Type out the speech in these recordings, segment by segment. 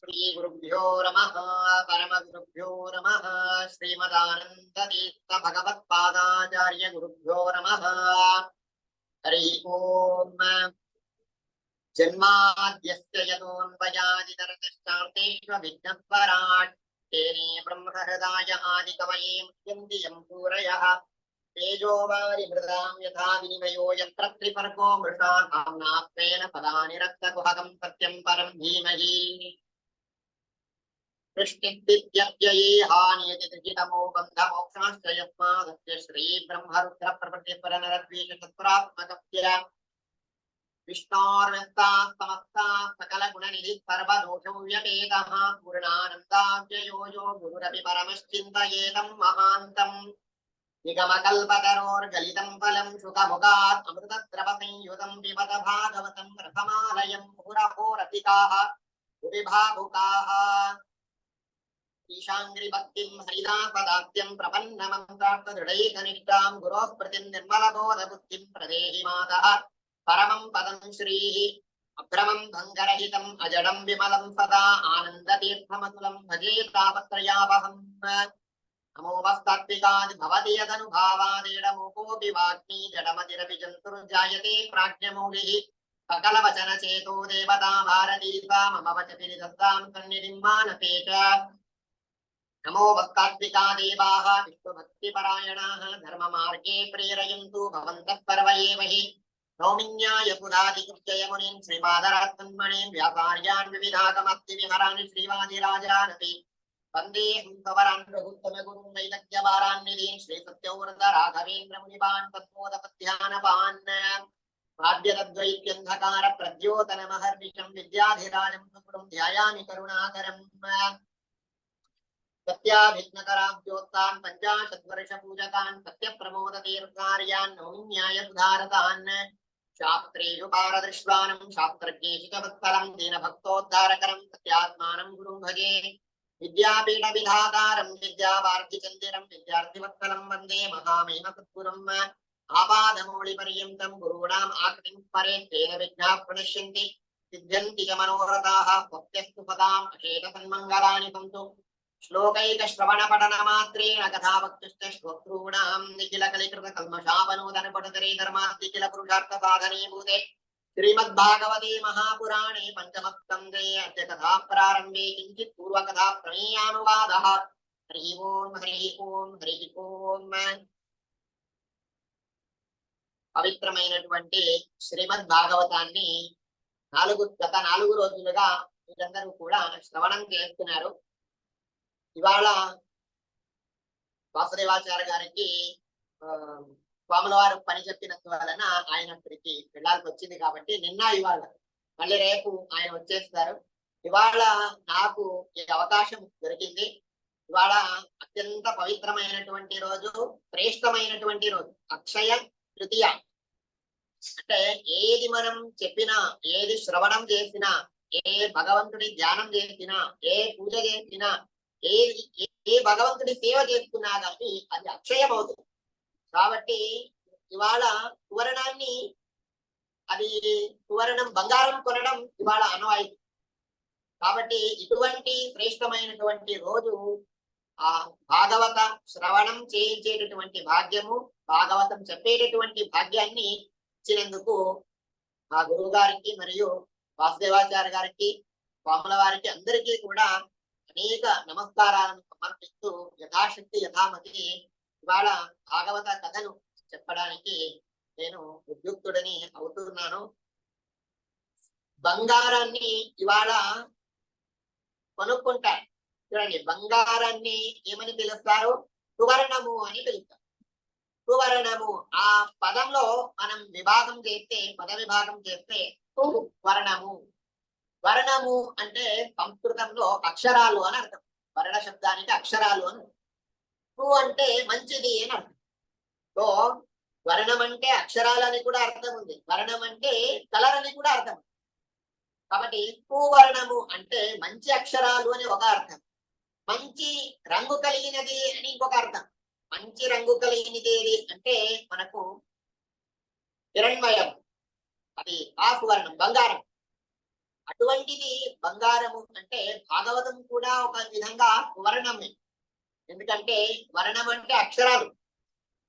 श्री गुरुभ्यो नमः परमगुरुभ्यो नमः श्रीमदानंदतीर्थ भगवत्पादाचार्य गुरुभ्यो नमः। हरि ओम। जन्माद्यस्य यतोऽन्वयादितरतश्चार्तेष्वभिघ्नस्वराट् तेने ब्रह्महृदाय आदिकवये मुह्यन्ति यं सूरयः तेजोवारिमृदां यथा विनिमयो यत्र त्रिसर्गो मृषा धाम्नास्तेन सदा निरस्तकुहकं सत्यं परं धीमहि। सृष्टिस्थित्यप्यये हानियतितमो बन्धमोक्षाश्च यस्मादस्य श्रीब्रह्मरुद्रप्रभृतिस्वरनरद्वीषचतुरात्मकस्य विष्णोर्व्यस्ताः समस्ताः सकलगुणनिधिः सर्वदोषौ व्यपेतः पूर्णानन्दाव्ययो यो गुरुरपि परमश्चिन्तयेतं महान्तम् निगमकल्पतरोर्गलितं फलं शुकमुखात् अमृतद्रवसंयुतं पिबत भागवतं रसमालयं मुहुरहो रसिकाः विभावुकाः ईशाङ्घ्रिभक्तिं हरिदासदास्यं प्रपन्नमन्त्रार्थदृढैकनिष्ठां गुरोः स्मृतिं निर्मलबोधबुद्धिं प्रदेहि मातः परमं पदं श्रीः अभ्रमं भङ्गरहितम् अजडं विमलं सदा आनन्दतीर्थमतुलं भजे तापत्रयावहम्। नमोऽस्तात्विकादि भवति यदनुभावादेडमोकोऽपि वाग्मी जडमतिरपि जन्तुर्जायते प्राज्ञमौलिः सकलवचनचेतो देवता भारती सा मम वचसि निधत्तां सन्निधिं मानसे च। नमोऽस्तात्विका देवाः विष्णुभक्तिपरायणाः धर्ममार्गे प्रेरयन्तु भवन्तः सर्व एव हि। नौमिन्याय सुधादिकृत्य यमुनीन् श्रीपादरात्मन्मणीन् व्यापार्यान् विविधागमत्तिविहरान् श्रीवादिराजानपि वन्दे हंसवरान् रघुत्तमगुरुं वैदग्ध्यवारान्निधीन् श्रीसत्यव्रतराघवेन्द्रमुनिपान् तत्पोदपध्यानपान् पाद्यतद्वैत्यन्धकार प्रद्योतनमहर्निशं विद्याधिराजं सुपुरं ध्यायामि करुणाकरम्। सत्याभिघ्नकराब्जोत्तान् पञ्चाशद्वर्षपूजकान् सत्यप्रमोदतीर्थार्यान् नौमिन्याय सुधारतान् शास्त्रेषु पारदृश्वानं शास्त्रज्ञेषु च वत्सलं दीनभक्तोद्धारकरं सत्यात्मानं गुरुं भजे। विद्यापीठविधातारं विद्यावार्धिचन्दिरं विद्यार्थिवत्सलं वन्दे महामहिमसद्गुरुम् आपादमौलिपर्यन्तं गुरूणाम् आकृतिं स्मरेत् तेन विघ्नाः प्रणश्यन्ति सिद्ध्यन्ति च मनोरथाः स्वस्त्यस्तु सदाम् अशेषसन्मङ्गलानि सन्तु। श्लोकैकश्रवणपठनमात्रेण कथावक्तुश्च श्रोतॄणां निखिलकलिकृतकल्मषापनोदनपटुतरे धर्मास्तिकिलपुरुषार्थसाधनीभूते श्रीमद्भागवते महापुराणे पंचमस्कन्धे अद्य कथा प्रारम्भे किञ्चित् पूर्वकथा प्रमेयानुवादः। हरि ओम हरि ओम हरि ओम। పవిత్రమైనటువంటి శ్రీమద్ భాగవతాన్ని గత 4 రోజులుగా మీరందరూ కూడా శ్రవణం చేస్తున్నారు. ఇవాళ వాసుదేవాచార్య గారికి స్వాముల వారు పని చెప్పినందువలన ఆయన అక్కడికి వెళ్ళాల్సి వచ్చింది కాబట్టి నిన్న ఇవాళ మళ్ళీ రేపు ఆయన వచ్చేస్తారు. ఇవాళ నాకు ఈ అవకాశం దొరికింది. ఇవాళ అత్యంత పవిత్రమైనటువంటి రోజు, శ్రేష్టమైనటువంటి రోజు అక్షయ తృతీయ. అంటే ఏది మనం చెప్పినా, ఏది శ్రవణం చేసినా, ఏ భగవంతుడి ధ్యానం చేసినా, ఏ పూజ చేసినా, ఏ భగవంతుడి సేవ చేసుకున్నా కానీ అది అక్షయం అవుతుంది. కాబట్టి ఇవాళ సువర్ణాన్ని, అది సువర్ణం బంగారం కొనడం ఇవాళ అనవాయితీ. కాబట్టి ఇటువంటి శ్రేష్టమైనటువంటి రోజు ఆ భాగవత శ్రవణం చేయించేటటువంటి భాగ్యము, భాగవతం చెప్పేటటువంటి భాగ్యాన్ని ఇచ్చినందుకు ఆ గురువు గారికి మరియు వాసుదేవాచార్య గారికి, స్వాముల వారికి అందరికీ కూడా అనేక నమస్కారాలను సమర్పిస్తూ యథాశక్తి యథామతి ఇవాళ భాగవత కథను చెప్పడానికి నేను ఉద్యుక్తుడని అవుతున్నాను. బంగారాన్ని ఇవాళ కొనుక్కుంటారు. చూడండి, బంగారాన్ని ఏమని పిలుస్తారు? సువర్ణము అని పిలుస్తారు. సువర్ణము ఆ పదంలో మనం విభాగం చేస్తే, పద విభాగం చేస్తే సువర్ణము. వర్ణము అంటే సంస్కృతంలో అక్షరాలు అని అర్థం. వర్ణ శబ్దానికి అక్షరాలు అని. సు అంటే మంచిది అని అర్థం. సో వర్ణం అంటే అక్షరాలని కూడా అర్థం ఉంది, వర్ణం అంటే కలర్ అని కూడా అర్థం. కాబట్టి సువర్ణము అంటే మంచి అక్షరాలు అని ఒక అర్థం, మంచి రంగు కలిగినది అని ఇంకొక అర్థం. మంచి రంగు కలిగినది అంటే మనకు హిరణ్మయం, అది ఆ సువర్ణం బంగారం. అటువంటిది బంగారము అంటే భాగవతం కూడా ఒక విధంగా సువర్ణమే. ఎందుకంటే వర్ణం అంటే అక్షరాలు.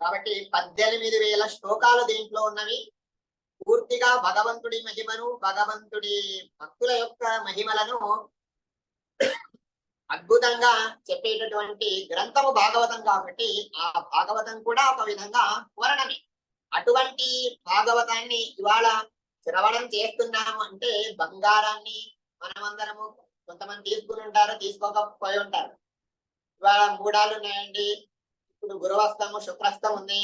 కాబట్టి 18,000 శ్లోకాలు దీంట్లో ఉన్నవి. పూర్తిగా భగవంతుడి మహిమను, భగవంతుడి భక్తుల యొక్క మహిమలను అద్భుతంగా చెప్పేటటువంటి గ్రంథము భాగవతం కాబట్టి ఆ భాగవతం కూడా ఒక విధంగా వర్ణమే. అటువంటి భాగవతాన్ని ఇవాళ శ్రవణం చేస్తున్నాము అంటే బంగారాన్ని మనమందరము కొంతమంది తీసుకుని ఉంటారు, తీసుకోకపోయి ఉంటారు. ఇవాళ మూడాలు ఉన్నాయండి, ఇప్పుడు గురువస్తము శుక్రస్తం ఉంది,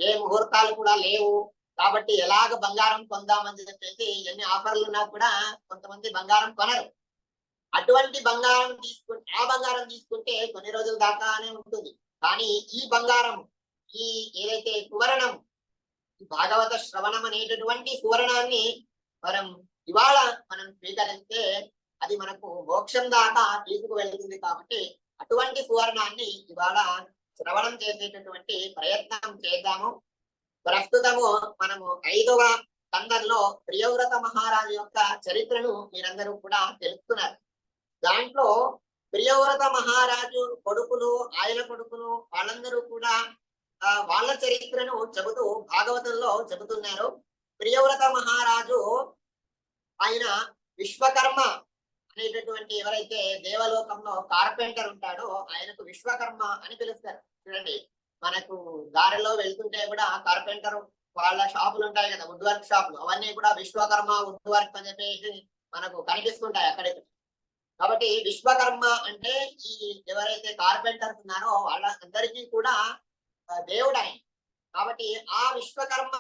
ఏ ముహూర్తాలు కూడా లేవు, కాబట్టి ఎలాగ బంగారం కొందామని చెప్పేసి ఎన్ని ఆఫర్లు ఉన్నా కూడా కొంతమంది బంగారం కొనరు. అటువంటి బంగారం తీసుకుంటే ఆ బంగారం తీసుకుంటే కొన్ని రోజుల దాకానే ఉంటుంది. కానీ ఈ బంగారం, ఈ ఏదైతే సువర్ణం, భాగవత శ్రవణం అనేటటువంటి సువర్ణాన్ని ఇవాళ మనం స్వీకరిస్తే అది మనకు మోక్షం దాకా తీసుకువెళ్తుంది. కాబట్టి అటువంటి సువర్ణాన్ని ఇవాళ శ్రవణం చేసేటటువంటి ప్రయత్నం చేద్దాము. ప్రస్తుతము మనము 5వ స్కందంలో ప్రియవ్రత మహారాజు యొక్క చరిత్రను మీరందరూ కూడా తెలుస్తున్నారు. దాంట్లో ప్రియవ్రత మహారాజు కొడుకులు, ఆయన కొడుకులు వాళ్ళందరూ కూడా వాళ్ళ చరిత్రను చెబుతూ భాగవతంలో చెబుతున్నారు. ప్రియవ్రత మహారాజు ఆయన విశ్వకర్మ అనేటటువంటి ఎవరైతే దేవలోకంలో కార్పెంటర్ ఉంటాడో ఆయనకు విశ్వకర్మ అని పిలుస్తారు. చూడండి, మనకు దారిలో వెళ్తుంటే కూడా కార్పెంటర్ వాళ్ళ షాపులు ఉంటాయి కదా, వుడ్ వర్క్ షాపులు, అవన్నీ కూడా విశ్వకర్మ వుడ్ వర్క్ అని చెప్పేసి మనకు కనిపిస్తుంటాయి అక్కడికి. కాబట్టి విశ్వకర్మ అంటే ఈ ఎవరైతే కార్పెంటర్స్ ఉన్నారో వాళ్ళందరికీ కూడా దేవుడు ఆయన. కాబట్టి ఆ విశ్వకర్మ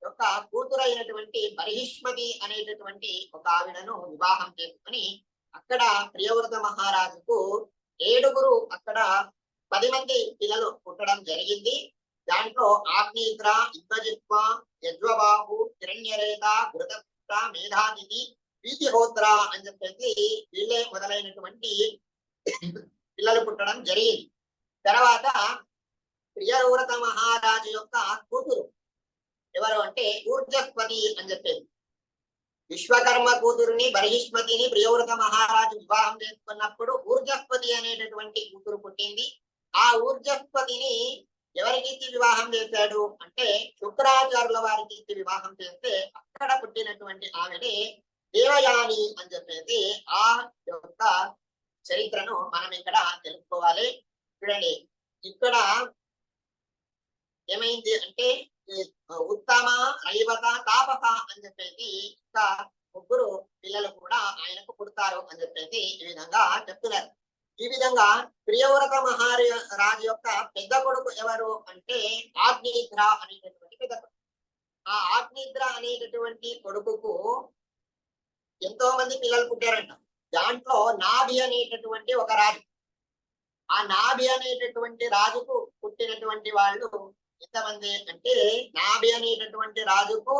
యొక్క కూతురైనటువంటి బర్హిష్మతి అనేటటువంటి ఒక ఆవిడను వివాహం చేసుకుని అక్కడ ప్రియవ్రత మహారాజుకు 7 అక్కడ 10 మంది పిల్లలు పుట్టడం జరిగింది. దాంట్లో ఆగ్నేద్ర, ఇద్వజిత్వ, యజ్వబాహు, హిరణ్యరేత, ఘృతపుత్ర, మేధాతిథి, వీతిహోత్ర అని చెప్పేసి వీళ్ళే మొదలైనటువంటి పిల్లలు పుట్టడం జరిగింది. తర్వాత ప్రియవ్రత మహారాజు యొక్క కూతురు ఎవరు అంటే ఊర్జస్పతి అని చెప్పేసి, విశ్వకర్మ కూతురుని బర్హిష్మతిని ప్రియవ్రత మహారాజు వివాహం చేసుకున్నప్పుడు ఊర్జస్పతి అనేటటువంటి కూతురు పుట్టింది. ఆ ఊర్జస్పతిని ఎవరికి వివాహం చేశాడు అంటే శుక్రాచార్యుల వారికి వివాహం చేస్తే అక్కడ పుట్టినటువంటి ఆమెనే దేవయాని అని చెప్పేసి ఆ యొక్క చరిత్రను మనం ఇక్కడ తెలుసుకోవాలి. చూడండి, ఇక్కడ ఏమైంది అంటే ఉత్తమ, రైవత, తాపస అని చెప్పేసి ఇంకా 3 పిల్లలు కూడా ఆయనకు పుడతారు అని చెప్పేసి ఈ విధంగా చెప్తున్నారు. ఈ విధంగా ప్రియవ్రత మహారాజు యొక్క పెద్ద కొడుకు ఎవరు అంటే ఆగ్నేద్ర అనేటటువంటి పెద్ద కొడుకు. ఆ ఆగ్నేద్ర అనేటటువంటి కొడుకుకు ఎంతో మంది పిల్లలు పుట్టారంట. దాంట్లో నాభి అనేటటువంటి ఒక రాజు. ఆ నాభి అనేటటువంటి రాజుకు పుట్టినటువంటి వాళ్ళు ఎంతమంది అంటే నాభి అనేటటువంటి రాజుకు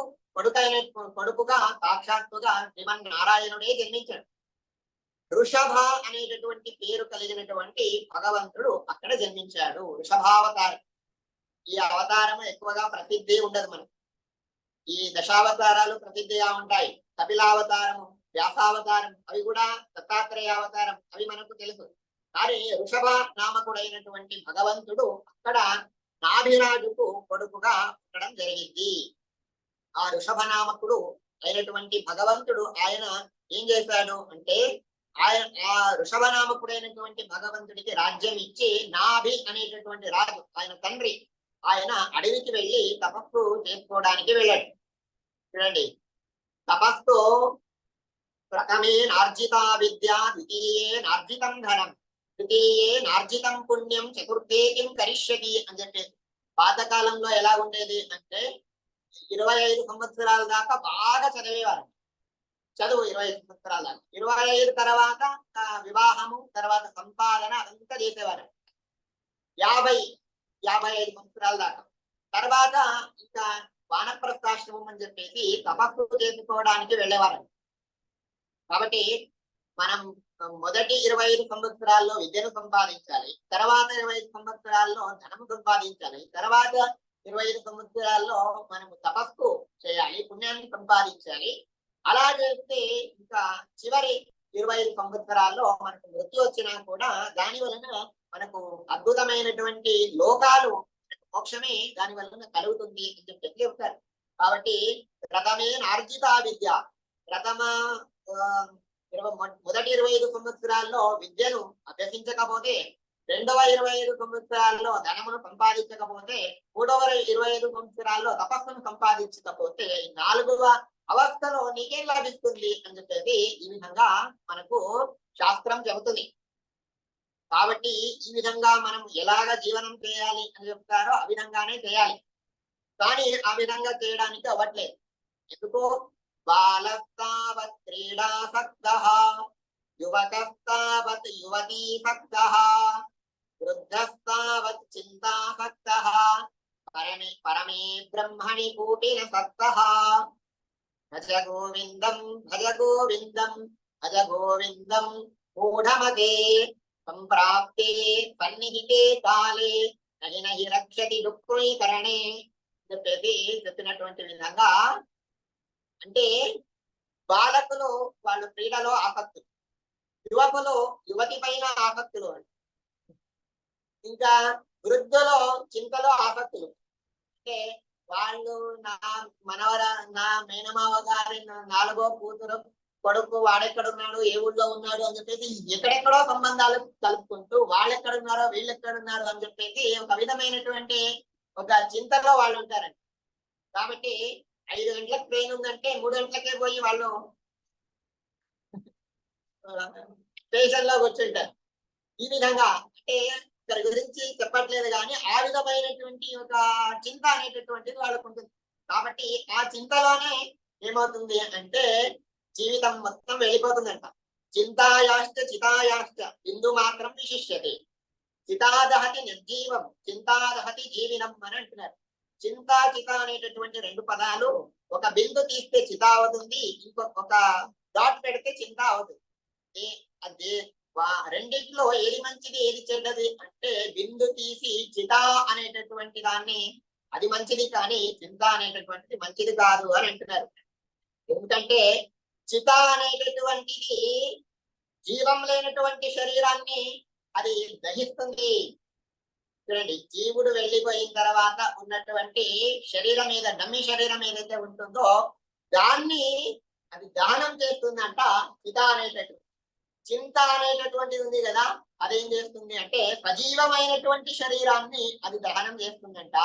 కొడుకుగా సాక్షాత్తుగా శ్రీమన్నారాయణుడే జన్మించాడు. వృషభ అనేటటువంటి పేరు కలిగినటువంటి భగవంతుడు అక్కడ జన్మించాడు. వృషభావతారం. ఈ అవతారం ఎక్కువగా ప్రసిద్ధి ఉండదు మనకు. ఈ దశావతారాలు ప్రసిద్ధిగా ఉంటాయి. కపిలావతారము, వ్యాసావతారం, అవి కూడా దత్తాత్రేయ అవతారం, అవి మనకు తెలుసు. కానీ వృషభ నామకుడైనటువంటి భగవంతుడు అక్కడ నాభిరాజుకు కొడుకుగా పుట్టడం జరిగింది. ఆ వృషభ నామకుడు అయినటువంటి భగవంతుడు ఆయన ఏం చేశాడు అంటే ఆ వృషభ నామకుడైనటువంటి భగవంతుడికి రాజ్యం ఇచ్చి నాభి అనేటటువంటి రాజు ఆయన తండ్రి ఆయన అడవికి వెళ్ళి తపస్సు చేసుకోవడానికి వెళ్ళాడు. చూడండి, తపస్సు ప్రథమే నార్జిత విద్య, ద్వితీయే నార్జితం ధనం, తృతీయే నార్జితం పుణ్యం, చతుర్థే కిం కరిష్యతి అని చెప్పేసి. పాతకాలంలో ఎలా ఉండేది అంటే 25 సంవత్సరాల దాకా బాగా చదివేవారు. చదువు 25 సంవత్సరాల దాకా. 25 తర్వాత వివాహము, తర్వాత సంపాదన అదంతా చేసేవారు. 50-55 సంవత్సరాల దాకా. తర్వాత ఇంకా వానప్రస్థాశ్రమం అని చెప్పేసి తపస్సు చేసుకోవడానికి వెళ్ళేవారు. కాబట్టి మనం మొదటి 25 సంవత్సరాల్లో విద్యను సంపాదించాలి, తర్వాత 25 సంవత్సరాల్లో ధనము సంపాదించాలి, తర్వాత 25 సంవత్సరాల్లో మనము తపస్సు చేయాలి, పుణ్యాన్ని సంపాదించాలి. అలా చేస్తే ఇంకా చివరి 25 సంవత్సరాల్లో మనకు మృత్యు వచ్చినా కూడా దాని వలన మనకు అద్భుతమైనటువంటి లోకాలు, మోక్షమే దాని వలన కలుగుతుంది అని చెప్పి చెప్తారు. కాబట్టి ప్రథమే నార్జిత విద్య, ప్రథమ మొదటి 25 సంవత్సరాల్లో విద్యను అభ్యసించకపోతే, రెండవ 25 సంవత్సరాల్లో ధనమును సంపాదించకపోతే, మూడవ 25 సంవత్సరాల్లో తపస్సును సంపాదించకపోతే, నాలుగవ అవస్థలో నీకేం లభిస్తుంది అని చెప్పేసి ఈ విధంగా మనకు శాస్త్రం చెబుతుంది. కాబట్టి ఈ విధంగా మనం ఎలాగ జీవనం చేయాలి అని చెప్తారో ఆ విధంగానే చేయాలి. కానీ ఆ విధంగా చేయడానికి అవ్వట్లేదు. ఎందుకు? బాలస్తావత్ క్రీడాసక్తః, యువకస్తావత్ యువతీసక్తః, వృద్ధస్తావత్ చింతాసక్తః, పరమే బ్రహ్మణి కూటినసక్తః. భజ గోవిందం భజ గోవిందం భజ గోవిందం మూఢమతే, సంప్రాప్తే సన్నిహితే కాలే నహి నహి రక్షతి దుఃఖీకరణే చెప్పేసి చెప్పినటువంటి విధంగా, అంటే బాలకులు వాళ్ళు క్రీడలో ఆసక్తులు, యువకులు యువతి పైన ఆసక్తులు, ఇంకా వృద్ధులు చింతలో ఆసక్తులు. అంటే వాళ్ళు నా మేనమావ గారి నాలుగో కూతురు కొడుకు వాడెక్కడున్నాడు, ఏ ఊళ్ళో ఉన్నాడు అని చెప్పేసి ఎక్కడెక్కడో సంబంధాలు కలుపుకుంటూ వాళ్ళెక్కడున్నారో వీళ్ళెక్కడున్నారో అని చెప్పేసి ఒక విధమైనటువంటి ఒక చింతలో వాళ్ళు ఉంటారండి. కాబట్టి 5 గంటలకు ట్రైన్ ఉందంటే 3 గంటలకే పోయి వాళ్ళు స్టేషన్ లో కూర్చుంటారు. ఈ విధంగా అంటే దాని గురించి చెప్పట్లేదు కానీ ఆ విధమైనటువంటి ఒక చింత అనేటటువంటిది వాళ్ళకు ఉంటుంది. కాబట్టి ఆ చింతలోనే ఏమవుతుంది అంటే జీవితం మొత్తం వెళ్ళిపోతుందంట. చింతాయాశ్చ చితాయాశ్చ బిందు మాత్రం విశిష్యతే, చితాదహతి నిర్జీవం చింతాదహతి జీవినం అని అంటున్నారు. చింత చిత అనేటటువంటి 2 పదాలు, ఒక బిందు తీస్తే చిత అవుతుంది, ఇంకొక డాట్ పెడితే చింత అవుతుంది. అదే రెండిట్లో ఏది మంచిది ఏది చెడ్డది అంటే బిందు తీసి చిత అనేటటువంటి దాన్ని అది మంచిది కానీ చింత అనేటటువంటిది మంచిది కాదు అని అంటున్నారు. ఎందుకంటే చిత అనేటటువంటిది జీవం లేనటువంటి శరీరాన్ని అది దహిస్తుంది. చూడండి, జీవుడు వెళ్ళిపోయిన తర్వాత ఉన్నటువంటి శరీరం మీద, నమ్మి శరీరం ఏదైతే ఉంటుందో దాన్ని అది దహనం చేస్తుందంట చిత అనేటటువంటి. చింత అనేటటువంటిది ఉంది కదా, అదేం చేస్తుంది అంటే సజీవమైనటువంటి శరీరాన్ని అది దహనం చేస్తుందంట.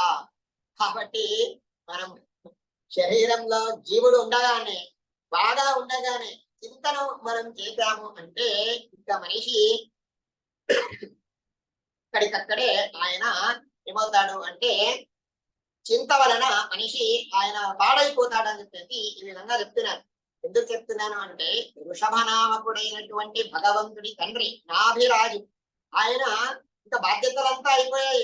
కాబట్టి మనం శరీరంలో జీవుడు ఉండగానే, బాగా ఉండగానే చింతను మనం చేశాము అంటే ఇంకా మనిషి అక్కడికక్కడే ఆయన ఏమవుతాడు అంటే చింత వలన మనిషి ఆయన పాడైపోతాడని చెప్పేసి ఈ విధంగా చెప్తున్నారు. ఎందుకు చెప్తున్నాను అంటే వృషభనామకుడైనటువంటి భగవంతుడి తండ్రి నాభిరాజు ఆయన ఇంకా బాధ్యతలంతా అయిపోయాయి,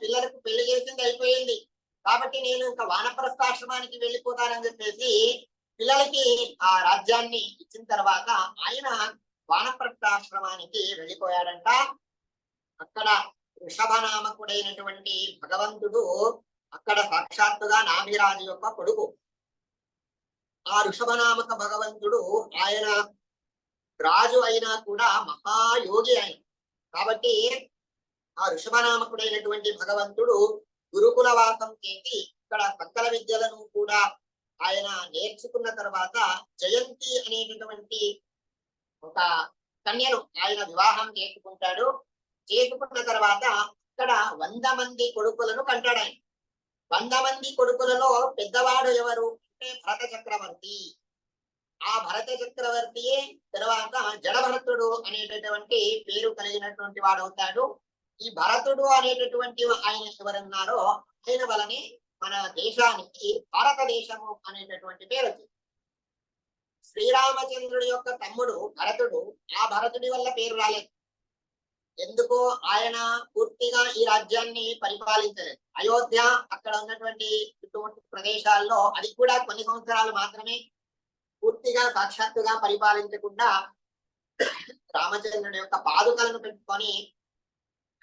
పిల్లలకు పెళ్లి చేసింది అయిపోయింది. కాబట్టి నేను ఇంకా వానప్రస్థాశ్రమానికి వెళ్ళిపోతానని చెప్పేసి పిల్లలకి ఆ రాజ్యాన్ని ఇచ్చిన తర్వాత ఆయన వానప్రస్థాశ్రమానికి వెళ్ళిపోయాడంట. అక్కడ వృషభనామకుడైనటువంటి భగవంతుడు అక్కడ సాక్షాత్తుగా నాభిరాజు యొక్క కొడుకు. ఆ ఋషభనామక భగవంతుడు ఆయన రాజు అయినా కూడా మహాయోగి ఆయన. కాబట్టి ఆ ఋషభనామకుడైనటువంటి భగవంతుడు గురుకుల వాసం చేసి ఇక్కడ సకల విద్యలను కూడా ఆయన నేర్చుకున్న తర్వాత జయంతి అనేటటువంటి ఒక కన్యను ఆయన వివాహం చేసుకుంటాడు. చేసుకున్న తర్వాత ఇక్కడ 100 మంది కొడుకులను కంటాడు ఆయన. 100 మంది కొడుకులలో పెద్దవాడు ఎవరు అంటే భరత చక్రవర్తి. ఆ భరత చక్రవర్తియే తర్వాత జడభరతుడు అనేటటువంటి పేరు కలిగినటువంటి వాడు అవుతాడు. ఈ భరతుడు అనేటటువంటి ఆయన ఎవరన్నారో ఆయన వలనే మన దేశానికి భారతదేశము అనేటటువంటి పేరు వచ్చింది. శ్రీరామచంద్రుడి యొక్క తమ్ముడు భరతుడు, ఆ భరతుడి వల్ల పేరు రాలేదు. ఎందుకు? ఆయన పూర్తిగా ఈ రాజ్యాన్ని పరిపాలించలేదు. అయోధ్య అక్కడ ఉన్నటువంటి చుట్టుముట్టు ప్రదేశాల్లో అది కూడా కొన్ని సంవత్సరాలు మాత్రమే, పూర్తిగా సాక్షాత్తుగా పరిపాలించకుండా రామచంద్రుడి యొక్క పాదుకలను పెట్టుకొని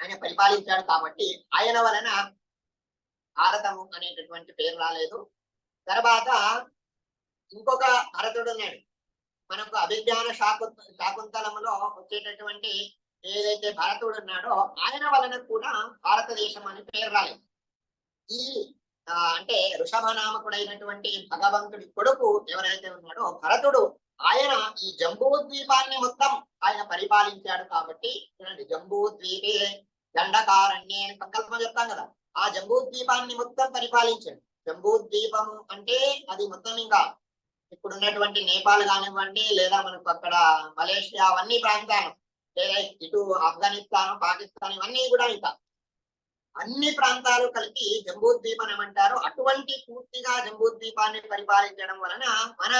ఆయన పరిపాలించాడు. కాబట్టి ఆయన వలన భారతము అనేటటువంటి పేరు రాలేదు. తర్వాత ఇంకొక భరతుడు ఉన్నాడు. మనకు అభిజ్ఞాన శాకుంతలంలో వచ్చేటటువంటి ఏదైతే భరతుడు ఉన్నాడో ఆయన వలన కూడా భారతదేశం అని పేరు రాలేదు. ఈ అంటే వృషభనామకుడైనటువంటి భగవంతుడి కొడుకు ఎవరైతే ఉన్నాడో భరతుడు, ఆయన ఈ జంబూద్వీపాన్ని మొత్తం ఆయన పరిపాలించాడు. కాబట్టి చూడండి, జంబూద్వీపే దండకారణ్యే అని సంకల్పం చెప్తాం కదా, ఆ జంబూద్వీపాన్ని మొత్తం పరిపాలించాడు. జంబూద్వీపము అంటే అది మొత్తం ఇంకా ఇప్పుడు ఉన్నటువంటి నేపాల్ కానివ్వండి, లేదా మనకు అక్కడ మలేషియా అవన్నీ ప్రాంతాలు, లేదా ఇటు ఆఫ్ఘనిస్తాన్ పాకిస్తాన్ ఇవన్నీ కూడా ఇంకా అన్ని ప్రాంతాలు కలిపి జంబూద్వీపం ఏమంటారు. అటువంటి పూర్తిగా జంబూద్వీపాన్ని పరిపాలించడం వలన మన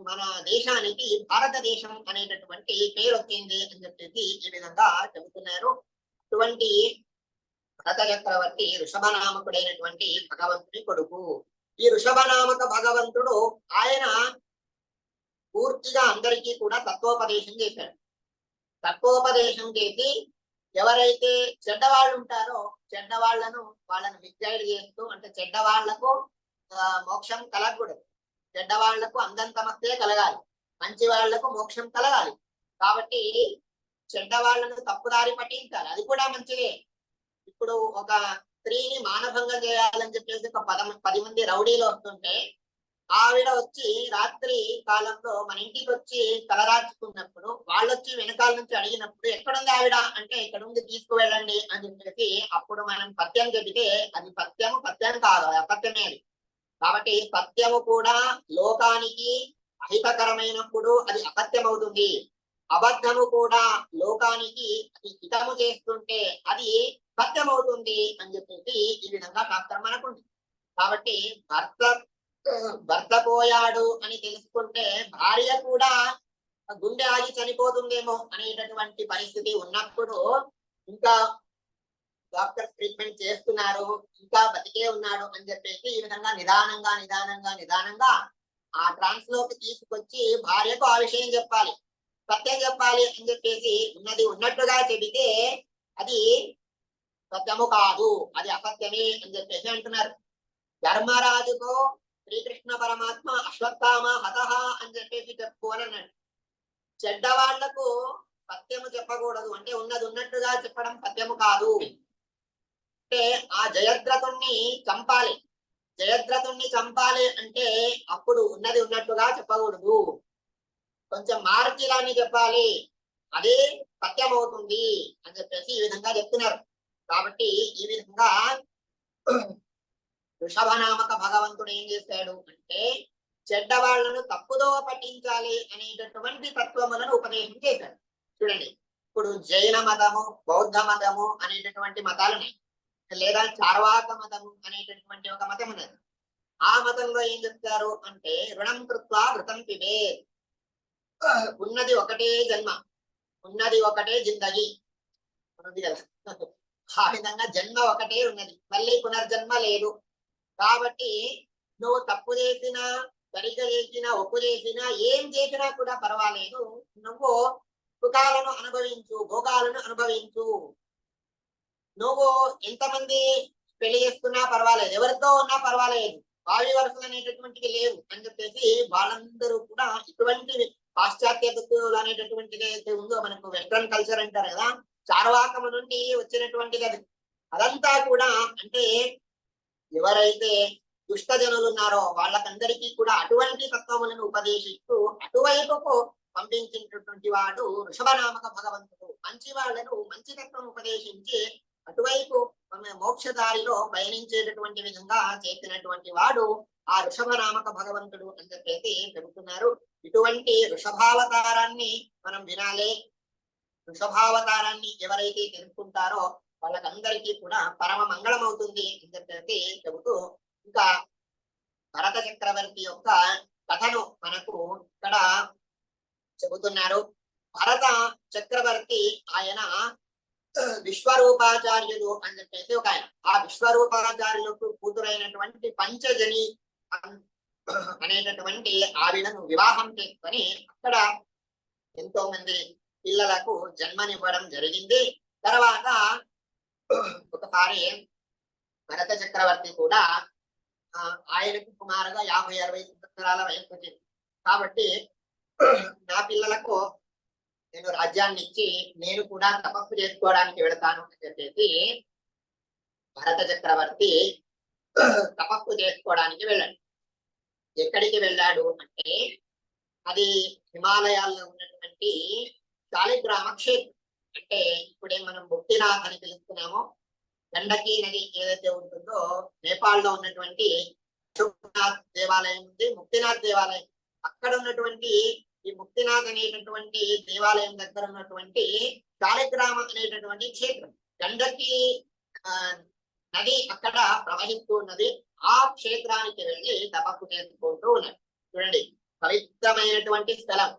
మన దేశానికి భారతదేశం అనేటటువంటి పేరు వచ్చింది అని చెప్పేసి ఈ విధంగా చెబుతున్నారు. అటువంటి భరత చక్రవర్తి వృషభనామకుడైనటువంటి భగవంతుడి కొడుకు. ఈ వృషభనామక భగవంతుడు ఆయన పూర్తిగా అందరికీ కూడా తత్వోపదేశం చేశాడు. తత్వోపదేశం చేసి ఎవరైతే చెడ్డవాళ్ళు ఉంటారో వాళ్ళను మిస్గైడ్ చేస్తూ, అంటే చెడ్డవాళ్లకు మోక్షం కలగకూడదు, చెడ్డవాళ్లకు అందంతమస్తే కలగాలి, మంచి వాళ్లకు మోక్షం కలగాలి. కాబట్టి చెడ్డవాళ్లను తప్పుదారి పట్టించాలి, అది కూడా మంచిదే. ఇప్పుడు ఒక స్త్రీని మానభంగం చేయాలని చెప్పేసి ఒక 10 మంది రౌడీలు వస్తుంటే ఆవిడ వచ్చి రాత్రి కాలంలో మన ఇంటికి వచ్చి తలరాచుకున్నప్పుడు వాళ్ళు వచ్చి వెనకాల నుంచి అడిగినప్పుడు ఎక్కడుంది ఆవిడ అంటే ఇక్కడ ఉంది తీసుకువెళ్ళండి అని చెప్పేసి అప్పుడు మనం సత్యం చెబితే అది సత్యం కాదు, అది అసత్యమే అది. కాబట్టి సత్యము కూడా లోకానికి అహితకరమైనప్పుడు అది అసత్యం అవుతుంది, అబద్ధము కూడా లోకానికి అది హితము చేస్తుంటే అది సత్యం అవుతుంది అని చెప్పేసి ఈ విధంగా శాస్త్రం మనకుంది. కాబట్టి భర్త పోయాడు అని తెలుసుకుంటే భార్య కూడా గుండె ఆగి చనిపోతుందేమో అనేటటువంటి పరిస్థితి ఉన్నప్పుడు ఇంకా డాక్టర్ ట్రీట్మెంట్ చేస్తున్నారు, ఇంకా బతికే ఉన్నాడు అని చెప్పేసి ఈ విధంగా నిదానంగా ఆ ట్రాన్స్ లోకి తీసుకొచ్చి భార్యకు ఆ విషయం చెప్పాలి, సత్యం చెప్పాలి అని చెప్పేసి ఉన్నది ఉన్నట్టుగా చెబితే అది సత్యము కాదు, అది అసత్యమే అని చెప్పేసి అంటున్నారు. ధర్మరాజుతో శ్రీకృష్ణ పరమాత్మ అశ్వత్థామ హతః అని చెప్పేసి చెప్పుకోవాలన్నాడు. చెడ్డవాళ్లకు సత్యము చెప్పకూడదు, అంటే ఉన్నది ఉన్నట్టుగా చెప్పడం సత్యము కాదు. అంటే ఆ జయద్రథుణ్ణి చంపాలి అంటే అప్పుడు ఉన్నది ఉన్నట్టుగా చెప్పకూడదు, కొంచెం మార్చిలాని చెప్పాలి, అదే సత్యం అవుతుంది అని చెప్పేసి ఈ విధంగా చెప్తున్నారు. కాబట్టి ఈ విధంగా వృషభనామక భగవంతుడు ఏం చేశాడు అంటే చెడ్డవాళ్లను తప్పుదో పట్టించాలి అనేటటువంటి తత్వములను ఉపదేశం చేశాడు. చూడండి, ఇప్పుడు జైన మతము, బౌద్ధ మతము అనేటటువంటి మతాలున్నాయి, లేదా చార్వాక మతము అనేటటువంటి ఒక మతం ఉన్నది. ఆ మతంలో ఏం చెప్తారు అంటే రుణం కృత్వా వృతం పిబే, ఉన్నది ఒకటే జన్మ, ఉన్నది ఒకటే జిందగీ ఉన్నది కదా, ఆ విధంగా జన్మ ఒకటే ఉన్నది, మళ్ళీ పునర్జన్మ లేదు. కాబట్టి నువ్వు తప్పు చేసినా సరిగ్గా చేసినా ఒప్పు చేసినా ఏం చేసినా కూడా పర్వాలేదు, నువ్వు సుఖాలను అనుభవించు, భోగాలను అనుభవించు, నువ్వు ఎంతమంది పెళ్లి చేసుకున్నా పర్వాలేదు, ఎవరితో ఉన్నా పర్వాలేదు, భావి వరుసలు అనేటటువంటివి లేవు అని చెప్పేసి వాళ్ళందరూ కూడా ఇటువంటి పాశ్చాత్య దుస్తులు అనేటటువంటిది అయితే ఉందో మనకు వెస్ట్రన్ కల్చర్ అంటారు కదా, చార్వాకము నుండి వచ్చినటువంటిది అది. అదంతా కూడా అంటే ఎవరైతే దుష్ట జనులు ఉన్నారో వాళ్ళకందరికీ కూడా అటువంటి తత్వములను ఉపదేశిస్తూ అటువైపుకు పంపించినటువంటి వాడు వృషభనామక భగవంతుడు. మంచి వాళ్ళను మంచి తత్వం ఉపదేశించి అటువైపు మోక్షదారిలో పయనించేటటువంటి విధంగా చేసినటువంటి వాడు ఆ వృషభనామక భగవంతుడు అని చెప్పేసి చెబుతున్నారు. ఇటువంటి వృషభావతారాన్ని మనం వినాలి. వృషభావతారాన్ని ఎవరైతే తెలుసుకుంటారో వాళ్ళకందరికీ కూడా పరమ మంగళం అవుతుంది అని చెప్పేసి చెబుతూ ఇంకా భరత చక్రవర్తి యొక్క కథను మనకు ఇక్కడ చెబుతున్నారు. భరత చక్రవర్తి ఆయన విశ్వరూపాచార్యులు అని చెప్పేసి ఒక ఆయన, ఆ విశ్వరూపాచార్యులకు కూతురైనటువంటి పంచజని అనేటటువంటి ఆవిడను వివాహం చేసుకొని అక్కడ ఎంతో మంది పిల్లలకు జన్మనివ్వడం జరిగింది. తర్వాత ఒకసారి భరత చక్రవర్తి కూడా ఆయనకు సుమారుగా 50-60 సంవత్సరాల వయసు వచ్చింది. కాబట్టి నా పిల్లలకు నేను రాజ్యాన్ని ఇచ్చి నేను కూడా తపస్సు చేసుకోవడానికి వెళతాను అని చెప్పేసి భరత చక్రవర్తి తపస్సు చేసుకోవడానికి వెళ్ళాడు. ఎక్కడికి వెళ్ళాడు అంటే అది హిమాలయాల్లో ఉన్నటువంటి శాలిగ్రామ క్షేత్రం. అంటే ఇప్పుడే మనం ముక్తినాథ్ అని పిలుస్తున్నామో, గండకీ నది ఏదైతే ఉంటుందో నేపాల్లో ఉన్నటువంటి అశోక్నాథ్ దేవాలయం ఉంది, ముక్తినాథ్ దేవాలయం. అక్కడ ఉన్నటువంటి ఈ ముక్తినాథ్ అనేటటువంటి దేవాలయం దగ్గర ఉన్నటువంటి శాలిగ్రామ అనేటటువంటి క్షేత్రం, గండకీ నది అక్కడ ప్రవహిస్తూ ఉన్నది. ఆ క్షేత్రానికి వెళ్ళి తపస్సు చేసుకుంటూ ఉన్నారు. చూడండి, పవిత్రమైనటువంటి స్థలం.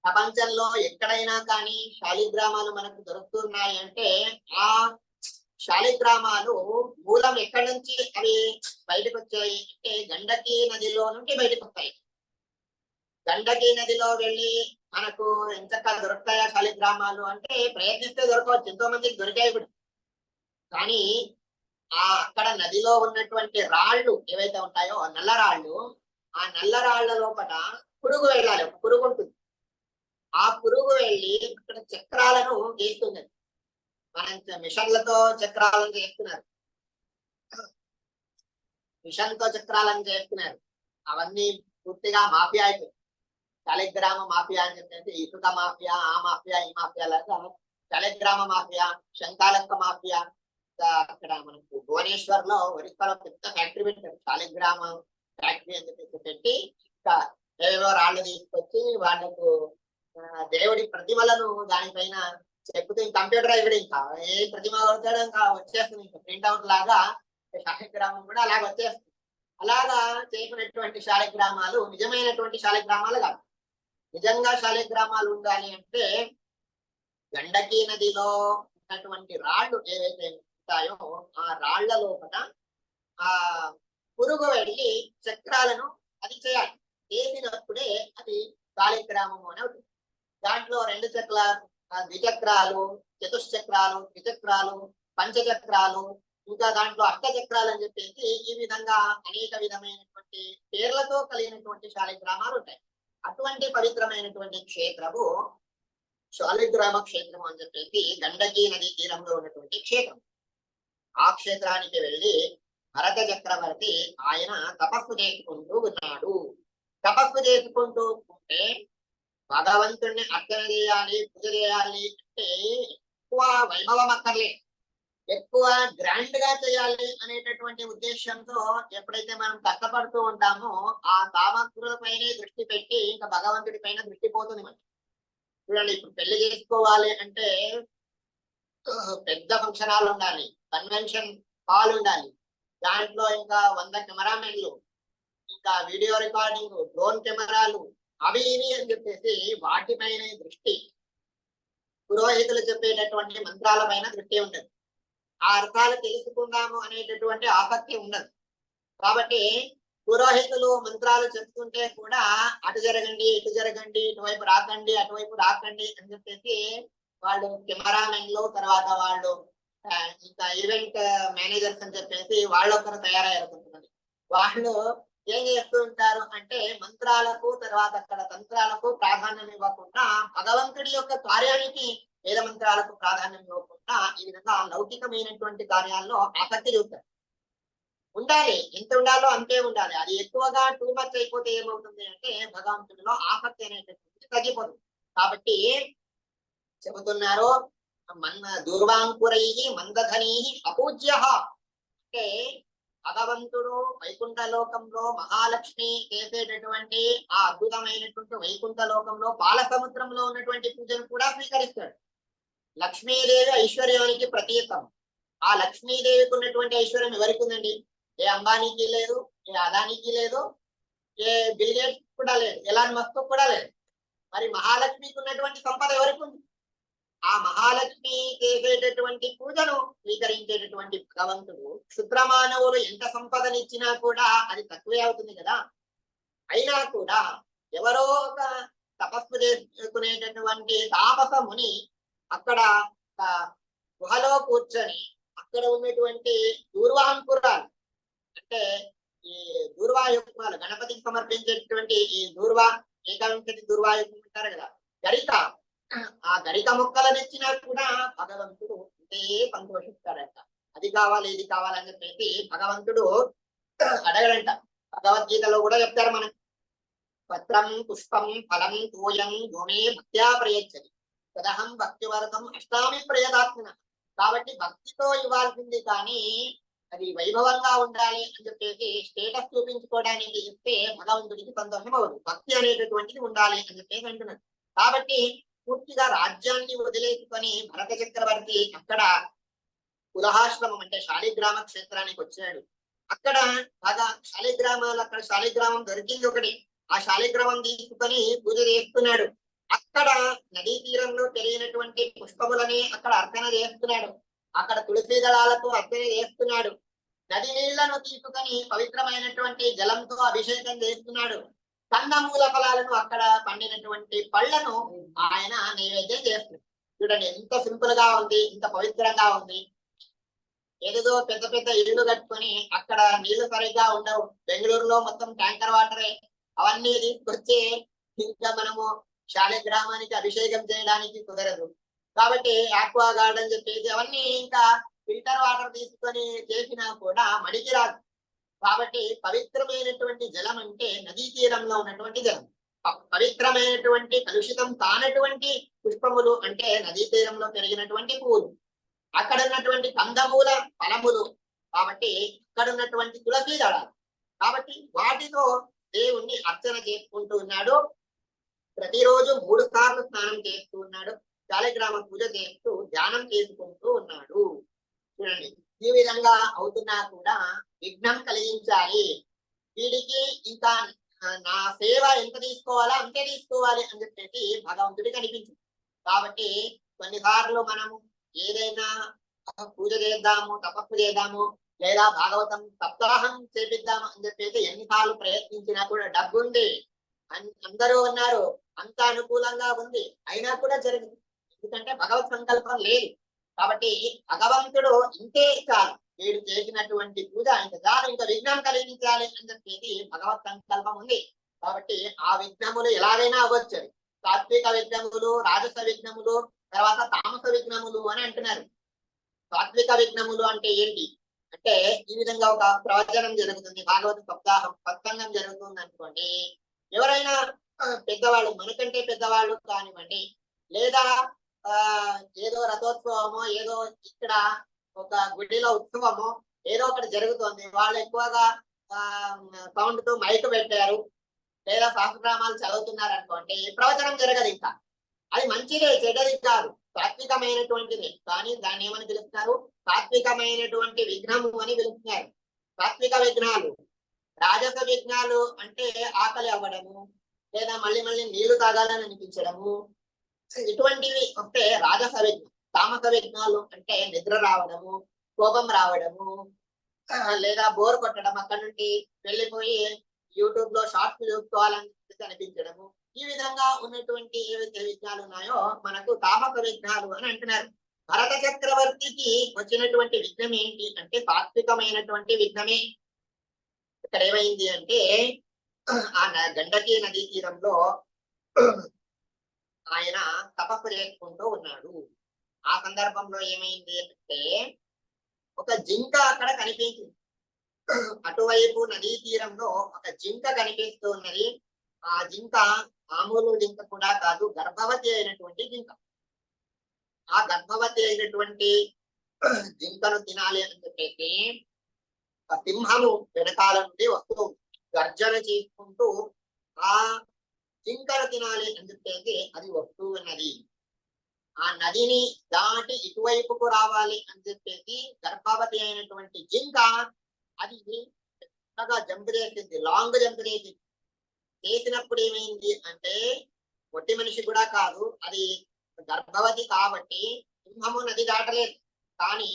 ప్రపంచంలో ఎక్కడైనా కానీ శాలిగ్రామాలు మనకు దొరుకుతున్నాయి అంటే ఆ శాలిగ్రామాలు మూలం ఎక్కడి నుంచి అవి బయటకు వచ్చాయి అంటే గండకీ నదిలో నుండి బయటకు వస్తాయి. గండకీ నదిలో వెళ్ళి మనకు ఎంచక్క దొరుకుతాయా శాలిగ్రామాలు అంటే ప్రయత్నిస్తే దొరకవచ్చు, ఎంతో మందికి దొరికాయి కూడా. కానీ అక్కడ నదిలో ఉన్నటువంటి రాళ్ళు ఏవైతే ఉంటాయో నల్ల రాళ్ళు, ఆ నల్ల రాళ్ల లోపల పురుగు వెళ్ళాలి, ఒక పురుగు ఉంటుంది. ఆ పురుగు వెళ్ళి అక్కడ చక్రాలను గీస్తుంది. మన మిషన్లతో చక్రాలను చేస్తున్నారు, మిషన్ తో చక్రాలను చేస్తున్నారు. అవన్నీ పూర్తిగా మాఫియా అయిపోయి, శాలిగ్రామ మాఫియా అని చెప్పేసి ఇసుక మాఫియా, ఆ మాఫియా, ఈ మాఫియా లాగా శాలిగ్రామ మాఫియా, శంఖాలక్క మాఫియా. అక్కడ మనకు భువనేశ్వర్ లో ఒరిస్సాలో పెద్ద ఫ్యాక్టరీ పెట్టారు, శాలిగ్రామ ఫ్యాక్టరీ అని చెప్పేసి పెట్టి ఇంకా ఏవో రాళ్ళు తీసుకొచ్చి వాళ్ళకు దేవుడి ప్రతిమలను దానిపైన చెప్పుతూ కంప్యూటరైజ్డ్ ఇంకా ఏ ప్రతిమ కొడతాడో ఇంకా వచ్చేస్తుంది, ఇంకా ప్రింట్అవుట్ లాగా శాలిగ్రామం కూడా అలాగ వచ్చేస్తుంది. అలాగా చేసినటువంటి శాలిగ్రామాలు నిజమైనటువంటి శాలిగ్రామాలు కాదు. నిజంగా శాలిగ్రామాలు ఉండాలి అంటే గండకీ నదిలో ఉన్నటువంటి రాళ్ళు ఏవైతే ఉంటాయో ఆ రాళ్ల లోపల ఆ పురుగు వెళ్ళి చక్రాలను అది చేయాలి. చేసినప్పుడే అది శాలిగ్రామము అని అవుతుంది. దాంట్లో 2 చక్రాలు, ద్విచక్రాలు, చతుశ్చక్రాలు, త్రిచక్రాలు, పంచచక్రాలు, ఇంకా దాంట్లో అష్టచక్రాలు అని చెప్పేసి ఈ విధంగా అనేక విధమైనటువంటి పేర్లతో కలిగినటువంటి శాలిగ్రామాలు ఉంటాయి. అటువంటి పవిత్రమైనటువంటి క్షేత్రము శాలిగ్రామ క్షేత్రం అని చెప్పేసి గండకీ నది తీరంలో ఉన్నటువంటి క్షేత్రం. ఆ క్షేత్రానికి వెళ్ళి భరత చక్రవర్తి ఆయన తపస్సు చేసుకుంటూ ఉన్నాడు. తపస్సు చేసుకుంటూ ఉంటే భగవంతుడిని అర్చన చేయాలి, పూజ చేయాలి అంటే ఎక్కువ వైభవం అక్కర్లే, ఎక్కువ గ్రాండ్ గా చేయాలి అనేటటువంటి ఉద్దేశంతో ఎప్పుడైతే మనం కష్టపడుతూ ఉంటామో ఆ సామగ్రులపైనే దృష్టి పెట్టి ఇంకా భగవంతుడి పైన దృష్టి పోతుంది మనకి. చూడండి, ఇప్పుడు పెళ్లి చేసుకోవాలి అంటే పెద్ద ఫంక్షన్ హాల్ ఉండాలి, కన్వెన్షన్ హాల్ ఉండాలి, దాంట్లో ఇంకా 100 కెమెరామెన్లు, ఇంకా వీడియో రికార్డింగ్, డ్రోన్ కెమెరాలు, అవి ఇవి అని చెప్పేసి వాటిపైనే దృష్టి, పురోహితులు చెప్పేటటువంటి మంత్రాల పైన దృష్టి ఉండదు. ఆ అర్థాలు తెలుసుకుందాము అనేటటువంటి ఆసక్తి ఉండదు. కాబట్టి పురోహితులు మంత్రాలు చెప్తుంటే కూడా అటు జరగండి, ఇటు జరగండి, ఇటువైపు రాకండి, అటువైపు రాకండి అని చెప్పేసి వాళ్ళు కెమెరామెన్లు, తర్వాత వాళ్ళు ఇంకా ఈవెంట్ మేనేజర్స్ అని చెప్పేసి వాళ్ళొక్కరు తయారయ్యారు. వాళ్ళు ఏం చేస్తూ ఉంటారు అంటే మంత్రాలకు తర్వాత అక్కడ తంత్రాలకు ప్రాధాన్యం ఇవ్వకుండా భగవంతుడి యొక్క కార్యానికి వేద మంత్రాలకు ప్రాధాన్యం ఇవ్వకుండా ఈ విధంగా లౌకికమైనటువంటి కార్యాల్లో ఆసక్తి చూపుతారు. ఉండాలి, ఎంత ఉండాలో అంతే ఉండాలి. అది ఎక్కువగా టూ మచ్ అయిపోతే ఏమవుతుంది అంటే భగవంతుడిలో ఆసక్తి అనేటటువంటి తగ్గిపోతుంది. కాబట్టి చెబుతున్నారు దూర్వాంకురై మందధనీ అపూజ్య అంటే భగవంతుడు వైకుంఠ లోకంలో మహాలక్ష్మి చేసేటటువంటి ఆ అద్భుతమైనటువంటి వైకుంఠ లోకంలో పాల సముద్రంలో ఉన్నటువంటి పూజను కూడా స్వీకరిస్తాడు. లక్ష్మీదేవి ఐశ్వర్యానికి ప్రతీకం. ఆ లక్ష్మీదేవికి ఉన్నటువంటి ఐశ్వర్యం ఎవరికి ఉందండి? ఏ అంబానీకి లేదు, ఏ అదానికి లేదు, ఏ బిల్ గేట్స్ కూడా లేదు, ఎలాన్ మస్క్ కూడా లేదు. మరి మహాలక్ష్మికి ఉన్నటువంటి సంపద ఎవరికి ఉంది? ఆ మహాలక్ష్మి చేసేటటువంటి పూజను స్వీకరించేటటువంటి భగవంతుడు క్షుద్రమానవులు ఎంత సంపదనిచ్చినా కూడా అది తక్కువే అవుతుంది కదా. అయినా కూడా ఎవరో ఒక తపస్సు చేసుకునేటటువంటి తాపస ముని అక్కడ గుహలో కూర్చొని అక్కడ ఉన్నటువంటి దూర్వాంకురాలు అంటే అంటే ఈ దూర్వాయుగ్మాలు గణపతికి సమర్పించేటువంటి ఈ దూర్వా ఏకాంశతి దూర్వాయుగ్మం అంటారు కదా, గరిక. ఆ గరిక ముక్కలను ఇచ్చినా కూడా భగవంతుడు అంతే సంతోషిస్తాడంట. అది కావాలి ఇది కావాలని చెప్పేసి భగవంతుడు అడగడంట. భగవద్గీతలో కూడా చెప్తారు మనకి, పత్రం పుష్పం ఫలం తోయం భూమి భక్త్యా ప్రయచ్చది తదహం భక్తివర్గం అష్టామి ప్రయదాత్మన. కాబట్టి భక్తితో ఇవ్వాల్సింది, కానీ అది వైభవంగా ఉండాలి అని చెప్పేసి స్టేటస్ చూపించుకోవడానికి ఇస్తే భగవంతుడికి సంతోషం అవ్వదు. భక్తి అనేటటువంటిది ఉండాలి అని చెప్పేసి అంటున్నారు. కాబట్టి పూర్తిగా రాజ్యాన్ని వదిలేసుకొని భరత చక్రవర్తి అక్కడ కులహాశ్రమం అంటే శాలిగ్రామ క్షేత్రానికి వచ్చాడు. అక్కడ బాగా శాలిగ్రామాలు, అక్కడ శాలిగ్రామం దొరికింది ఒకటి. ఆ శాలిగ్రామం తీసుకొని పూజ చేస్తున్నాడు. అక్కడ నదీ తీరంలో పెరిగినటువంటి పుష్పములని అక్కడ అర్చన చేస్తున్నాడు. అక్కడ తులసి దళాలతో అర్చన చేస్తున్నాడు. నది నీళ్లను తీసుకొని పవిత్రమైనటువంటి జలంతో అభిషేకం చేస్తున్నాడు. కందమూల ఫలాలను, అక్కడ పండినటువంటి పళ్లను ఆయన నైవేద్యం చేస్తున్నాడు. చూడండి ఎంత సింపుల్ గా ఉంది, ఎంత పవిత్రంగా ఉంది. ఏదో పెద్ద పెద్ద ఇల్లు కట్టుకొని అక్కడ నీళ్లు సరిగ్గా ఉండవు. బెంగళూరులో మొత్తం ట్యాంకర్ వాటరే. అవన్నీ తీసుకొచ్చి ఇంకా మనము శాలిగ్రామానికి అభిషేకం చేయడానికి కుదరదు. కాబట్టి ఆక్వా గార్డెన్ చెప్పేసి అవన్నీ ఇంకా ఫిల్టర్ వాటర్ తీసుకొని చేసినా కూడా మడికి రాదు. కాబట్టి పవిత్రమైనటువంటి జలం అంటే నదీ తీరంలో ఉన్నటువంటి జలం. పవిత్రమైనటువంటి కలుషితం కానటువంటి పుష్పములు అంటే నదీ తీరంలో పెరిగినటువంటి పువ్వులు. అక్కడ ఉన్నటువంటి కందమూల ఫలములు, కాబట్టి అక్కడ ఉన్నటువంటి తులసి దళాలు. కాబట్టి వాటితో దేవుణ్ణి అర్చన చేసుకుంటూ ఉన్నాడు. ప్రతిరోజు 3 సార్లు స్నానం చేస్తూ ఉన్నాడు. శాలిగ్రామ పూజ చేస్తూ ధ్యానం చేసుకుంటూ ఉన్నాడు. చూడండి, ఈ విధంగా అవుతున్నా కూడా విఘ్నం కలిగించాలి. వీడికి ఇంకా నా సేవ ఎంత తీసుకోవాలో అంతే తీసుకోవాలి అని చెప్పేసి భగవంతుడికి అనిపించింది. కాబట్టి కొన్నిసార్లు మనము ఏదైనా పూజ చేద్దాము, తపస్సు చేద్దాము, లేదా భాగవతం సప్తాహం చేపిద్దాము అని చెప్పేసి ఎన్నిసార్లు ప్రయత్నించినా కూడా డబ్బు ఉంది, అందరూ ఉన్నారు, అంత అనుకూలంగా ఉంది, అయినా కూడా జరిగింది. ఎందుకంటే భగవత్ సంకల్పం లేదు. కాబట్టి భగవంతుడు ఇంతే చాలు, వీడు చేసినటువంటి పూజ ఇంత చాలు, ఇంకా విఘ్నం కలిగించాలి అని చెప్పేసి భగవత్ సంకల్పం ఉంది. కాబట్టి ఆ విఘ్నములు ఎలాగైనా అవ్వచ్చు. సాత్విక విఘ్నములు, రాజస విఘ్నములు, తర్వాత తామస విఘ్నములు అని అంటున్నారు. సాత్విక విఘ్నములు అంటే ఏంటి అంటే, ఈ విధంగా ఒక ప్రవచనం జరుగుతుంది, భాగవత సప్తాహం సత్సంగం జరుగుతుంది అనుకోండి. ఎవరైనా పెద్దవాళ్ళు, మనకంటే పెద్దవాళ్ళు కానివ్వండి, లేదా ఏదో రథోత్సవమో, ఏదో ఇక్కడ ఒక గుడిలో ఉత్సవమో ఏదో ఒకటి జరుగుతుంది, వాళ్ళు ఎక్కువగా సౌండ్ తో మైక్ పెట్టారు, లేదా సహస్రనామాలు చదువుతున్నారు అనుకోండి, ప్రవచనం జరగదు. ఇంకా అది మంచిదే, చెడ్డది కాదు, సాత్వికమైనటువంటిది. కానీ దాన్ని ఏమని పిలుస్తున్నారు? సాత్వికమైనటువంటి విఘ్నము అని పిలుస్తున్నారు. సాత్విక విఘ్నాలు. రాజస విఘ్నాలు అంటే ఆకలి అవ్వడము, లేదా మళ్ళీ మళ్ళీ నీళ్లు తాగాలని అనిపించడము, ఇటువంటివి వస్తే రాజస విఘ్నం. తామస విఘ్నాలు అంటే నిద్ర రావడము, కోపం రావడము, లేదా బోర్ కొట్టడం, అక్కడ నుండి వెళ్ళిపోయి యూట్యూబ్ లో షార్ట్స్ చూసుకోవాలని అనిపించడము. ఈ విధంగా ఉన్నటువంటి ఏవైతే విఘ్నాలు ఉన్నాయో మనకు తామస విఘ్నాలు అని అంటున్నారు. భరత చక్రవర్తికి వచ్చినటువంటి విఘ్నం ఏంటి అంటే సాత్వికమైనటువంటి విఘ్నమే. ఇక్కడ ఏమైంది అంటే, ఆ గండకీ నదీ తీరంలో ఆయన తపస్సు చేసుకుంటూ ఉన్నాడు. ఆ సందర్భంలో ఏమైంది అంటే, ఒక జింక అక్కడ కనిపించింది. అటువైపు నదీ తీరంలో ఒక జింక కనిపిస్తూ ఉన్నది. ఆ జింక మామూలు జింక కూడా కాదు, గర్భవతి అయినటువంటి జింక. ఆ గర్భవతి అయినటువంటి జింకను తినాలి అని చెప్పేసి ఆ సింహము వెనకాల నుండి వస్తూ గర్జన చేసుకుంటూ ఆ జింకను తినాలి అని చెప్పేసి అది వస్తూ ఉన్నది. ఆ నదిని దాటి ఇటువైపుకు రావాలి అని చెప్పేసి గర్భవతి అయినటువంటి జింక అది చక్కగా జంప్ చేసింది, లాంగ్ జంప్ చేసింది. చేసినప్పుడు ఏమైంది అంటే, ఒట్టి మనిషి కూడా కాదు, అది గర్భవతి కాబట్టి సింహము నది దాటలేదు, కానీ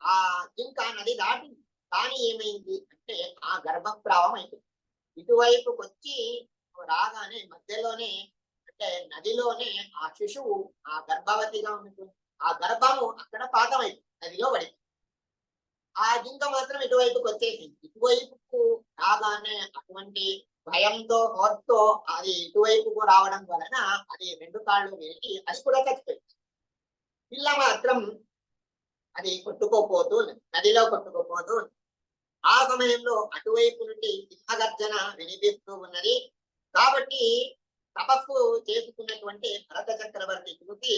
ఆ జింక నది దాటింది. కానీ ఏమైంది అంటే, ఆ గర్భస్రావం అయిపోయింది. ఇటువైపుకి వచ్చి రాగానే మధ్యలోనే అంటే నదిలోనే ఆ శిశువు, ఆ గర్భవతిగా ఉన్నటువంటి ఆ గర్భము అక్కడ పాతమైంది, నదిలో పడింది. ఆ జింక మాత్రం ఇటువైపుకి వచ్చేసింది. ఇటువైపుకు రాగానే అటువంటి భయంతో హోర్స్‌తో అది ఇటువైపుకు రావడం వలన అది 2 కాళ్ళు విరిగి అది కూడా చచ్చిపోయింది. పిల్ల మాత్రం అది కొట్టుకోపోతూ ఉన్నది. నదిలో కొట్టుకుపోతూ ఉంది. ఆ సమయంలో అటువైపు నుండి సింహగర్జన వినిపిస్తూ ఉన్నది. కాబట్టి తపస్సు చేసుకున్నటువంటి భరత చక్రవర్తి చూసి,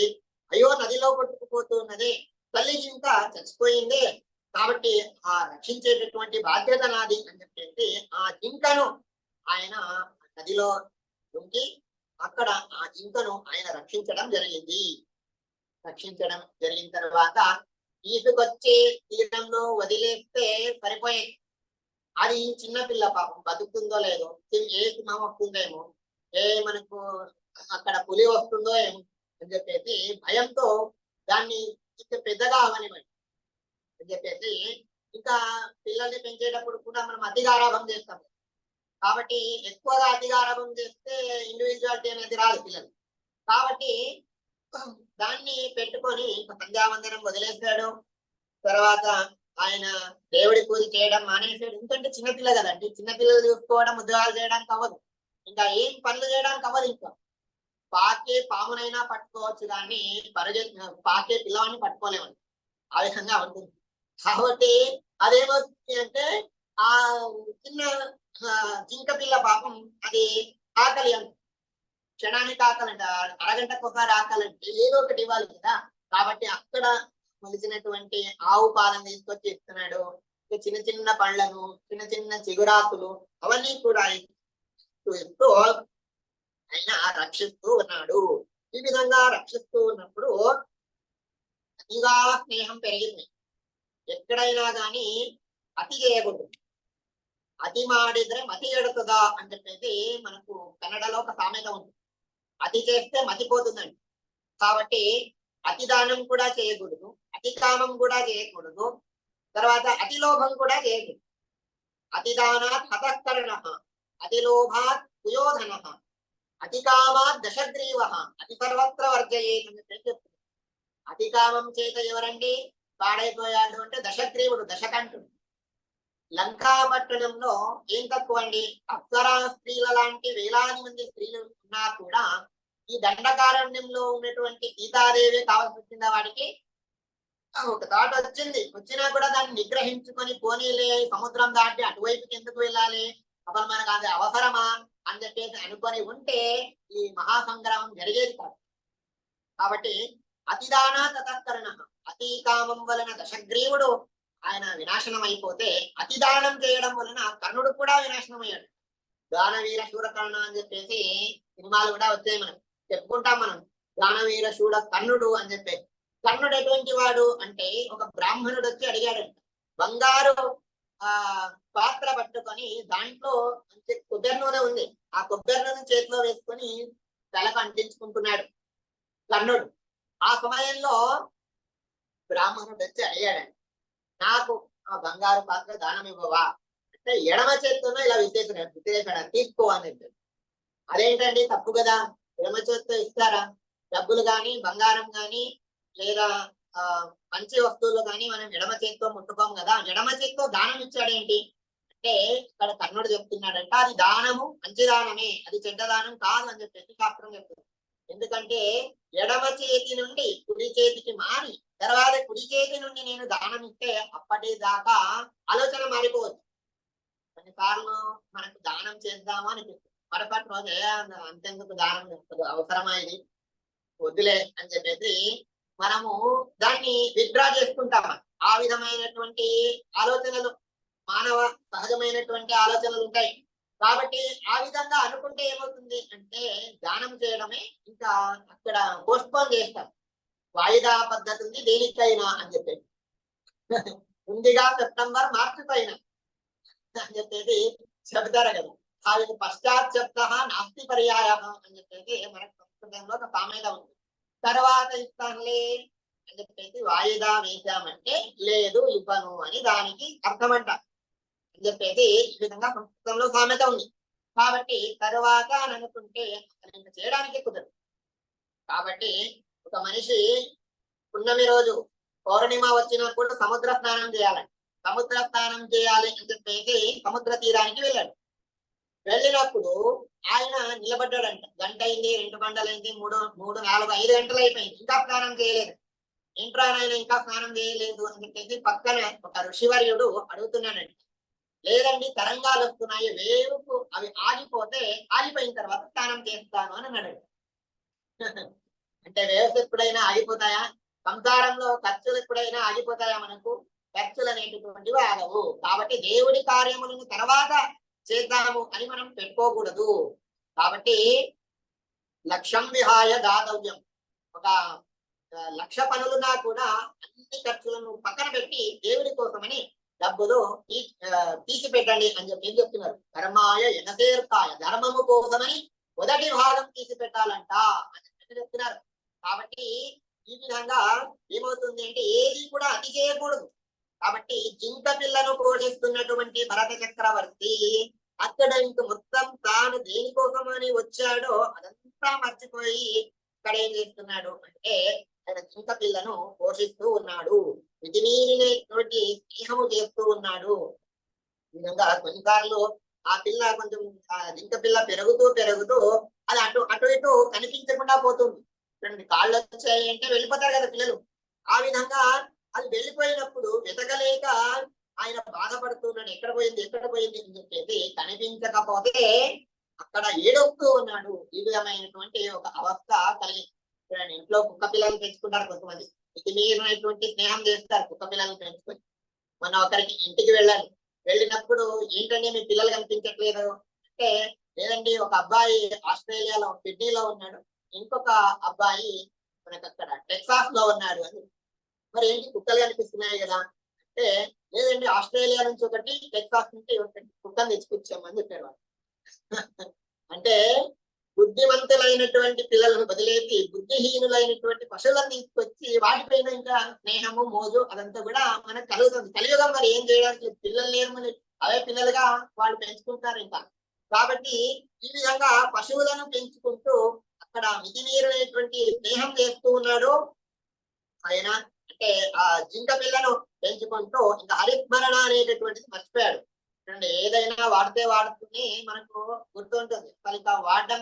అయ్యో నదిలో కొట్టుకుపోతూ ఉన్నదే, తల్లి జింక చచ్చిపోయిందే, కాబట్టి ఆ రక్షించేటటువంటి బాధ్యత నాది అని చెప్పేసి ఆ జింకను ఆయన నదిలో దుంకి అక్కడ ఆ జింకను ఆయన రక్షించడం జరిగింది. రక్షించడం జరిగిన తర్వాత తీసుకొచ్చి తీరంలో వదిలేస్తే సరిపోయేది. అది చిన్న పిల్ల పాపం బతుకుతుందో లేదో, ఏ సింహం వస్తుందేమో, మనకు అక్కడ పులి వస్తుందో ఏమో అని చెప్పేసి భయంతో దాన్ని ఇంకా పెద్దగా అవనివ్వండి అని చెప్పేసి, ఇంకా పిల్లల్ని పెంచేటప్పుడు కూడా మనం అతి గారాబం చేస్తాం. కాబట్టి ఎక్కువగా అతి గారాబం చేస్తే ఇండివిజువాలిటీ అనేది రాదు పిల్లలు. కాబట్టి దాన్ని పెట్టుకొని సంధ్యావందనం వదిలేశాడు. తర్వాత ఆయన దేవుడి పూజ చేయడం మానేసాడు. ఎందుకంటే చిన్నపిల్ల కదండి, చిన్నపిల్లలు చూసుకోవడం ఉద్యోగాలు చేయడానికి అవ్వదు, ఇంకా ఏం పనులు చేయడానికి అవ్వదు. ఇంకా పాకే పామునైనా పట్టుకోవచ్చు కానీ పాకే పిల్లవాడిని పట్టుకోలేమండి, ఆ విధంగా ఉంటుంది. కాబట్టి అదేమవుతుంది అంటే ఆ చిన్న జింక పిల్ల పాపం అది ఆకలి అంట, క్షణానికి ఆకలి అంట, అరగంటకు ఒకసారి ఆకలి అంటే ఏదో ఒకటి ఇవ్వాలి కదా. కాబట్టి అక్కడ మొలిచినటువంటి ఆవు పాలను తీసుకొచ్చి ఇస్తున్నాడు. చిన్న చిన్న పళ్ళను, చిన్న చిన్న చిగురాకులు అవన్నీ కూడా ఇస్తూ ఆయన రక్షిస్తూ ఉన్నాడు. ఈ విధంగా రక్షిస్తూ ఉన్నప్పుడు అతిగా స్నేహం పెరిగింది. ఎక్కడైనా కానీ అతి చేయకూడదు. అతి మాడిದ್ರೆ మతి ఎడుతుందా అని చెప్పేసి మనకు కన్నడలో ఒక సామెత ఉంది. అతి చేస్తే మతిపోతుందండి. కాబట్టి అతి దానం కూడా చేయకూడదు, అతి కామం కూడా చేయకూడదు, తర్వాత అతి లోభం కూడా చేయకూడదు. అతి దానాత్ హతఃకరణ, అతి లోభాత్ కుయోధన, అతి కామాత్ దశగ్రీవ, అతి సర్వత్ర వర్జయేత్ అని చెప్పేసి చెప్తుంది. అతి కామం చేత ఎవరండి పాడైపోయాడు అంటే దశగ్రీవుడు, దశకంఠుడు. లంకా పట్టణంలో ఏం తక్కువ అండి, అప్సరా స్త్రీల లాంటి వేలాది మంది స్త్రీలు ఉన్నా కూడా ఈ దండకారణ్యంలో ఉన్నటువంటి సీతాదేవి కావాల్సి వచ్చిందా వాడికి? ఒక థాట్ వచ్చింది, వచ్చినా కూడా దాన్ని నిగ్రహించుకొని పోనీలే, సముద్రం దాటి అటువైపుకి ఎందుకు వెళ్ళాలి, అసలు మనకు అది అవసరమా అని చెప్పేసి అనుకొని ఉంటే ఈ మహాసంగ్రామం జరిగేది కాదు. కాబట్టి అతిదాన తతఃకరణ, అతి కామం వలన దశగ్రీవుడు ఆయన వినాశనం అయిపోతే అతిదానం చేయడం వలన కర్ణుడు కూడా వినాశనం అయ్యాడు. దానవీర శూరకర్ణ అని చెప్పేసి సినిమాలు కూడా వచ్చాయి, మనం చెప్పుకుంటాం. మనం దానవీర శూర కర్ణుడు అని చెప్పి, కర్ణుడు ఎటువంటి వాడు అంటే ఒక బ్రాహ్మణుడు వచ్చి అడిగాడంట, బంగారు పాత్ర పట్టుకొని దాంట్లో కొబ్బరి నూనె ఉంది, ఆ కొబ్బరి నూనె చేతిలో వేసుకొని తలకు అంటించుకుంటున్నాడు కర్ణుడు. ఆ సమయంలో బ్రాహ్మణుడు వచ్చి అడిగాడండి, నాకు ఆ బంగారు పాత్ర దానం ఇవ్వవా అంటే ఎడమ చేతితోనే ఇలా విసిరేసాడు, తీసుకో అని చెప్పాడు. అదేంటండి తప్పు కదా, ఎడమ చేతితో ఇస్తారా? డబ్బులు కానీ బంగారం కానీ లేదా మంచి వస్తువులు కానీ మనం ఎడమ చేతితో ముట్టుకోం కదా, ఎడమ చేతితో దానం ఇచ్చాడేంటి అంటే ఇక్కడ కర్ణుడు చెప్తున్నాడంట, అది దానము మంచి దానమే, అది చెడ్డ దానం కాదు అని చెప్పేసి శాస్త్రం చెప్తుంది. ఎందుకంటే ఎడమ చేతి నుండి కుడి చేతికి మారి తర్వాత కుడి చేతి నుండి నేను దానం ఇస్తే అప్పటిదాకా ఆలోచన మారిపోవచ్చు. కొన్నిసార్లు మనకు దానం చేద్దామా అనిపిస్తుంది, మరొకటి రోజు అంతెందుకు దానం అవసరమా ఇది వద్దులే అని చెప్పేసి మనము దాన్ని విత్డ్రా చేసుకుంటాం. ఆ విధమైనటువంటి ఆలోచనలు మానవ సహజమైనటువంటి ఆలోచనలు ఉంటాయి. కాబట్టి ఆ విధంగా అనుకుంటే ఏమవుతుంది అంటే దానం చేయడమే ఇంకా అక్కడ పోస్ట్పోన్ చేస్తాం. వాయిదా పద్ధతి ఉంది దేనికైనా అని చెప్పేసి, ముందుగా సెప్టెంబర్ మార్చి పైన అని చెప్పేసి చెబుతారు కదా. ఆ పశ్చాత్ శబ్ద నాస్తి పర్యాయ అని చెప్పేసి మనకు సంస్కృతంలో ఒక సామెత ఉంది. తర్వాత ఇస్తానులే అని చెప్పేసి వాయిదా వేశామంటే లేదు ఇవ్వను అని దానికి అర్థమంట అని చెప్పేసి ఈ విధంగా సంస్కృతంలో సామెత ఉంది. కాబట్టి తర్వాత అని అనుకుంటే ఇంకా చేయడానికి కుదరదు. కాబట్టి ఒక మనిషి పున్నమి రోజు పౌర్ణిమ వచ్చినప్పుడు సముద్ర స్నానం చేయాలండి. సముద్ర స్నానం చేయాలి అని చెప్పేసి సముద్ర తీరానికి వెళ్ళాడు. వెళ్ళినప్పుడు ఆయన నిలబడ్డాడంట. గంట అయింది, 2 గంటలైంది, 3, 4, 5 గంటలు అయిపోయింది, ఇంకా స్నానం చేయలేదు. ఏంట్రా నాయన ఇంకా స్నానం చేయలేదు అని చెప్పేసి పక్కన ఒక ఋషివర్యుడు అడుగుతున్నాడండి. లేదండి, తరంగాలు వస్తున్నాయి, వేవుకు అవి ఆగిపోతే ఆగిపోయిన తర్వాత స్నానం చేస్తాను అని అన్నాడు. అంటే వేవ్స్ ఎప్పుడైనా ఆగిపోతాయా? సంసారంలో ఖర్చులు ఎప్పుడైనా ఆగిపోతాయా? మనకు ఖర్చులు అనేటటువంటివి ఆగవు. కాబట్టి దేవుడి కార్యములను తర్వాత చేద్దాము అని మనం పెట్టుకోకూడదు. కాబట్టి లక్ష్యం విహాయ దాతవ్యం. ఒక 1,00,000 పనులున్నా కూడా అన్ని ఖర్చులను పక్కన పెట్టి దేవుడి కోసమని డబ్బులు తీసి పెట్టండి అని చెప్పి చెప్తున్నారు. ధర్మాయ ఎనసేర్కాయ, ధర్మము కోసమని మొదటి భాగం తీసి పెట్టాలంట అని చెప్పి చెప్తున్నారు. కాబట్టి ఈ విధంగా ఏమవుతుంది అంటే ఏది కూడా అతి చేయకూడదు. కాబట్టి జింక పిల్లను పోషిస్తున్నటువంటి భరత చక్రవర్తి అక్కడ ఇంక మొత్తం తాను దేనికోసమని వచ్చాడో అదంతా మర్చిపోయి ఇక్కడ ఏం చేస్తున్నాడు అంటే ఆయన జింక పిల్లను పోషిస్తూ ఉన్నాడు, మితిమీరినటువంటి స్నేహము చేస్తూ ఉన్నాడు. ఈ విధంగా కొన్నిసార్లు ఆ పిల్ల కొంచెం జింక పిల్ల పెరుగుతూ అది అటు అటు ఇటు కనిపించకుండా పోతుంది. కాళ్ళు వచ్చాయి అంటే వెళ్ళిపోతారు కదా పిల్లలు. ఆ విధంగా అది వెళ్ళిపోయినప్పుడు వెతకలేక ఆయన బాధపడుతున్నాడు, ఎక్కడ పోయింది అని చెప్పేసి కనిపించకపోతే అక్కడ ఏడుస్తూ ఉన్నాడు. ఈ విధమైనటువంటి ఒక అవస్థ కలిగింది. ఇంట్లో కుక్క పిల్లలు పెంచుకుంటారు కొంతమంది, మితిమీరినటువంటి స్నేహం చేస్తారు కుక్క పిల్లలు పెంచుకొని. మొన్న ఒకరికి ఇంటికి వెళ్ళాను. వెళ్ళినప్పుడు ఏంటంటే మీ పిల్లలు కనిపించట్లేదు అంటే, లేదండి ఒక అబ్బాయి ఆస్ట్రేలియాలో సిడ్నీలో ఉన్నాడు, ఇంకొక అబ్బాయి మనకు అక్కడ టెక్సాస్ లో ఉన్నాడు అని. మరి ఏంటి కుక్కలు కనిపిస్తున్నాయి కదా అంటే, లేదండి ఆస్ట్రేలియా నుంచి ఒకటి, టెక్సాస్ నుంచి ఒకటి కుక్కను తెచ్చుకొచ్చామని చెప్పారు. అంటే బుద్ధిమంతులైనటువంటి పిల్లలను వదిలేసి బుద్ధిహీనులైనటువంటి పశువులను తీసుకొచ్చి వాటిపైన ఇంకా స్నేహము మోజు అదంతా కూడా మనకు కలుగుతుంది. కలియుగం మరి ఏం చేయడానికి, పిల్లలు లేరు, మరి అవే పిల్లలుగా వాళ్ళు పెంచుకుంటారు ఇంకా. కాబట్టి ఈ విధంగా పశువులను పెంచుకుంటూ అక్కడ మితిమీరినటువంటి స్నేహం చేస్తూ ఉన్నాడు ఆయన. అంటే ఆ జింక పిల్లను పెంచుకుంటూ ఇంకా హరిస్మరణ అనేటటువంటిది మర్చిపోయాడు. ఏదైనా వాడుతూనే మనకు గుర్తుంటుంది. ఇంకా వాడడం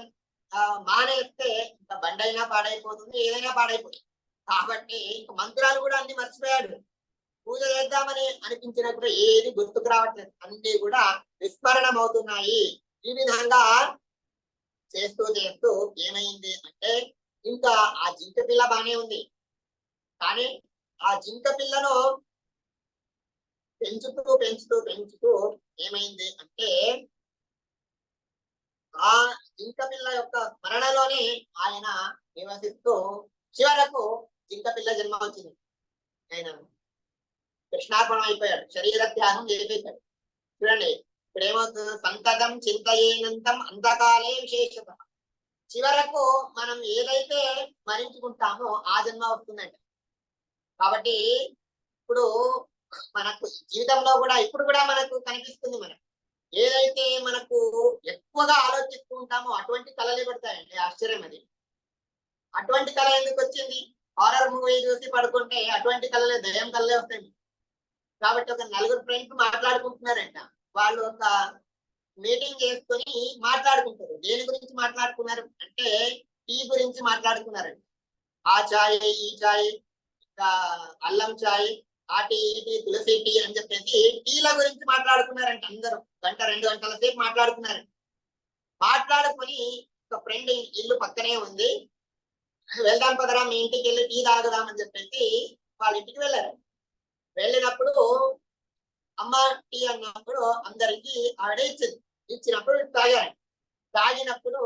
మానేస్తే ఇంకా బండైనా పాడైపోతుంది, ఏదైనా పాడైపోతుంది. కాబట్టి ఇంక మంత్రాలు కూడా అన్ని మర్చిపోయాడు. పూజ చేద్దామని అనిపించినప్పుడు ఏది గుర్తుకు రావట్లేదు, అన్ని కూడా విస్మరణం అవుతున్నాయి. ఈ విధంగా చేస్తూ ఏమైంది అంటే, ఇంకా ఆ జింక పిల్ల బానే ఉంది, కానీ ఆ జింక పిల్లను పెంచుతూ ఏమైంది అంటే, ఆ జింక పిల్ల యొక్క స్మరణలోనే ఆయన నివసిస్తూ చివరకు జింక పిల్ల జన్మ వచ్చింది. ఆయన కృష్ణార్పణం అయిపోయాడు, శరీర త్యాగం చేసేశాడు. చూడండి ఇప్పుడు ఏమవుతుంది, సంతతం చింతయేనంతం అంతకాలే విశేషత. చివరకు మనం ఏదైతే స్మరించుకుంటామో ఆ జన్మ వస్తుందంట. కాబట్టి ఇప్పుడు మనకు జీవితంలో కూడా ఇప్పుడు కూడా మనకు కనిపిస్తుంది, మనకు ఏదైతే మనకు ఎక్కువగా ఆలోచిస్తూ ఉంటామో అటువంటి కళలే పడతాయండి. ఆశ్చర్యం అది. అటువంటి కళ ఎందుకు వచ్చింది? హారర్ మూవీ చూసి పడుకుంటే అటువంటి కళలే, దయ్యం కళలే వస్తాయి. కాబట్టి ఒక 4 ఫ్రెండ్స్ మాట్లాడుకుంటున్నారంట. వాళ్ళు ఒక మీటింగ్ చేసుకొని మాట్లాడుకుంటారు. దేని గురించి మాట్లాడుకున్నారు అంటే టీ గురించి మాట్లాడుకున్నారంట. ఆ చాయ్, ఈ చాయ్, ఇంకా అల్లం చాయ్, ఆ టీ, తులసి టీ అని చెప్పేసి టీల గురించి మాట్లాడుకున్నారంట. అందరూ 1-2 గంటల సేపు మాట్లాడుకున్నారంట. మాట్లాడుకొని ఒక ఫ్రెండ్ ఇల్లు పక్కనే ఉంది, వెళ్దాం పదరా మీ ఇంటికి వెళ్ళి టీ తాగుదాం అని చెప్పేసి వాళ్ళ ఇంటికి వెళ్ళారు. వెళ్ళినప్పుడు అమ్మ టీ అన్నప్పుడు అందరికి ఆవిడ ఇచ్చినప్పుడు తాగారు. తాగినప్పుడు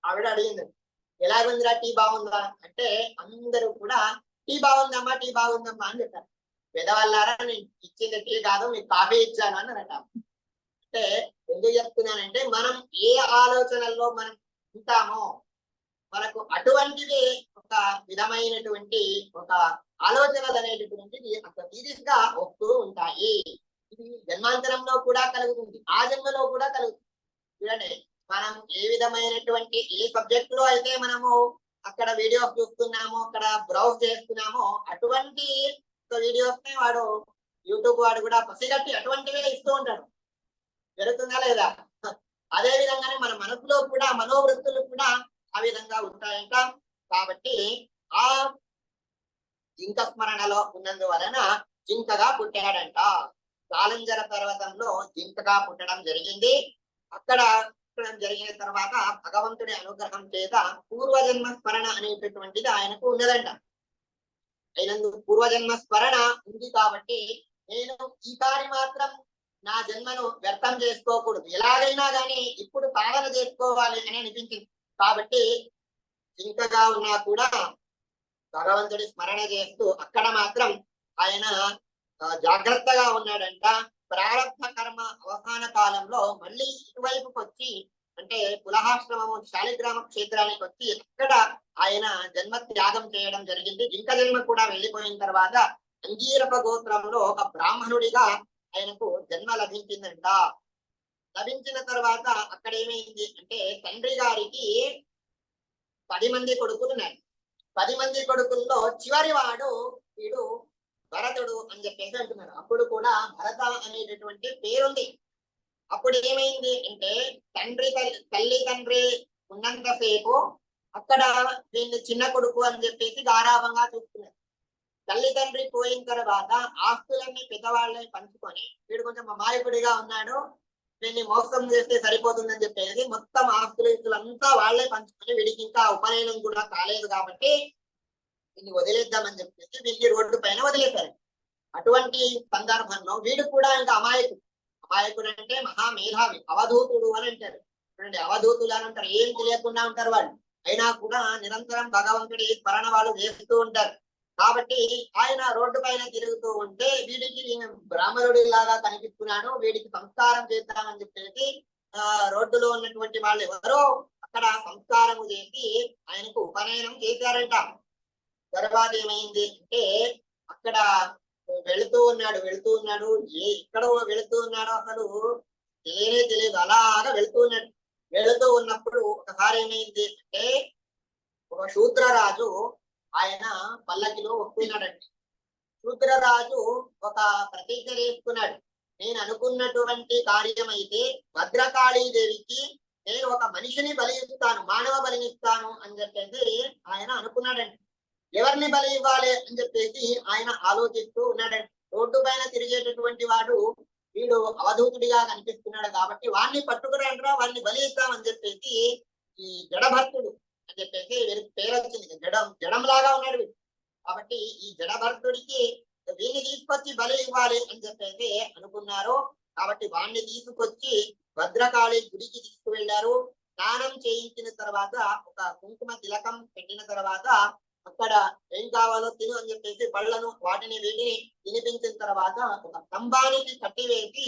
ఆవిడ అడిగింది, ఎలాగుందిరా టీ బాగుందా అంటే అందరూ కూడా టీ బాగుందమ్మా అని చెప్పారు. పెదవాళ్ళారా నేను ఇచ్చింది టీ కాదు, మీకు కాఫీ ఇచ్చాను అని అంటాం. అంటే ఎందుకు చెప్తున్నానంటే, మనం ఏ ఆలోచనల్లో మనం ఉంటామో మనకు అటువంటిది ఒక విధమైనటువంటి ఒక ఆలోచనలు అనేటటువంటిది అంత సీరియస్ గా వస్తూ ఉంటాయి. ఇది జన్మాంతరంలో కూడా కలుగుతుంది, ఆ జన్మలో కూడా కలుగుతుంది. చూడండి మనం ఏ విధమైనటువంటి ఏ సబ్జెక్ట్ లో అయితే మనము అక్కడ వీడియోస్ చూస్తున్నామో, అక్కడ బ్రౌజ్ చేస్తున్నామో, అటువంటి వీడియోస్ ని వాడు యూట్యూబ్ వాడు కూడా పసిగట్టి అటువంటివే ఇస్తూ ఉంటాడు. జరుగుతుందా లేదా? అదే విధంగానే మన మనసులో కూడా మనోవృత్తులు కూడా ఆ విధంగా ఉంటాయంట. కాబట్టి ఆ జింక స్మరణలో ఉన్నందువలన జింకగా పుట్టాడంట. కాలంజర పర్వతంలో జింకగా పుట్టడం జరిగింది. అక్కడ పుట్టడం జరిగిన తర్వాత భగవంతుడి అనుగ్రహం చేత పూర్వజన్మ స్మరణ అనేటటువంటిది ఆయనకు ఉన్నదంట. అయినందుకు పూర్వజన్మ స్మరణ ఉంది కాబట్టి నేను ఈసారి మాత్రం నా జన్మను వ్యర్థం చేసుకోకూడదు, ఎలాగైనా కానీ ఇప్పుడు సాధన చేసుకోవాలి అని అనిపించింది. కాబట్టి జింకగా ఉన్నా కూడా భగవంతుడి స్మరణ చేస్తూ అక్కడ మాత్రం ఆయన జాగ్రత్తగా ఉన్నాడంట. ప్రారంభ కర్మ అవసాన కాలంలో మళ్ళీ ఇటువైపుకి వచ్చి, అంటే పులహాశ్రమము శాలిగ్రామ క్షేత్రానికి వచ్చి అక్కడ ఆయన జన్మ త్యాగం చేయడం జరిగింది. జింక జన్మ కూడా వెళ్ళిపోయిన తర్వాత అంగీరప గోత్రంలో ఒక బ్రాహ్మణుడిగా ఆయనకు జన్మ లభించిందంట. లభించిన తర్వాత అక్కడ ఏమైంది అంటే తండ్రి గారికి 10 మంది కొడుకులు ఉన్నారు. 10 మంది కొడుకుల్లో చివరి వాడు వీడు భరతుడు అని చెప్పేసి అంటున్నారు. అప్పుడు కూడా భరత అనేటటువంటి పేరుంది. అప్పుడు ఏమైంది అంటే తల్లి తండ్రి ఉన్నంతసేపు అక్కడ వీడిని చిన్న కొడుకు అని చెప్పేసి గారాభంగా చూస్తున్నారు. తల్లి తండ్రి పోయిన తర్వాత ఆస్తులన్నీ పెద్దవాళ్ళని పంచుకొని, వీడు కొంచెం అమాయకుడిగా ఉన్నాడు, వీడిని మోసం చేస్తే సరిపోతుందని చెప్పేసి మొత్తం ఆస్తులంతా వాళ్ళే పంచుకొని, వీడికి ఇంకా ఉపనయనం కూడా కాలేదు కాబట్టి వీడిని వదిలేద్దామని చెప్పేసి వీళ్ళని రోడ్డు పైన వదిలేశారు. అటువంటి సందర్భంలో వీడు కూడా ఇంకా అమాయకుడు అంటే మహామేధావి, అవధూతుడు అని అంటారు. చూడండి, అవధూతులు అని అంటారు, ఏం తెలియకుండా ఉంటారు వాళ్ళు, అయినా కూడా నిరంతరం భగవంతుడి స్మరణ వాళ్ళు చేస్తూ ఉంటారు. కాబట్టి ఆయన రోడ్డు పైన తిరుగుతూ ఉంటే వీడికి బ్రాహ్మణుడి లాగా కనిపిస్తున్నాడు, వీడికి సంస్కారం చేద్దామని చెప్పేసి రోడ్డులో ఉన్నటువంటి వాళ్ళు ఎవరో అక్కడ సంస్కారం చేసి ఆయనకు ఉపనయనం చేశారంట. తర్వాత ఏమైంది అంటే అక్కడ వెళుతూ ఉన్నాడు ఎక్కడో వెళుతూ ఉన్నాడు, అసలు తెలియదు, అలాగా వెళుతూ ఉన్నాడు. వెళుతూ ఉన్నప్పుడు ఒకసారి ఏమైంది అంటే ఒక శూద్రరాజు ఆయన పల్లకిలో వస్తున్నాడండి. శూద్రరాజు ఒక ప్రతిజ్ఞ చేసుకున్నాడు, నేను అనుకున్నటువంటి కార్యం అయితే భద్రకాళీదేవికి నేను ఒక మనిషిని బలిస్తాను, మానవ బలినిస్తాను అని చెప్పేసి ఆయన అనుకున్నాడండి. ఎవరిని బలి ఇవ్వాలి అని చెప్పేసి ఆయన ఆలోచిస్తూ ఉన్నాడండి. రోడ్డు పైన తిరిగేటటువంటి వాడు వీడు అవధూతుడిగా కనిపిస్తున్నాడు కాబట్టి వాడిని పట్టుకురంటారా, వాడిని బలి ఇద్దామని చెప్పేసి ఈ జడభర్తుడు అని చెప్పేసి వీరికి పేరు వచ్చింది. జడం లాగా ఉన్నాడు వీడు. కాబట్టి ఈ జడభర్తుడికి వీడిని తీసుకొచ్చి బలి ఇవ్వాలి అని చెప్పేసి అనుకున్నారు. కాబట్టి వాడిని తీసుకొచ్చి భద్రకాళి గుడికి తీసుకువెళ్లారు. స్నానం చేయించిన తర్వాత ఒక కుంకుమ తిలకం పెట్టిన తర్వాత అక్కడ ఏం కావాలో తిను అని చెప్పేసి పళ్ళను వీటిని తినిపించిన తర్వాత ఒక స్తంభానికి కట్టివేసి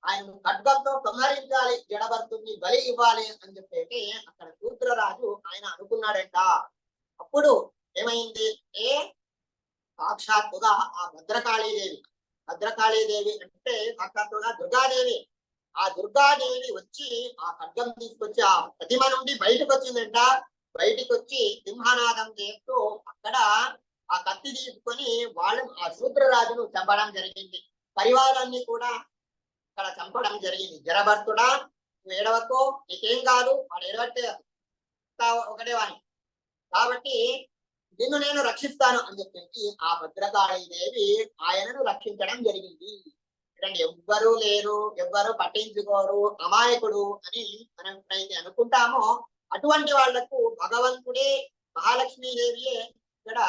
ఆయన ఖడ్గంతో సంహరించాలి, జడభర్తుడిని బలి ఇవ్వాలి అని చెప్పేసి అక్కడ శూద్రరాజు ఆయన అనుకున్నాడంట. అప్పుడు ఏమైంది అంటే సాక్షాత్తుగా ఆ భద్రకాళీదేవి అంటే సాక్షాత్తుగా దుర్గాదేవి, ఆ దుర్గాదేవి వచ్చి ఆ ఖడ్గం తీసుకొచ్చి ఆ ప్రతిమ నుండి బయటకు వచ్చిందంట. బయటికి వచ్చి సింహనాదం చేస్తూ అక్కడ ఆ కత్తి తీసుకొని వాళ్ళు ఆ శూద్రరాజును చంపడం జరిగింది. పరివారాన్ని కూడా అక్కడ చంపడం జరిగింది. జడభర్తుడా, నువ్వు ఏడవకో, నీకేం కాదు, వాడు ఏడవట్టే ఒకటే వాణి, కాబట్టి నిన్ను నేను రక్షిస్తాను అని చెప్పేసి ఆ భద్రకాళీదేవి ఆయనను రక్షించడం జరిగింది. ఎవ్వరూ లేరు, ఎవ్వరు పట్టించుకోరు, అమాయకుడు అని మనం అనుకుంటామో అటువంటి వాళ్లకు భగవంతుడే మహాలక్ష్మీదేవియే ఇక్కడ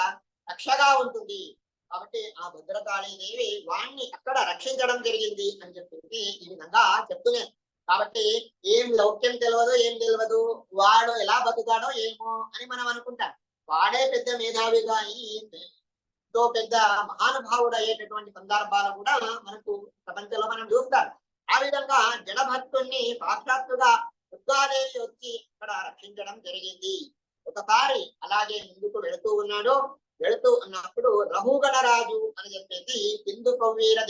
రక్షగా ఉంటుంది. కాబట్టి ఆ భద్రకాళీదేవి వాణ్ణి అక్కడ రక్షించడం జరిగింది అని చెప్పేసి ఈ విధంగా చెప్తున్నాను. కాబట్టి ఏం లౌక్యం తెలియదు, వాడు ఎలా బతుకాడో ఏమో అని మనం అనుకుంటాం. వాడే పెద్ద మేధావిగా ఎంతో పెద్ద మహానుభావుడు అయ్యేటటువంటి సందర్భాలు కూడా మనకు ప్రపంచంలో మనం చూస్తాం. ఆ విధంగా జడభక్తుణ్ణి సాక్షాత్తుగా దుర్గాదేవి వచ్చి అక్కడ రక్షించడం జరిగింది. ఒకసారి అలాగే ముందుకు వెళుతూ ఉన్నప్పుడు రఘుగణరాజు అని చెప్పేసి సింధు సవ్వీర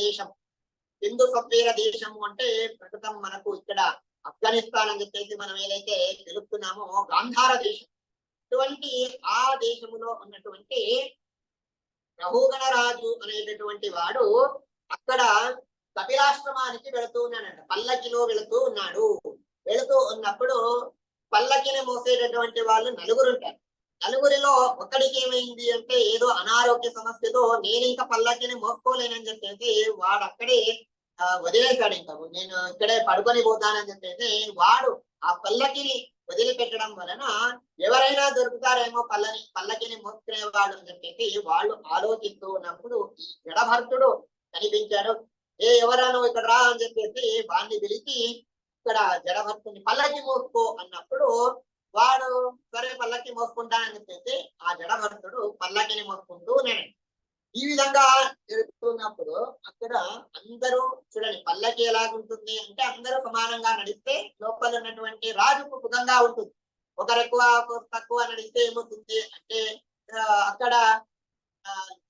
దేశము అంటే ప్రస్తుతం మనకు ఇక్కడ ఆఫ్ఘనిస్తాన్ అని చెప్పేసి మనం ఏదైతే తెలుపుతున్నామో గాంధార దేశం, అటువంటి ఆ దేశములో ఉన్నటువంటి రఘుగణరాజు అనేటటువంటి వాడు అక్కడ కపిలాశ్రమానికి వెళుతూ ఉన్నాడంట. పల్లకిలో వెళుతూ ఉన్నాడు. వెళుతూ ఉన్నప్పుడు పల్లకిని మోసేటటువంటి వాళ్ళు నలుగురు ఉంటారు. నలుగురిలో ఒకడికి ఏమైంది అంటే ఏదో అనారోగ్య సమస్యతో నేను ఇంకా పల్లకిని మోసుకోలేనని చెప్పేసి వాడు అక్కడే వదిలేశాడు. ఇంకా నేను ఇక్కడే పడుకొని పోతానని చెప్పేసి వాడు ఆ పల్లకిని వదిలిపెట్టడం వలన ఎవరైనా దొరుకుతారేమో పల్లకిని మోసుకునేవాడు అని చెప్పేసి వాళ్ళు ఆలోచిస్తూ ఉన్నప్పుడు ఈ జడభర్తుడు కనిపించాడు. ఎవరా నువ్వు ఇక్కడ రా అని చెప్పేసి వాడిని పిలిచి ఇక్కడ జడభర్తుని పల్లకి మోసుకో అన్నప్పుడు వాడు సరే పల్లకి మోసుకుంటానని చెప్పేసి ఆ జడభర్తుడు పల్లకిని మోసుకుంటూ ఉన్నాడు. ఈ విధంగా జరుగుతున్నప్పుడు అక్కడ అందరూ చూడండి, పల్లకి ఎలాగుంటుంది అంటే అందరూ సమానంగా నడిస్తే లోపల ఉన్నటువంటి రాజుకు సుఖంగా ఉంటుంది. ఒకరు ఎక్కువ ఒకరు తక్కువ నడిస్తే ఏమవుతుంది అంటే అక్కడ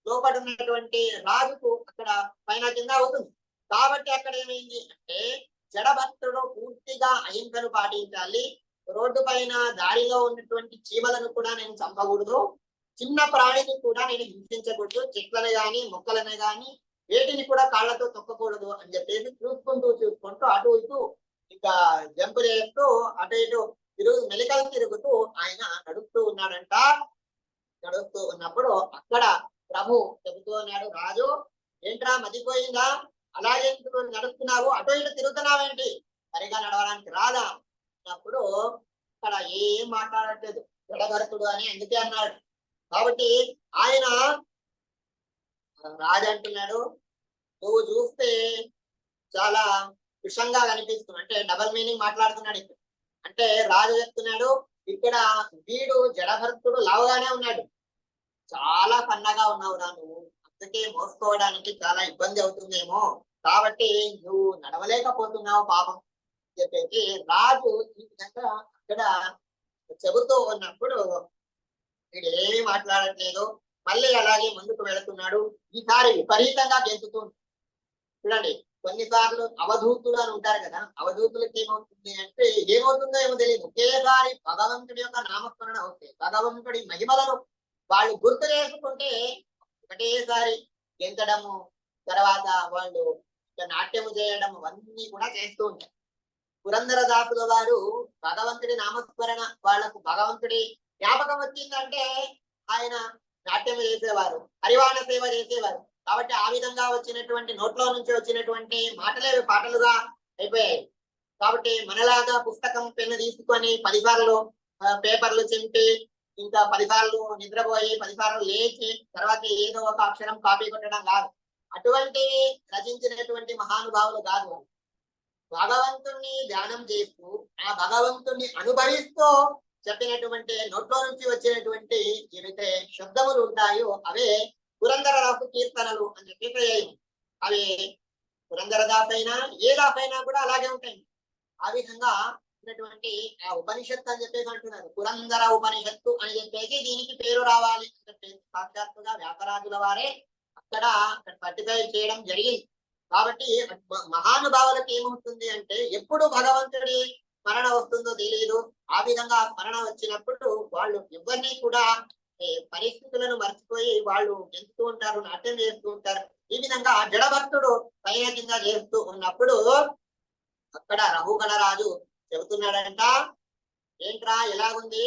లోపల ఉన్నటువంటి రాజుకు అక్కడ పైన కింద అవుతుంది. కాబట్టి అక్కడ ఏమైంది అంటే జడభక్తుడు పూర్తిగా అహింసను పాటించాలి. రోడ్డు పైన దారిలో ఉన్నటువంటి చీమలను కూడా నేను చంపకూడదు, చిన్న ప్రాణిని కూడా నేను హింసించకూడదు, చెట్లను గాని మొక్కలను గాని వేటిని కూడా కాళ్ళతో తొక్కకూడదు అని చెప్పేసి చూసుకుంటూ అటు ఇటు ఇంకా జంపు చేస్తూ అటు ఇటు మెలికలు తిరుగుతూ ఆయన నడుస్తూ ఉన్నాడంట. నడుస్తూ ఉన్నప్పుడు అక్కడ ప్రభు చెబుతూ ఉన్నాడు, రాజు ఏంట్రా మతిపోయిందా, అలాగే నడుస్తున్నావు, అటు ఇటు తిరుగుతున్నావేంటి, సరిగా నడవడానికి రాదా అన్నప్పుడు అక్కడ ఏం మాట్లాడట్లేదు జడభరతుడు అని అందుకే అన్నాడు. కాబట్టి ఆయన రాజు అంటున్నాడు, నువ్వు చూస్తే చాలా విషంగా కనిపిస్తుంది అంటే డబల్ మీనింగ్ మాట్లాడుతున్నాడు ఇక్కడ. అంటే రాజు చెప్తున్నాడు ఇక్కడ వీడు జడభరతుడు లావుగానే ఉన్నాడు, చాలా సన్నగా ఉన్నావురా నువ్వు, అందుకే మోసుకోవడానికి చాలా ఇబ్బంది అవుతుందేమో, కాబట్టి నువ్వు నడవలేకపోతున్నావు పాపం చెప్పేసి రాజు ఈ విధంగా అక్కడ చెబుతూ ఉన్నప్పుడు వీడు ఏమీ మాట్లాడట్లేదు. మళ్ళీ అలాగే ముందుకు వెళుతున్నాడు. ఈసారి విపరీతంగా గెంతుతుంది. చూడండి, కొన్నిసార్లు అవధూతులు అని ఉంటారు కదా, అవధూతులకి ఏమవుతుంది అంటే ఏమవుతుందో ఏమో తెలియదు, ఒకేసారి భగవంతుడి యొక్క నామస్మరణ వస్తాయి, భగవంతుడి మహిమలను వాళ్ళు గుర్తు చేసుకుంటే ఒకటేసారి గెంతడము, తర్వాత వాళ్ళు నాట్యము చేయడం అవన్నీ కూడా చేస్తూ ఉంటారు. పురంధరదాసుల వారు భగవంతుడి నామస్మరణ వాళ్ళకు భగవంతుడి జ్ఞాపకం వచ్చిందంటే ఆయన నాట్యం చేసేవారు, హరివాణ సేవ చేసేవారు. కాబట్టి ఆ విధంగా వచ్చినటువంటి నోట్లో నుంచి వచ్చినటువంటి మాటలే పాటలుగా అయిపోయాయి. కాబట్టి మనలాగా పుస్తకం పెన్ను తీసుకొని 10 సార్లు పేపర్లు చింపి ఇంకా 10 సార్లు నిద్రపోయి 10 సార్లు లేచి తర్వాత ఏదో ఒక అక్షరం కాపీ కొట్టడం కాదు. అటువంటి రచించినటువంటి మహానుభావులు కాదు. భగవంతుణ్ణి ధ్యానం చేస్తూ ఆ భగవంతుణ్ణి అనుభవిస్తూ చెప్పినటువంటి నోట్లో నుంచి వచ్చినటువంటి ఏవైతే శబ్దములు ఉంటాయో అవే పురంధరదాసు కీర్తనలు అని చెప్పి అవి పురంధరదాస్ అయినా ఏ దాస్ అయినా కూడా అలాగే ఉంటాయి. ఆ విధంగా ఉన్నటువంటి ఆ ఉపనిషత్తు అని చెప్పేసి అంటున్నారు, పురంధర ఉపనిషత్తు అని చెప్పేసి దీనికి పేరు రావాలి అని చెప్పేసి సాక్షాత్తుగా వ్యాసరాజుల వారే అక్కడ సర్టిఫై చేయడం జరిగింది. కాబట్టి మహానుభావులకు ఏమవుతుంది అంటే ఎప్పుడు భగవంతుడి స్మరణ వస్తుందో తెలియదు. ఆ విధంగా స్మరణ వచ్చినప్పుడు వాళ్ళు ఎవరిని కూడా పరిస్థితులను మర్చిపోయి వాళ్ళు గెలుస్తూ ఉంటారు, నాట్యం చేస్తూ ఉంటారు. ఈ విధంగా జడభక్తుడు పైన కింద చేస్తూ ఉన్నప్పుడు అక్కడ రఘుగణరాజు చెబుతున్నాడంట, ఏంట్రా ఎలాగుంది,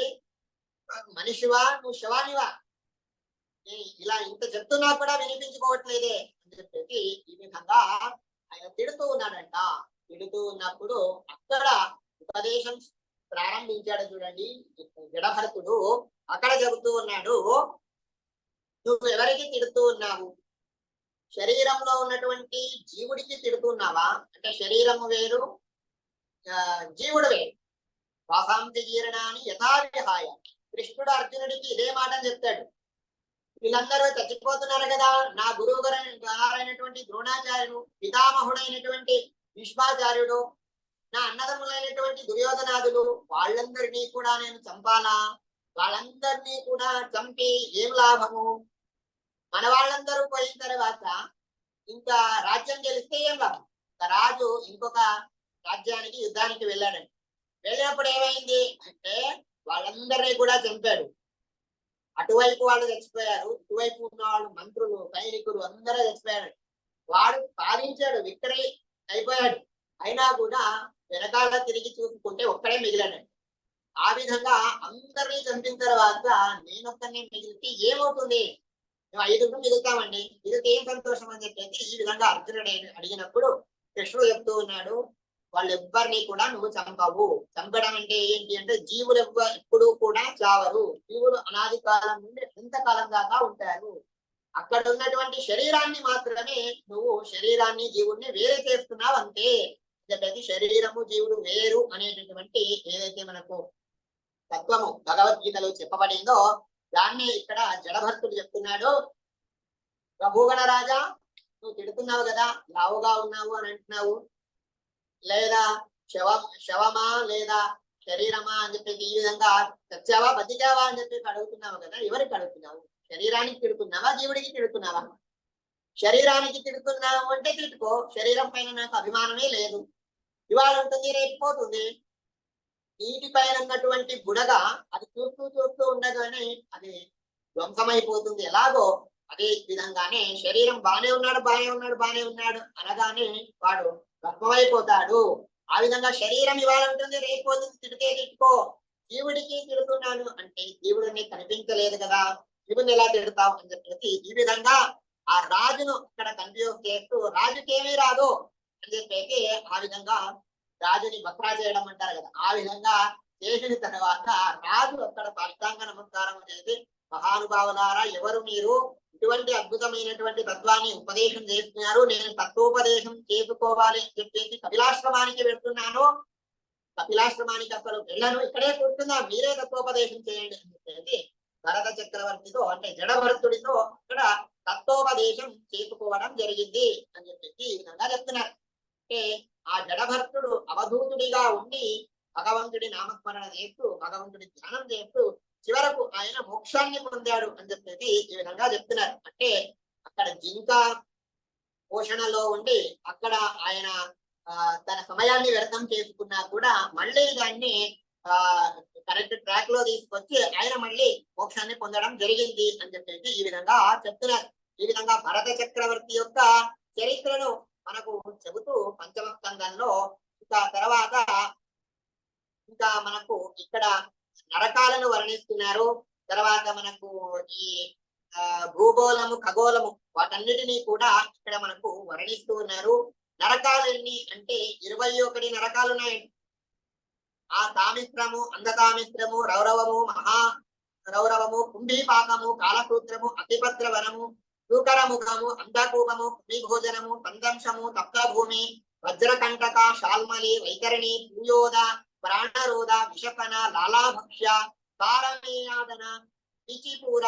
మనిషివా నువ్వు శవానివా, ఇలా ఇంత చెప్తున్నా కూడా వినిపించుకోవట్లేదే అని చెప్పేసి ఈ విధంగా ఆయన తిడుతూ ఉన్నాడంట. తిడుతూ ఉన్నప్పుడు అక్కడ ఉపదేశం ప్రారంభించాడు. చూడండి, జడభరతుడు అక్కడ చెబుతూ ఉన్నాడు, నువ్వు ఎవరికి తిడుతూ ఉన్నావు, శరీరంలో ఉన్నటువంటి జీవుడికి తిడుతున్నావా అంటే శరీరము వేరు జీవుడు వేరు. వాసాంతి జీర్ణాన్ని యథావిహాయ, కృష్ణుడు అర్జునుడికి ఇదే మాట చెప్తాడు. వీళ్ళందరూ చచ్చిపోతున్నారు కదా, నా గురువు గారైనటువంటి ద్రోణాచార్యుడు, పితామహుడైనటువంటి భీష్మాచార్యుడు, నా అన్నదమ్ములైనటువంటి దుర్యోధనాదులు, వాళ్ళందరినీ కూడా నేను చంపాలా, వాళ్ళందరినీ కూడా చంపి ఏం లాభము, మన వాళ్ళందరూ పోయిన తర్వాత ఇంకా రాజ్యం గెలిస్తే ఏం లాభం. రాజు ఇంకొక రాజ్యానికి యుద్ధానికి వెళ్ళాడండి. వెళ్ళినప్పుడు ఏమైంది అంటే వాళ్ళందరినీ కూడా చంపాడు. అటువైపు వాళ్ళు చచ్చిపోయారు, ఇటువైపు ఉన్న వాళ్ళు మంత్రులు సైనికులు అందరూ చచ్చిపోయారు. వాడు సాధించాడు, విక్టరీ అయిపోయాడు. అయినా కూడా వెనకాల తిరిగి చూసుకుంటే ఒక్కడే మిగిలాడు. ఆ విధంగా అందరినీ చంపిన తర్వాత నేనొక్కడిని మిగిలితే ఏమవుతుంది? మేము 5 మిగులుతామండి, మిగిలితే ఏం సంతోషం అని చెప్పేసి ఈ విధంగా అర్జునుడు అడిగినప్పుడు కృష్ణుడు చెప్తూ ఉన్నాడు, వాళ్ళెవ్వరిని కూడా నువ్వు చంపవు. చంపడం అంటే ఏంటి అంటే జీవులు ఎప్పుడు కూడా చావరు. జీవులు అనాది కాలం నుండి ఎంతకాలం దాకా ఉంటారు. అక్కడ ఉన్నటువంటి శరీరాన్ని మాత్రమే నువ్వు శరీరాన్ని జీవుడిని వేరే చేస్తున్నావు అంతే. ప్రతి శరీరము జీవుడు వేరు అనేటటువంటి ఏదైతే మనకు తత్వము భగవద్గీతలో చెప్పబడిందో దాన్ని ఇక్కడ జడభర్తుడు చెప్తున్నాడు. ప్రభుగణ రాజా, నువ్వు తిడుతున్నావు కదా, లావుగా ఉన్నావు అని అంటున్నావు, లేదా శవమా లేదా శరీరమా అని చెప్పేసి ఈ విధంగా చచ్చావా బతికావా అని చెప్పేసి అడుగుతున్నావు కదా, ఎవరికి అడుగుతున్నావు? శరీరానికి తిడుతున్నావా, జీవుడికి తిడుతున్నావా? శరీరానికి తిడుతున్నావు అంటే తిట్టుకో, శరీరం పైన నాకు అభిమానమే లేదు. ఇవాళ ఉంటుంది, రేపు పోతుంది. నీటి పైన ఉన్నటువంటి బుడగ అది చూస్తూ చూస్తూ ఉండగానే అది ధ్వంసమైపోతుంది. ఎలాగో అదే విధంగానే శరీరం బానే ఉన్నాడు అనగానే వాడు భస్మమైపోతాడు. ఆ విధంగా శరీరం ఇవాళ ఉంటుంది, రేపు పోతుంది. తిడితే తిట్టుకో. జీవుడికి తిడుతున్నాను అంటే జీవుడిని కనిపించలేదు కదా, జీవుని ఎలా తిడతావు అని చెప్పేసి ఈ విధంగా ఆ రాజును ఇక్కడ కన్ఫ్యూజ్ చేస్తూ రాజుకేమీ రాదు అని చెప్పేసి ఆ విధంగా రాజుని బక్రా చేయడం అంటారు కదా, ఆ విధంగా చేసిన తర్వాత రాజు అక్కడ సాష్టాంగ నమస్కారం చేసి, మహానుభావులారా, ఎవరు మీరు? ఇటువంటి అద్భుతమైనటువంటి తత్వాన్ని ఉపదేశం చేస్తున్నారు, నేను తత్వోపదేశం చేసుకోవాలి అని చెప్పేసి కపిలాశ్రమానికి వెళ్తున్నాను. కపిలాశ్రమానికి అసలు వెళ్ళను, ఇక్కడే కూర్చున్నా, మీరే తత్వోపదేశం చేయండి అని చెప్పేసి భరత చక్రవర్తితో అంటే జడభరతుడితో ఇక్కడ తత్వోపదేశం చేసుకోవడం జరిగింది అని చెప్పేసి ఈ విధంగా చెప్తున్నారు. అంటే ఆ జడభర్తుడు అవధూతుడిగా ఉండి భగవంతుడి నామస్మరణ చేస్తూ భగవంతుడి ధ్యానం చేస్తూ చివరకు ఆయన మోక్షాన్ని పొందాడు అని చెప్పేసి ఈ విధంగా చెప్తున్నారు. అంటే అక్కడ జింక పోషణలో ఉండి అక్కడ ఆయన తన సమయాన్ని వ్యర్థం చేసుకున్నా కూడా మళ్ళీ దాన్ని కరెక్ట్ ట్రాక్ లో తీసుకొచ్చి ఆయన మళ్ళీ మోక్షాన్ని పొందడం జరిగింది అని చెప్పేసి ఈ విధంగా చెప్తున్నారు. ఈ విధంగా భరత చక్రవర్తి యొక్క చరిత్రను మనకు చెబుతూ పంచమ స్కందంలో ఇంకా తర్వాత ఇంకా మనకు ఇక్కడ నరకాలను వర్ణిస్తున్నారు. తర్వాత మనకు ఈ భూగోళము ఖగోళము వాటన్నిటినీ కూడా ఇక్కడ మనకు వర్ణిస్తూ ఉన్నారు. నరకాలు ఎన్ని అంటే 21 నరకాలు ఉన్నాయి. ఆ తామిశ్రము, అంధతామిశ్రము, రౌరవము, మహా రౌరవము, కుంభీపాకము, కాలసూత్రము, అతిపత్ర వనము, సూకరముఖము, అంధకూపము, భోజనము, సందంశము, తప్తభూమి, వజ్రకంటక, శాల్మలి, వైతరణి, పూయోద, ప్రాణరోధ, విషపన, లాలాభక్ష్య, కారమేయాదన, పిచిపూర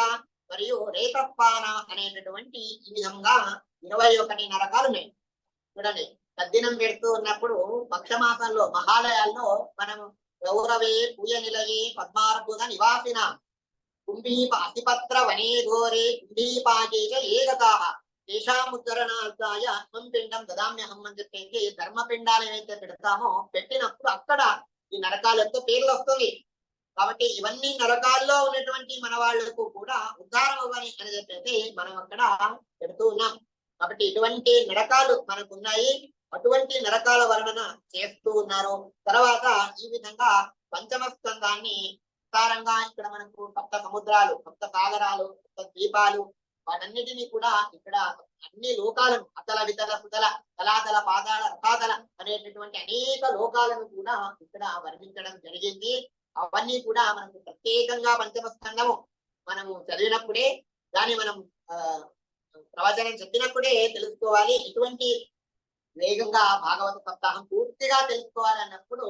మరియు రేతపాన అనేటటువంటి ఈ విధంగా 21 నరకాలు ఉన్నాయి. చూడండి, తద్దినం పెడుతూ ఉన్నప్పుడు పక్షమాసంలో మహాలయాల్లో మనం గౌరవే పూయ నిలయే పద్మార్బుద నివాసిన కుంభీప అతిపత్ర వనే ఘోరే కుంభీపాకేశ ఏగతాః దేశాముద్ధరణార్థాయ అహం పిండం దదామ్యహం అని చెప్పేసి ధర్మపిండాలు ఏవైతే పెడతామో పెట్టినప్పుడు అక్కడ ఈ నరకాలతో పేర్లు వస్తుంది. కాబట్టి ఇవన్నీ నరకాల్లో ఉన్నటువంటి మన వాళ్లకు కూడా ఉద్ధారం అవ్వని అని చెప్పేసి మనం అక్కడ పెడుతూ ఉన్నాం. కాబట్టి ఇటువంటి నరకాలు మనకు ఉన్నాయి, అటువంటి నరకాల వర్ణన చేస్తూ ఉన్నారు. తర్వాత ఈ విధంగా పంచమ స్కందాన్ని విస్తారంగా ఇక్కడ మనకు సప్త సముద్రాలు, సప్త సాగరాలు, సప్త ద్వీపాలు వాటన్నిటినీ కూడా ఇక్కడ అన్ని లోకాలను అతల వితల సుతల తలాతల పాదాల రసాతల అనేటటువంటి అనేక లోకాలను కూడా ఇక్కడ వర్ణించడం జరిగింది. అవన్నీ కూడా మనకు ప్రత్యేకంగా పంచమ స్కందము మనము చదివినప్పుడే దాన్ని మనం ప్రవచనం చెప్పినప్పుడే తెలుసుకోవాలి. ఎటువంటి వేగంగా భాగవత సప్తాహం పూర్తిగా తెలుసుకోవాలి అన్నప్పుడు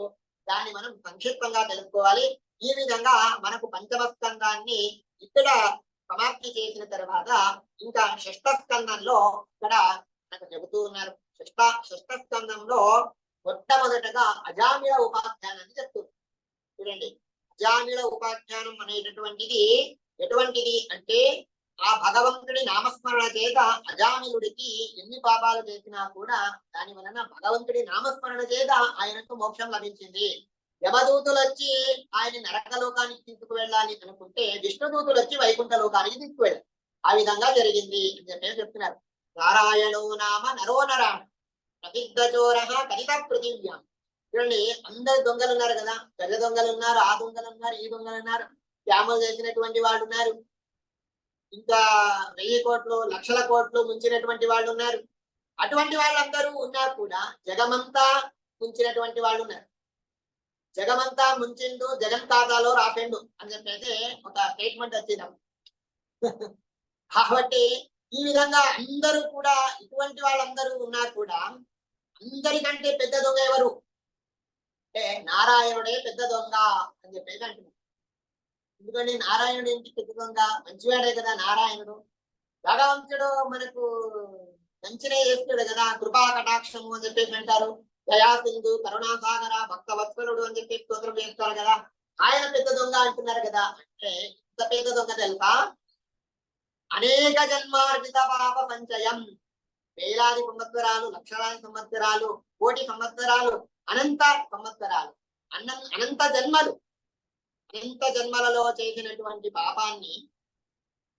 దాన్ని మనం సంక్షిప్తంగా తెలుసుకోవాలి. ఈ విధంగా మనకు పంచమ స్కందాన్ని ఇక్కడ సమాప్తి చేసిన తర్వాత ఇంకా షష్ఠ స్కందంలో ఇక్కడ మనకు చెబుతూ ఉన్నారు. షష్ఠ స్కందంలో మొట్టమొదటగా అజామిళ ఉపాఖ్యానాన్ని చెప్తుంది. చూడండి, అజామిళ ఉపాఖ్యానం అనేటటువంటిది ఎటువంటిది అంటే ఆ భగవంతుడి నామస్మరణ చేత అజామిలుడికి ఎన్ని పాపాలు చేసినా కూడా దాని వలన భగవంతుడి నామస్మరణ చేత ఆయనకు మోక్షం లభించింది. యమదూతులు వచ్చి ఆయన నరకలోకానికి తీసుకువెళ్ళాలి అనుకుంటే విష్ణుదూతులు వచ్చి వైకుంఠ లోకానికి తీసుకువెళ్ళాలి. ఆ విధంగా జరిగింది అని చెప్పేసి చెప్తున్నారు. నారాయణో నామ నరో నరాణ ప్రసిద్ధ చోర కథిత పృథివ్యాం. చూడండి, అందరు దొంగలు ఉన్నారు కదా, పెద్ద దొంగలు ఉన్నారు, ఆ దొంగలు ఉన్నారు, ఈ దొంగలు ఉన్నారు, డ్యాములు చేసినటువంటి వాళ్ళు ఉన్నారు, ఇంకా 1000 కోట్లు 1,00,000 కోట్లు ముంచినటువంటి వాళ్ళు ఉన్నారు. అటువంటి వాళ్ళందరూ ఉన్నా కూడా జగమంతా ముంచినటువంటి వాళ్ళు ఉన్నారు. జగమంతా ముంచిండు, జగన్ ఖాతాలో రాసిండు అని చెప్పేసి ఒక స్టేట్మెంట్ వచ్చింది. కాబట్టి ఈ విధంగా అందరూ కూడా, ఇటువంటి వాళ్ళందరూ ఉన్నా కూడా అందరికంటే పెద్ద దొంగ ఎవరు అంటే నారాయణుడే పెద్ద దొంగ అని చెప్పేసి అంటున్నారు. ఎందుకంటే నారాయణుడు ఏంటి పెద్ద దొంగ? మంచివాడే కదా నారాయణుడు. భగవంతుడు మనకు మంచినే చేస్తాడు కదా, కృపా కటాక్షము అని చెప్పేసి అంటారు. దయాసింధు కరుణాసాగర భక్త వత్సలుడు అని చెప్పేసి స్తోత్రం చేస్తారు కదా. ఆయన పెద్ద దొంగ అంటున్నారు కదా. అంటే ఇంత పెద్ద దొంగ తెలుసా? అనేక జన్మార్జిత పాప సంచయం. వేలాది సంవత్సరాలు, లక్షలాది సంవత్సరాలు, కోటి సంవత్సరాలు, అనంత సంవత్సరాలు, అనంత జన్మలు, అనంత జన్మలలో చేసినటువంటి పాపాన్ని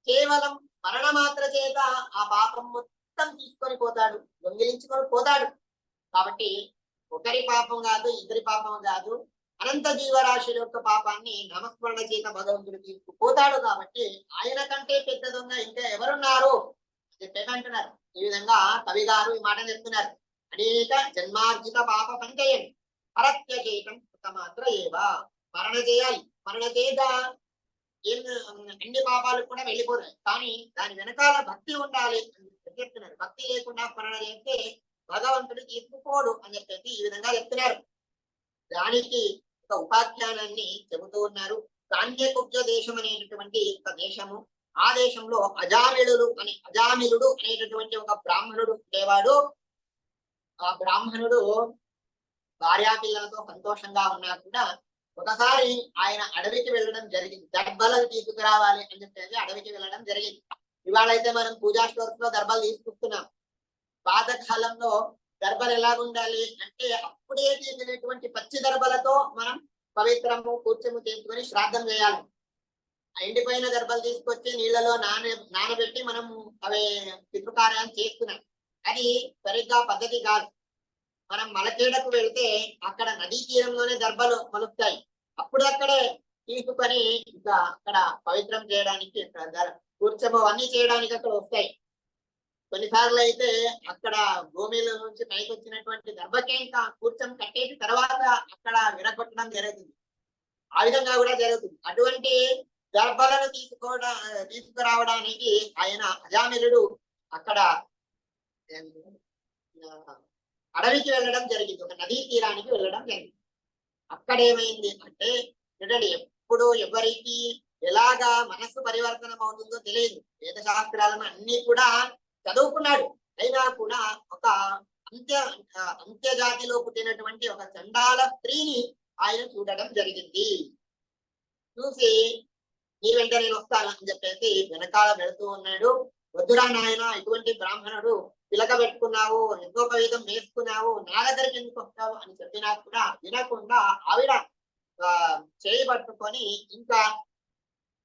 కేవలం మరణమాత్ర చేత ఆ పాపం మొత్తం తీసుకొని పోతాడు, దొంగిలించుకొని పోతాడు. కాబట్టి ఒకరి పాపం కాదు, ఇద్దరి పాపం కాదు, అనంత జీవరాశుల యొక్క పాపాన్ని నామస్మరణ చేత భగవంతుడు తీసుకుపోతాడు. కాబట్టి ఆయన కంటే పెద్ద దొంగ ఇంకా ఎవరున్నారు చెప్పేసి అంటున్నారు. ఈ విధంగా కవి గారు ఈ మాట చెప్తున్నారు. అనేక జన్మార్జిత పాప సంచయం హరత్యచేతం మాత్ర ఏవ. మరణ చేయాలి, మరణ చేత అన్ని పాపాలు కూడా వెళ్ళిపోతాయి, కానీ దాని వెనకాల భక్తి ఉండాలి అని చెప్తున్నారు. భక్తి లేకుండా స్మరణ చేస్తే భగవంతుడు తీసుకుపోడు అని చెప్పేసి ఈ విధంగా చెప్తున్నారు. దానికి ఒక ఉపాఖ్యానాన్ని చెబుతూ ఉన్నారు. కాన్యకుబ్జ దేశం అనేటటువంటి ఒక దేశము, ఆ దేశంలో అజామిలుడు అనేటటువంటి ఒక బ్రాహ్మణుడు ఉండేవాడు. ఆ బ్రాహ్మణుడు భార్యా పిల్లలతో సంతోషంగా ఉన్నా కూడా ఒకసారి ఆయన అడవికి వెళ్ళడం జరిగింది. దర్భలను తీసుకురావాలి అని చెప్పేసి అడవికి వెళ్ళడం జరిగింది. ఇవాళైతే మనం పూజా స్టోర్స్ లో దర్భలు తీసుకుంటున్నాం. పాతకాలంలో దర్భలు ఎలాగుండాలి అంటే అప్పుడే తీసినటువంటి పచ్చి దర్భలతో మనం పవిత్రము కూర్చొని తీసుకొని శ్రాద్ధం చేయాలి. ఎండిపోయిన దర్భలు తీసుకొచ్చి నీళ్ళలో నానబెట్టి మనం అవి పితృకార్యాన్ని చేస్తున్నాం. అది సరిగ్గా పద్ధతి కాదు. మనం మలకేడకు వెళితే అక్కడ నదీ తీరంలోనే దర్భలు మలుస్తాయి. అప్పుడు అక్కడే తీసుకొని ఇంకా అక్కడ పవిత్రం చేయడానికి, కూర్చము అన్ని చేయడానికి అక్కడ వస్తాయి. కొన్నిసార్లు అయితే అక్కడ భూమిలో నుంచి పైకి వచ్చినటువంటి దర్భకే ఇంకా కూర్చం కట్టేసి తర్వాత అక్కడ విరగొట్టడం జరుగుతుంది. ఆ విధంగా కూడా జరుగుతుంది. అటువంటి దర్భలను తీసుకురావడానికి ఆయన అజామిలుడు అక్కడ అడవికి వెళ్ళడం జరిగింది, ఒక నదీ తీరానికి వెళ్ళడం జరిగింది. అక్కడ ఏమైంది అంటే చూడండి, ఎప్పుడు ఎవరికి ఎలాగా మనస్సు పరివర్తనం అవుతుందో తెలియదు. వేద శాస్త్రాలను అన్ని కూడా చదువుకున్నాడు, అయినా కూడా ఒక అంత్యజాతిలో పుట్టినటువంటి ఒక చండాల స్త్రీని ఆయన చూడడం జరిగింది. చూసి నీ వెంట నేను వస్తాను అని చెప్పేసి వెనకాల వెళుతూ ఉన్నాడు. వద్దురా నాయన, ఇటువంటి బ్రాహ్మణుడు పిలక పెట్టుకున్నావు, యజ్ఞోపవీతం వేసుకున్నావు, నా దగ్గరికి ఎందుకు వస్తావు అని చెప్పినా కూడా వినకుండా ఆవిడ చేయి పట్టుకొని ఇంకా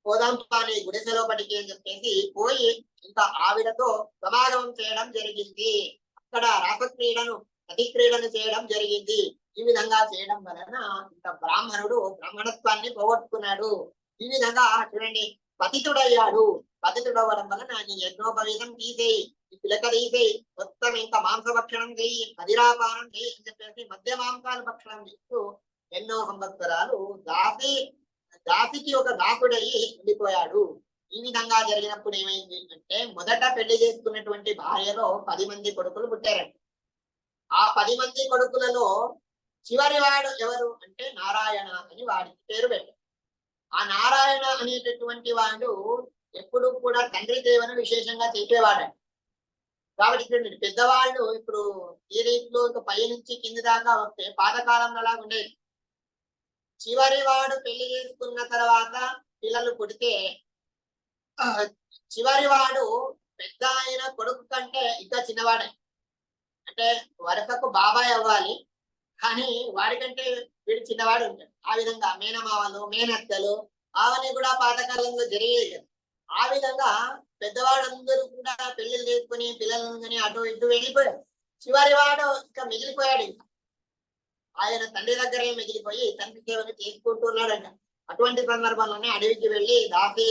పోదాం పాని గుడిసెలో పడికి అని చెప్పేసి పోయి ఇంకా ఆవిడతో సమాగమం చేయడం జరిగింది. అక్కడ రాసక్రీడను అతిక్రీడను చేయడం జరిగింది. ఈ విధంగా చేయడం వలన ఇంకా బ్రాహ్మణుడు బ్రాహ్మణత్వాన్ని పోగొట్టుకున్నాడు. ఈ విధంగా చూడండి, పతితుడయ్యాడు. పతితుడవ్వడం వలన నీ యజ్ఞోపవీతం తీసేయి, ఈ పిలక తీసేయి, మొత్తం ఇంకా మాంసభక్షణం చేయి, మదిరాపానం చేయి అని చెప్పేసి మధ్య మాంసాలు భక్షణం చేస్తూ ఎన్నో సంవత్సరాలు దాసికి ఒక దాసుడయ్యి ఉండిపోయాడు. ఈ విధంగా జరిగినప్పుడు ఏమైంది అంటే మొదట పెళ్లి చేసుకున్నటువంటి భార్యలో 10 మంది కొడుకులు పుట్టారండి. ఆ 10 మంది కొడుకులలో చివరి వాడు ఎవరు అంటే నారాయణ అని వాడికి పేరు పెట్టారు. ఆ నారాయణ అనేటటువంటి వాడు ఎప్పుడు కూడా తండ్రి సేవను విశేషంగా చేసేవాడండి. కాబట్టి చూడండి, పెద్దవాళ్ళు ఇప్పుడు ఈ రీతిలో పై నుంచి కింది దాకా వస్తే పాతకాలంలో అలా ఉండేది. చివరి వాడు పెళ్లి చేసుకున్న తర్వాత పిల్లలు పుడితే చివరి వాడు పెద్ద ఆయన కొడుకు కంటే ఇంకా చిన్నవాడే, అంటే వరుసకు బాబాయ్ అవ్వాలి, కానీ వాడికంటే వీడు చిన్నవాడు ఉంటాడు. ఆ విధంగా మేనమావలు మేనత్తలు అవన్నీ కూడా పాతకాలంలో జరిగేది. ఆ విధంగా పెద్దవాళ్ళందరూ కూడా పెళ్లిళ్ళు చేసుకుని పిల్లలని అటు ఇటు వెళ్ళిపోయారు. చివరి వాడు ఇంకా మిగిలిపోయాడు. ఇంకా ఆయన తండ్రి దగ్గరే మిగిలిపోయి తండ్రి సేవను చేసుకుంటూ ఉన్నాడంట. అటువంటి సందర్భంలోనే అడవికి వెళ్ళి దాసి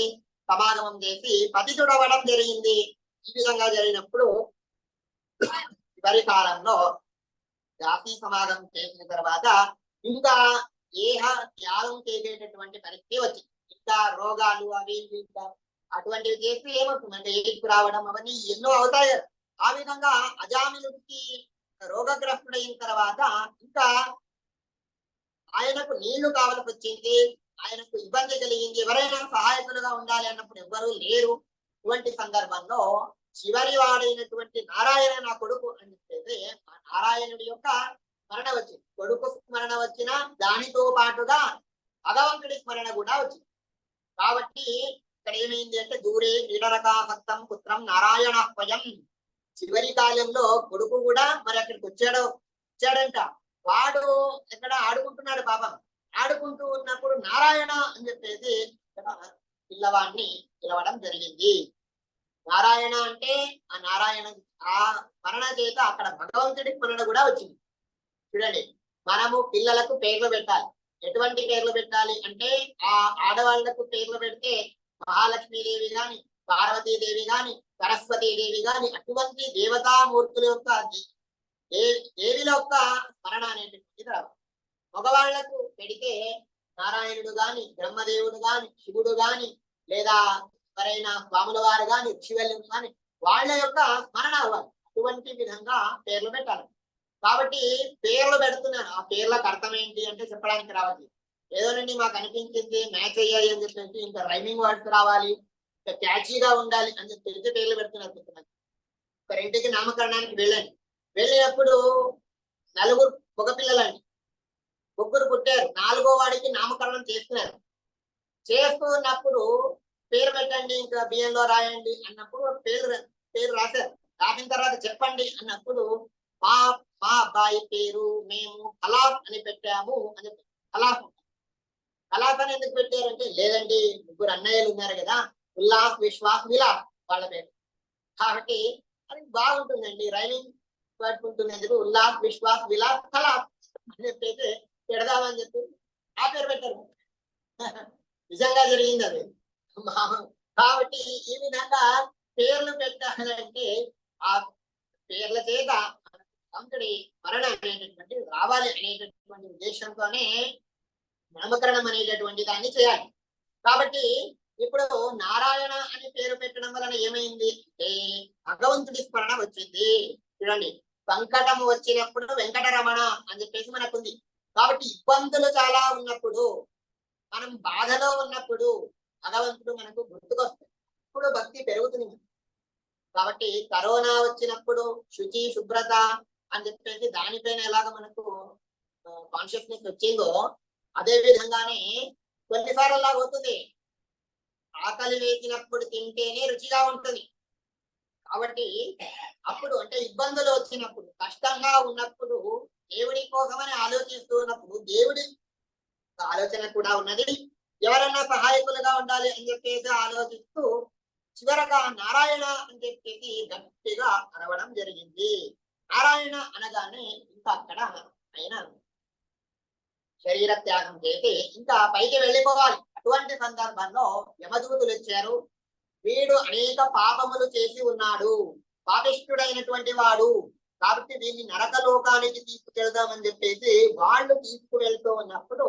సమాగమం చేసి పతితుడవడం జరిగింది. ఈ విధంగా జరిగినప్పుడు చివరి కాలంలో దాసి సమాగమం చేసిన తర్వాత ఇంకా దేహ త్యాగం చేసేటటువంటి పరిస్థితి వచ్చింది. ఇంకా రోగాలు అవి ఇంకా అటువంటివి చేస్తే ఏమవుతుందంటే ఏడ్పు రావడం అవన్నీ ఎన్నో అవుతాయి కదా. ఆ విధంగా అజామిలుడికి రోగగ్రస్తుడైన తర్వాత ఇంకా ఆయనకు నీళ్లు కావాల్సి వచ్చింది. ఆయనకు ఇబ్బంది కలిగింది. ఎవరైనా సహాయకులుగా ఉండాలి అన్నప్పుడు ఎవ్వరూ లేరు. ఇటువంటి సందర్భంలో చివరి వాడైనటువంటి నారాయణ నా కొడుకు అని చెప్పేసి ఆ నారాయణుడి యొక్క స్మరణ వచ్చింది. కొడుకు స్మరణ వచ్చిన దానితో పాటుగా భగవంతుడి స్మరణ కూడా వచ్చింది. కాబట్టి ఇక్కడ ఏమైంది అంటే దూరే క్రీడరకాసక్తం పుత్రం నారాయణ స్వయం. చివరి కాలంలో కొడుకు కూడా మరి అక్కడికి వచ్చాడంట. వాడు ఎక్కడ ఆడుకుంటున్నాడు పాపం. ఆడుకుంటూ ఉన్నప్పుడు నారాయణ అని చెప్పేసి పిల్లవాడిని పిలవడం జరిగింది. నారాయణ అంటే ఆ నారాయణ ఆ స్మరణ చేత అక్కడ భగవంతుడి స్మరణ కూడా వచ్చింది. చూడండి, మనము పిల్లలకు పేర్లు పెట్టాలి. ఎటువంటి పేర్లు పెట్టాలి అంటే ఆ ఆడవాళ్లకు పేర్లు పెడితే మహాలక్ష్మీదేవి గాని, పార్వతీదేవి గాని, సరస్వతీదేవి గాని అటువంటి దేవతామూర్తుల యొక్క దేవిల యొక్క స్మరణ అనేటువంటిది రావాలి. మగవాళ్లకు పెడితే నారాయణుడు గాని, బ్రహ్మదేవుడు గాని, శివుడు గాని, లేదా ఎవరైనా స్వాముల వారు గాని, శివల్యుడు గాని వాళ్ళ యొక్క స్మరణ అవ్వాలి. అటువంటి విధంగా పేర్లు పెట్టాలి. కాబట్టి పేర్లు పెడుతున్నాను. ఆ పేర్లకు అర్థం ఏంటి అంటే చెప్పడానికి రావాలి. ఏదోనండి మాకు అనిపించింది మ్యాచ్ అయ్యాయి అని చెప్పేసి ఇంకా రైమింగ్ వర్డ్స్ రావాలి, ఇంకా క్యాచీగా ఉండాలి అని చెప్పేసి పేర్లు పెడుతున్నారు. ఒక ఇంటికి నామకరణానికి వెళ్ళండి. వెళ్ళినప్పుడు నలుగురు మగ పిల్లలండి, ముగ్గురు పుట్టారు. నాలుగో వాడికి నామకరణం చేస్తున్నారు. చేస్తూ ఉన్నప్పుడు పేరు పెట్టండి, ఇంకా బియ్యంలో రాయండి అన్నప్పుడు పేరు రాశారు. రాసిన తర్వాత చెప్పండి అన్నప్పుడు మా మా అబ్బాయి పేరు మేము కలాఫ్ అని పెట్టాము అని. కలాఫ్ అని ఎందుకు పెట్టారంటే లేదండి ముగ్గురు అన్నయ్యలు ఉన్నారు కదా, ఉల్లాస్ విశ్వాస్ విలాస్ వాళ్ళ పేరు. కాబట్టి అది బాగుంటుందండి, రైమింగ్ పట్టుకుంటుంది. ఉల్లాస్ విశ్వాస్ విలాస్ కలాఫ్ అని చెప్పేసి పెడదామని చెప్పి ఆ పేరు పెట్టారు. నిజంగా జరిగింది అది. కాబట్టి ఈ విధంగా పేర్లు పెట్టాలంటే ఆ పేర్ల చేత భగవంతుడి మరణ అనేటటువంటి రావాలి అనేటటువంటి ఉద్దేశంతోనే నామకరణం అనేటటువంటి దాన్ని చేయాలి. కాబట్టి ఇప్పుడు నారాయణ అని పేరు పెట్టడం వలన ఏమైంది అంటే భగవంతుడి స్మరణ వచ్చింది. చూడండి, సంకటము వచ్చినప్పుడు వెంకటరమణ అని చెప్పేసి మనకుంది. కాబట్టి ఇబ్బందులు చాలా ఉన్నప్పుడు, మనం బాధలో ఉన్నప్పుడు భగవంతుడు మనకు గుర్తుకొస్తాడు. ఇప్పుడు భక్తి పెరుగుతుంది. కాబట్టి కరోనా వచ్చినప్పుడు శుచి శుభ్రత అని చెప్పేసి దానిపైన ఎలాగ మనకు కాన్షియస్నెస్ వచ్చిందో అదే విధంగానే కొన్నిసార్లు అలా అవుతుంది. ఆకలి వేసినప్పుడు తింటేనే రుచిగా ఉంటుంది. కాబట్టి అప్పుడు అంటే ఇబ్బందులు వచ్చినప్పుడు, కష్టంగా ఉన్నప్పుడు, దేవుడి కోసమని ఆలోచిస్తూ ఉన్నప్పుడు దేవుడి ఆలోచన కూడా ఉన్నది. ఎవరన్నా సహాయకులుగా ఉండాలి అని చెప్పేసి ఆలోచిస్తూ చివరగా నారాయణ అని చెప్పేసి గట్టిగా అరవడం జరిగింది. నారాయణ అనగానే ఇంకా అక్కడ ఆయన శరీర త్యాగం చేసి ఇంకా పైకి వెళ్ళిపోవాలి. అటువంటి సందర్భంలో యమదూతులు వచ్చారు. వీడు అనేక పాపములు చేసి ఉన్నాడు, పాపిష్ఠుడైనటువంటి వాడు, కాబట్టి దీన్ని నరక లోకానికి తీసుకువెళ్దామని చెప్పేసి వాళ్ళు తీసుకువెళ్తూ ఉన్నప్పుడు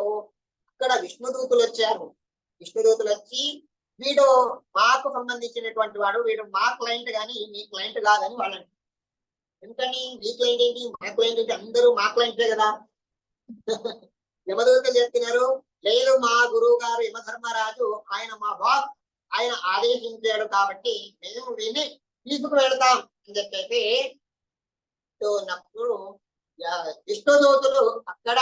అక్కడ విష్ణుదూతులు వచ్చారు. విష్ణుదూతులు వచ్చి వీడు మాకు సంబంధించినటువంటి వాడు, వీడు మా క్లయింట్ గాని మీ క్లయింట్ కాదని వాళ్ళని. ఎందుకని మీ క్లయింట్ ఏంటి మా క్లయింట్ ఏంటి, అందరూ మా క్లయింటే కదా. యమదూతులు చెప్తున్నారు లేదు, మా గురువు గారు యమధర్మరాజు ఆయన మా బాస్, ఆయన ఆదేశించాడు కాబట్టి మేము వీడిని తీసుకు వెళ్తాం అని చెప్పేసి ఉన్నప్పుడు విష్ణుదూతులు అక్కడ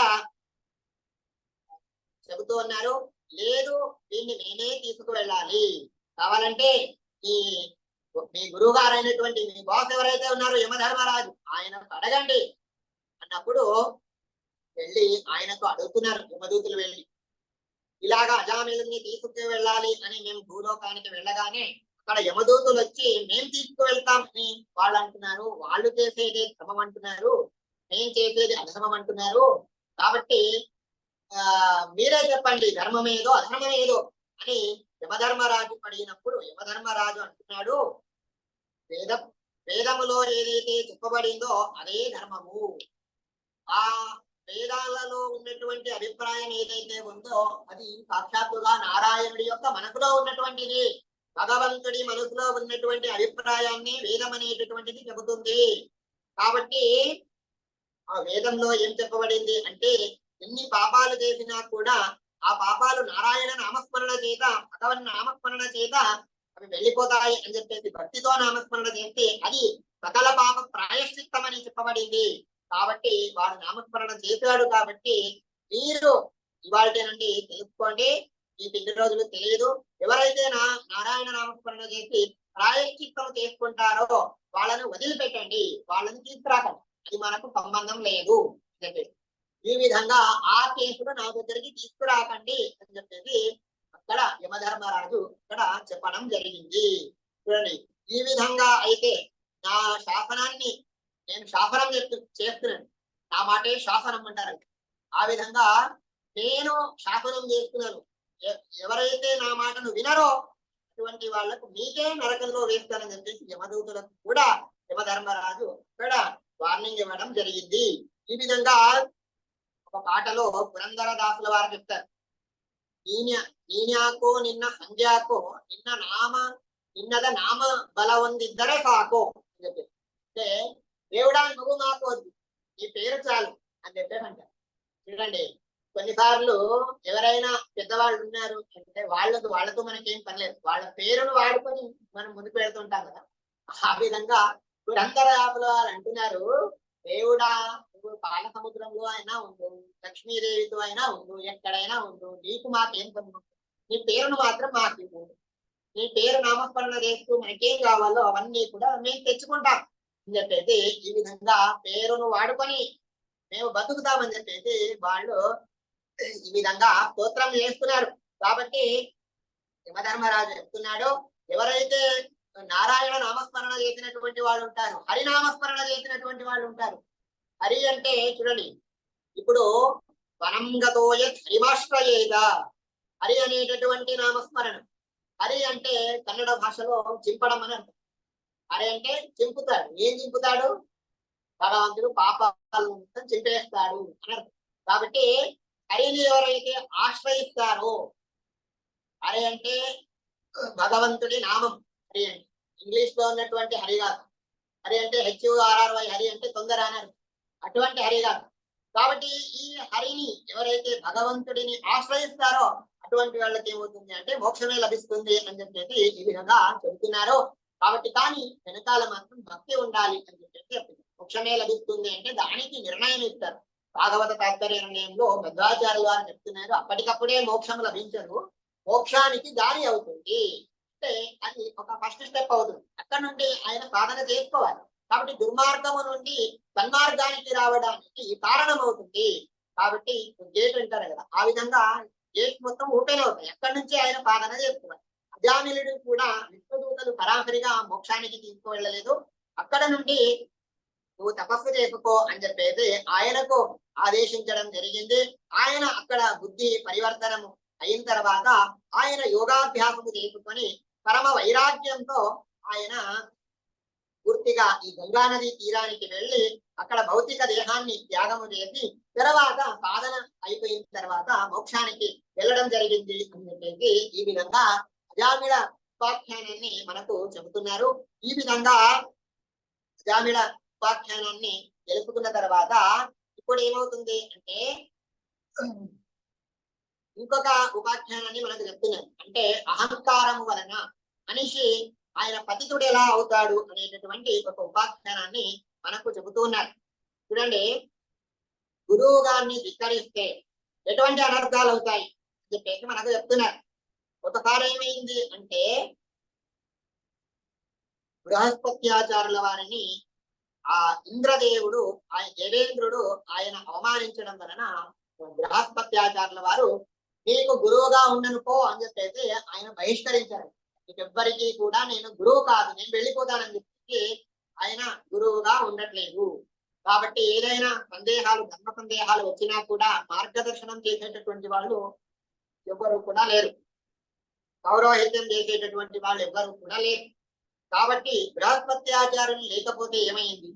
చెబుతూ ఉన్నారు, లేదు దీన్ని నేనే తీసుకువెళ్ళాలి, కావాలంటే మీ గురువు గారు అయినటువంటి మీ బాస్ ఎవరైతే ఉన్నారో యమధర్మరాజు ఆయన అడగండి అన్నప్పుడు వెళ్ళి ఆయనకు అడుగుతున్నారు యమదూతులు. వెళ్ళి ఇలాగా అజామిలుని తీసుకు వెళ్ళాలి అని మేము భూలోకానికి వెళ్ళగానే అక్కడ యమదూతులు వచ్చి మేము తీసుకువెళ్తాం అని వాళ్ళు అంటున్నారు. వాళ్ళు చేసేది ధర్మం అంటున్నారు, మేము చేసేది అధర్మం అంటున్నారు. కాబట్టి మీరే చెప్పండి ధర్మం ఏదో అధర్మం ఏదో అని యమధర్మరాజు అడిగినప్పుడు యమధర్మరాజు అంటున్నాడు, వేద వేదములో ఏదైతే చెప్పబడిందో అదే ధర్మము. ఆ వేదాలలో ఉన్నటువంటి అభిప్రాయం ఏదైతే ఉందో అది సాక్షాత్తుగా నారాయణుడి యొక్క మనసులో ఉన్నటువంటిది. భగవంతుడి మనసులో ఉన్నటువంటి అభిప్రాయాన్ని వేదం అనేటటువంటిది చెబుతుంది. కాబట్టి ఆ వేదంలో ఏం చెప్పబడింది అంటే ఎన్ని పాపాలు చేసినా కూడా ఆ పాపాలు నారాయణ నామస్మరణ చేత భగవన్ నామస్మరణ చేత అవి వెళ్ళిపోతాయి అని చెప్పేసి భక్తితో నామస్మరణ చేస్తే అది సకల పాప ప్రాయశ్చిత్తం అని చెప్పబడింది. కాబట్టి వాడు నామస్మరణ చేశాడు. కాబట్టి మీరు ఇవాళ నుండి తెలుసుకోండి. మీకు ఇన్ని రోజులు తెలియదు. ఎవరైతే నారాయణ నామస్మరణ చేసి ప్రాయశ్చిత్తం చేసుకుంటారో వాళ్ళను వదిలిపెట్టండి, వాళ్ళని తీసుకురాకండి, అది మనకు సంబంధం లేదు అని చెప్పేసి ఈ విధంగా ఆ కేసును నా దగ్గరికి తీసుకురాకండి అని చెప్పేసి అక్కడ యమధర్మరాజు అక్కడ చెప్పడం జరిగింది. చూడండి, ఈ విధంగా అయితే నా శాసనాన్ని నేను శాసనం చేస్తున్నాను, నా మాటే శాసనం అంటారు. ఆ విధంగా నేను శాసనం చేస్తున్నాను. ఎవరైతే నా మాటను వినరో అటువంటి వాళ్లకు మీకే నరకంలో వేస్తానని చెప్పేసి యమదూతులకు కూడా యమధర్మరాజు ఇక్కడ వార్నింగ్ ఇవ్వడం జరిగింది. ఈ విధంగా ఒక పాటలో పురంధరదాసుల వారు చెప్తారు, ನೀನ್ಯಾಕೋ ನಿನ್ನ ಸಂಧ್ಯಾಕೋ ನಿನ್ನ నామ నిన్నద నామ బలవందిద్దరే కాకో అని చెప్పి, అంటే దేవుడా నువ్వు మాకు వద్దు, నీ పేరు చాలు అని చెప్పేసి అంటారు. చూడండి, కొన్నిసార్లు ఎవరైనా పెద్దవాళ్ళు ఉన్నారు అంటే వాళ్ళతో మనకేం పనిలేదు, వాళ్ళ పేరును వాడుకొని మనం ముందుకు వెళ్తుంటాం కదా. ఆ విధంగా పురంధరదాసుల వారు అంటున్నారు, దేవుడా నువ్వు పాల సముద్రంలో అయినా ఉండు, లక్ష్మీదేవితో అయినా ఉండు, ఎక్కడైనా ఉండు, నీకు మాకేం పని, నీ పేరును మాత్రం మాకు ఇవ్వు. నీ పేరు నామస్మరణ చేస్తూ మనకేం కావాలో అవన్నీ కూడా మేము తెచ్చుకుంటాం అని చెప్పేసి ఈ విధంగా పేరును వాడుకొని మేము బతుకుతామని చెప్పేసి వాళ్ళు ఈ విధంగా స్తోత్రం చేస్తున్నారు. కాబట్టి యమధర్మరాజు చెప్తున్నాడు, ఎవరైతే నారాయణ నామస్మరణ చేసినటువంటి వాళ్ళు ఉంటారు, హరినామస్మరణ చేసినటువంటి వాళ్ళు ఉంటారు. హరి అంటే చూడండి, ఇప్పుడు వనంగతోయ హరిమాశ్రయేద, హరి అనేటటువంటి నామస్మరణ. హరి అంటే కన్నడ భాషలో చింపడం అని అంటారు. హరి అంటే చింపుతాడు. ఏం చింపుతాడు? భగవంతుడు పాపాలను మొత్తం చింపేస్తాడు అని అర్థం. కాబట్టి హరిని ఎవరైతే ఆశ్రయిస్తారో, హరి అంటే భగవంతుడి నామం. హరి అంటే ఇంగ్లీష్ లో ఉన్నటువంటి హరి కాదు. హరి అంటే HURRY, హరి అంటే తొందర అని అటువంటి హరి కాదు. కాబట్టి ఈ హరిని ఎవరైతే భగవంతుడిని ఆశ్రయిస్తారో అటువంటి వాళ్ళకి ఏమవుతుంది అంటే మోక్షమే లభిస్తుంది అని చెప్పేసి ఈ విధంగా చెబుతున్నారు. కాబట్టి కానీ వెనకాల మాత్రం భక్తి ఉండాలి అని చెప్పేసి చెప్తున్నారు. మోక్షమే లభిస్తుంది అంటే దానికి నిర్ణయం ఇస్తారు. భాగవత తాత్పర్య నిర్ణయంలో మధ్వాచార్యులు వారు చెప్తున్నారు, అప్పటికప్పుడే మోక్షం లభించదు, మోక్షానికి దారి అవుతుంది. అంటే అది ఒక ఫస్ట్ స్టెప్ అవుతుంది. అక్కడ నుండి ఆయన సాధన చేసుకోవాలి. కాబట్టి దుర్మార్గము నుండి సన్మార్గానికి రావడానికి కారణం అవుతుంది. కాబట్టి గేట్ అంటారు కదా, ఆ విధంగా గేట్ మొత్తం ఓపెన్ అవుతాయి. అక్కడి నుంచి ఆయన సాధన చేస్తున్నారు. అజామిలుడు కూడా విశ్వదూతలు సరాసరిగా మోక్షానికి తీసుకువెళ్ళలేదు. అక్కడ నుండి నువ్వు తపస్సు చేసుకో అని చెప్పేసి ఆయనకు ఆదేశించడం జరిగింది. ఆయన అక్కడ బుద్ధి పరివర్తనము అయిన తర్వాత ఆయన యోగాభ్యాసము చేసుకొని పరమ వైరాగ్యంతో ఆయన పూర్తిగా ఈ గంగా నది తీరానికి వెళ్ళి అక్కడ భౌతిక దేహాన్ని త్యాగము చేసి తర్వాత సాధన అయిపోయిన తర్వాత మోక్షానికి వెళ్ళడం జరిగింది అని చెప్పేసి ఈ విధంగా అజామిళ ఉపాఖ్యానాన్ని మనకు చెబుతున్నారు. ఈ విధంగా అజామిళ ఉపాఖ్యానాన్ని తెలుసుకున్న తర్వాత ఇప్పుడు ఏమవుతుంది అంటే ఇంకొక ఉపాఖ్యానాన్ని మనకు చెప్తున్నారు. అంటే అహంకారము వలన మనిషి ఆయన పతితుడు ఎలా అవుతాడు అనేటటువంటి ఒక ఉపాఖ్యానాన్ని మనకు చెబుతూ ఉన్నారు. చూడండి, గురువు గారిని ధిక్కరిస్తే ఎటువంటి అనర్థాలు అవుతాయి అని చెప్పేసి మనకు చెప్తున్నారు. ఒకసారి ఏమైంది అంటే బృహస్పత్యాచారుల వారిని ఆ ఇంద్రదేవుడు, ఆయన దేవేంద్రుడు ఆయన అవమానించడం వలన బృహస్పత్యాచారుల వారు నీకు గురువుగా ఉండను పో అని చెప్పేసి ఆయన బహిష్కరించారు. ఎవ్వరికీ కూడా నేను గురువు కాదు, నేను వెళ్ళిపోతానని చెప్పి ఆయన గురువుగా ఉండట్లేదు. కాబట్టి ఏదైనా సందేహాలు, ధర్మ సందేహాలు వచ్చినా కూడా మార్గదర్శనం చేసేటటువంటి వాళ్ళు ఎవ్వరు కూడా లేరు. పౌరోహిత్యం చేసేటటువంటి వాళ్ళు ఎవ్వరు కూడా లేరు. కాబట్టి బృహస్పత్యాచార్యులు లేకపోతే ఏమైంది?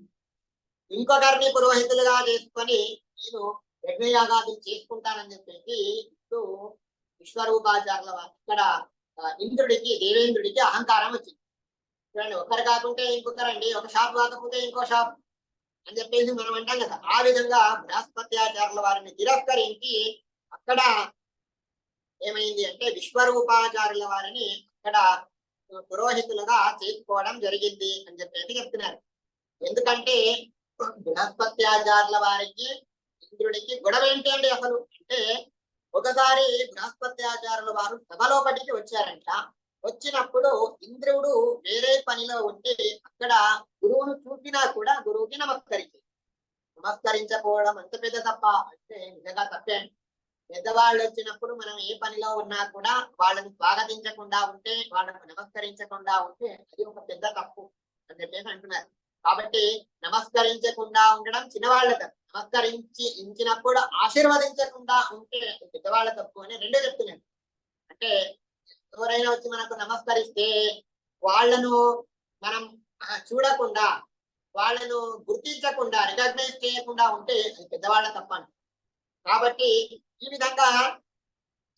ఇంకొకరిని పురోహితులుగా చేసుకొని నేను యజ్ఞయాగాదులు చేసుకుంటానని చెప్పేసి ఇప్పుడు విశ్వరూపాచార్యుల ఇక్కడ ఇంద్రుడికి, దేవేంద్రుడికి అహంకారం వచ్చింది. చూడండి, ఒకరు కాకుంటే ఇంకొకరండి, ఒక షాప్ కాకపోతే ఇంకో షాప్ అని చెప్పేసి మనం అంటాం కదా. ఆ విధంగా బృహస్పత్యాచార్యుల వారిని తిరస్కరించి అక్కడ ఏమైంది అంటే విశ్వరూపాచార్యుల వారిని అక్కడ పురోహితులుగా చేసుకోవడం జరిగింది అని చెప్పేసి చెప్తున్నారు. ఎందుకంటే బృహస్పత్యాచార్యుల వారికి ఇంద్రుడికి గొడవ ఏంటి అండి అసలు అంటే, ఒకసారి బృహస్పత్యాచార్యుల వారు సభలోపటికి వచ్చారంట. వచ్చినప్పుడు ఇంద్రుడు వేరే పనిలో ఉంటే అక్కడ గురువును చూసినా కూడా గురువుకి నమస్కరించకపోవడం అంత పెద్ద తప్ప అంటే నిజంగా తప్పే. పెద్దవాళ్ళు వచ్చినప్పుడు మనం ఏ పనిలో ఉన్నా కూడా వాళ్ళని స్వాగతించకుండా ఉంటే, వాళ్ళకు నమస్కరించకుండా ఉంటే అది ఒక పెద్ద తప్పు అని చెప్పేసి అంటున్నారు. కాబట్టి నమస్కరించకుండా ఉండడం చిన్నవాళ్ళ తప్పు, నమస్కరించినప్పుడు ఆశీర్వదించకుండా ఉంటే పెద్దవాళ్ళ తప్పు అని రెండో చెప్తున్నారు. అంటే ఎవరైనా వచ్చి మనకు నమస్కరిస్తే వాళ్ళను మనం చూడకుండా, వాళ్ళను గుర్తించకుండా, రికగ్నైజ్ చేయకుండా ఉంటే అది పెద్దవాళ్ళ తప్పని. కాబట్టి ఈ విధంగా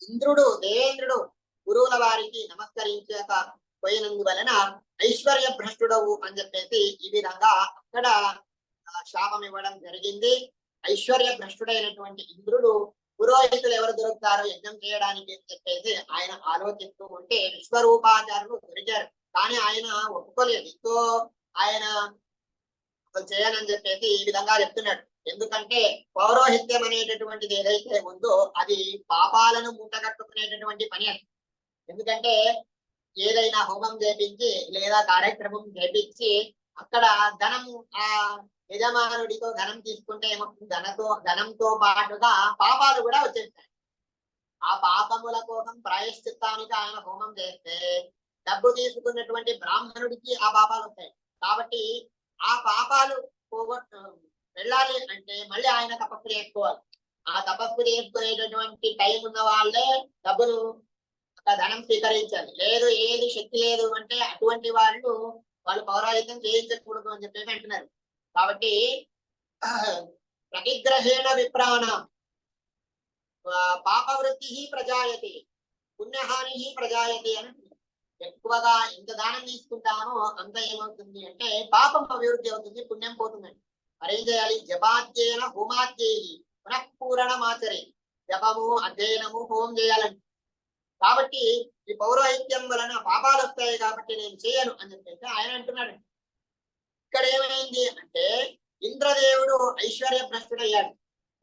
ఇంద్రుడు, దేవేంద్రుడు గురువుల వారికి నమస్కరించకపోయినందువలన ఐశ్వర్య భ్రష్టుడవు అని చెప్పేసి ఈ విధంగా అక్కడ శాపం ఇవ్వడం జరిగింది. ఐశ్వర్య భ్రష్టుడైనటువంటి ఇంద్రుడు పురోహితులు ఎవరు దొరుకుతారో యజ్ఞం చేయడానికి అని చెప్పేసి ఆయన ఆలోచిస్తూ ఉంటే విశ్వరూపాచార్యులు దొరికారు. కానీ ఆయన ఒప్పుకోలేదు. సో ఆయన అసలు చేయనని చెప్పేసి ఈ విధంగా చెప్తున్నాడు. ఎందుకంటే పౌరోహిత్యం అనేటటువంటిది ఏదైతే ఉందో అది పాపాలను మూటగట్టుకునేటటువంటి పని అది. ఎందుకంటే ఏదైనా హోమం చేపించి లేదా కార్యక్రమం చేపించి అక్కడ ధనము ఆ యజమానుడితో ధనం తీసుకుంటే ఏమవుతుంది, ధనంతో పాటుగా పాపాలు కూడా వచ్చేస్తాయి. ఆ పాపముల కోసం ప్రాయశ్చిత్తానికి ఆయన హోమం చేస్తే డబ్బు తీసుకున్నటువంటి బ్రాహ్మణుడికి ఆ పాపాలు వస్తాయి. కాబట్టి ఆ పాపాలు వెళ్ళాలి అంటే మళ్ళీ ఆయన తపస్సు చేసుకోవాలి. ఆ తపస్సు చేసుకునేటటువంటి టైం ఉన్న వాళ్ళే డబ్బులు ధనం స్వీకరించాలి. లేదు, ఏది శక్తి లేదు అంటే అటువంటి వాళ్ళు పౌరాహిత్యం చేయించకూడదు అని చెప్పేసి అంటున్నారు. కాబట్టి ప్రతిగ్రహేణ విప్రాణ పాపవృత్తి ప్రజాయతి పుణ్యహాని ప్రజాయతి అని. ఎక్కువగా ఎంత దానం తీసుకుంటామో అంత ఏమవుతుంది అంటే పాపం అభివృద్ధి అవుతుంది, పుణ్యం పోతుందండి. మరేం చేయాలి? జపాధ్యయన హోమాధ్యేయి పునఃపూరణమాచరే. జపము, అధ్యయనము, హోమం చేయాలండి. కాబట్టి ఈ పౌరోహిత్యం వలన పాపాలు వస్తాయి కాబట్టి నేను చేయను అని చెప్పేసి ఆయన అంటున్నాడు. ఇక్కడ ఏమైంది అంటే ఇంద్రదేవుడు ఐశ్వర్య భ్రష్టుడయ్యాడు.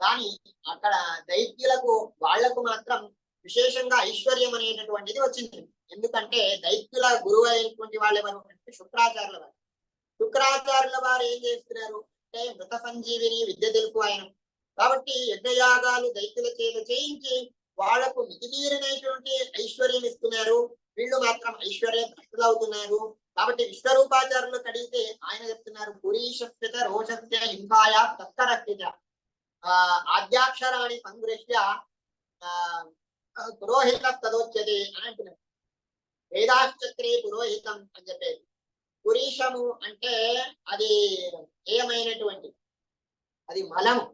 కానీ అక్కడ దైత్యులకు వాళ్లకు మాత్రం విశేషంగా ఐశ్వర్యం అనేటటువంటిది వచ్చింది. ఎందుకంటే దైత్యుల గురువు అయినటువంటి వాళ్ళు ఎవరు అంటే శుక్రాచార్యుల వారు. శుక్రాచార్యుల వారు ఏం చేస్తున్నారు అంటే మృత సంజీవిని విద్య తెలుసు ఆయన. కాబట్టి యజ్ఞయాగాలు దైత్యుల చేత చేయించి వాళ్లకు మితిమీరినటువంటి ఐశ్వర్యం ఇస్తున్నారు. వీళ్ళు మాత్రం ఐశ్వర్య భ్రష్టులు అవుతున్నారు. కాబట్టి విశ్వరూపాచార్యులు కడిగితే ఆయన చెప్తున్నారు పురీషస్థిత రోషస్య హింసాయా తస్కరస్థిత ఆద్యాక్షరాన్ని సంగృహ్య పురోహిత తదోచ్యతే అని అంటున్నారు. వేదాశ్చక్రే పురోహితం అని చెప్పేది. పురీషము అంటే అది ఏమైనటువంటి అది మలము.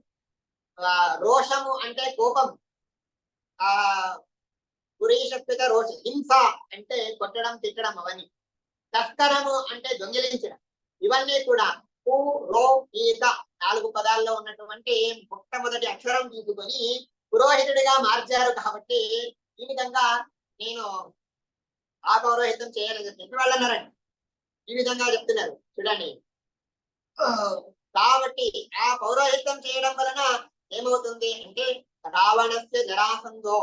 రోషము అంటే కోపం. పురీషస్థిత రోష. హింస అంటే కొట్టడం, తిట్టడం అవన్నీ. తస్కరము అంటే దొంగిలించడం. ఇవన్నీ కూడా పు, రో, ఈత 4 పదాల్లో ఉన్నటువంటి మొట్టమొదటి అక్షరం తీసుకొని పురోహితుడిగా మార్చారు. కాబట్టి ఈ విధంగా నేను ఆ పౌరోహితం చేయాలని చెప్పి వాళ్ళు అన్నారండి. ఈ విధంగా చెప్తున్నారు చూడండి. కాబట్టి ఆ పౌరోహితం చేయడం వలన ఏమవుతుంది అంటే రావణస్య జరాసంధో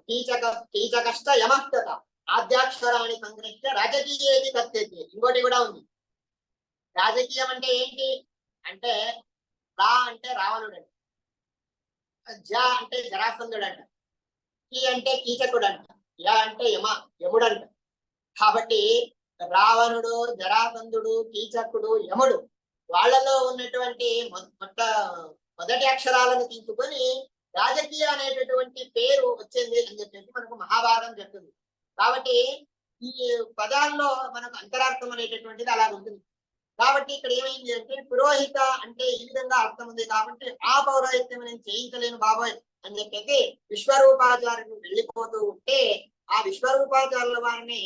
కీచకష్ట యమస్తత ఆద్యాక్షరాన్ని సంగ్రహించే రాజకీయేది కత్తెత్తి. ఇంకోటి కూడా ఉంది. రాజకీయం అంటే ఏంటి అంటే రా అంటే రావణుడు అంట, జ అంటే జరాసంధుడు అంట, కీ అంటే కీచకుడు అంట, య అంటే యముడు అంట. కాబట్టి రావణుడు, జరాసంధుడు, కీచకుడు, యముడు వాళ్ళలో ఉన్నటువంటి మొదటి అక్షరాలను తీసుకొని రాజకీయ అనేటటువంటి పేరు వచ్చింది అని చెప్పేసి మనకు మహాభారతం చెప్తుంది. కాబట్టి ఈ పదాల్లో మనకు అంతరార్థం అనేటటువంటిది అలా ఉంటుంది. కాబట్టి ఇక్కడ ఏమైంది అంటే పురోహిత అంటే ఈ విధంగా అర్థం ఉంది కాబట్టి ఆ పౌరోహిత్యం నేను చేయించలేను బాబోయ్ అని చెప్పేసి విశ్వరూపాచార్యులు వెళ్ళిపోతూ ఉంటే ఆ విశ్వరూపాచార్యుల వారిని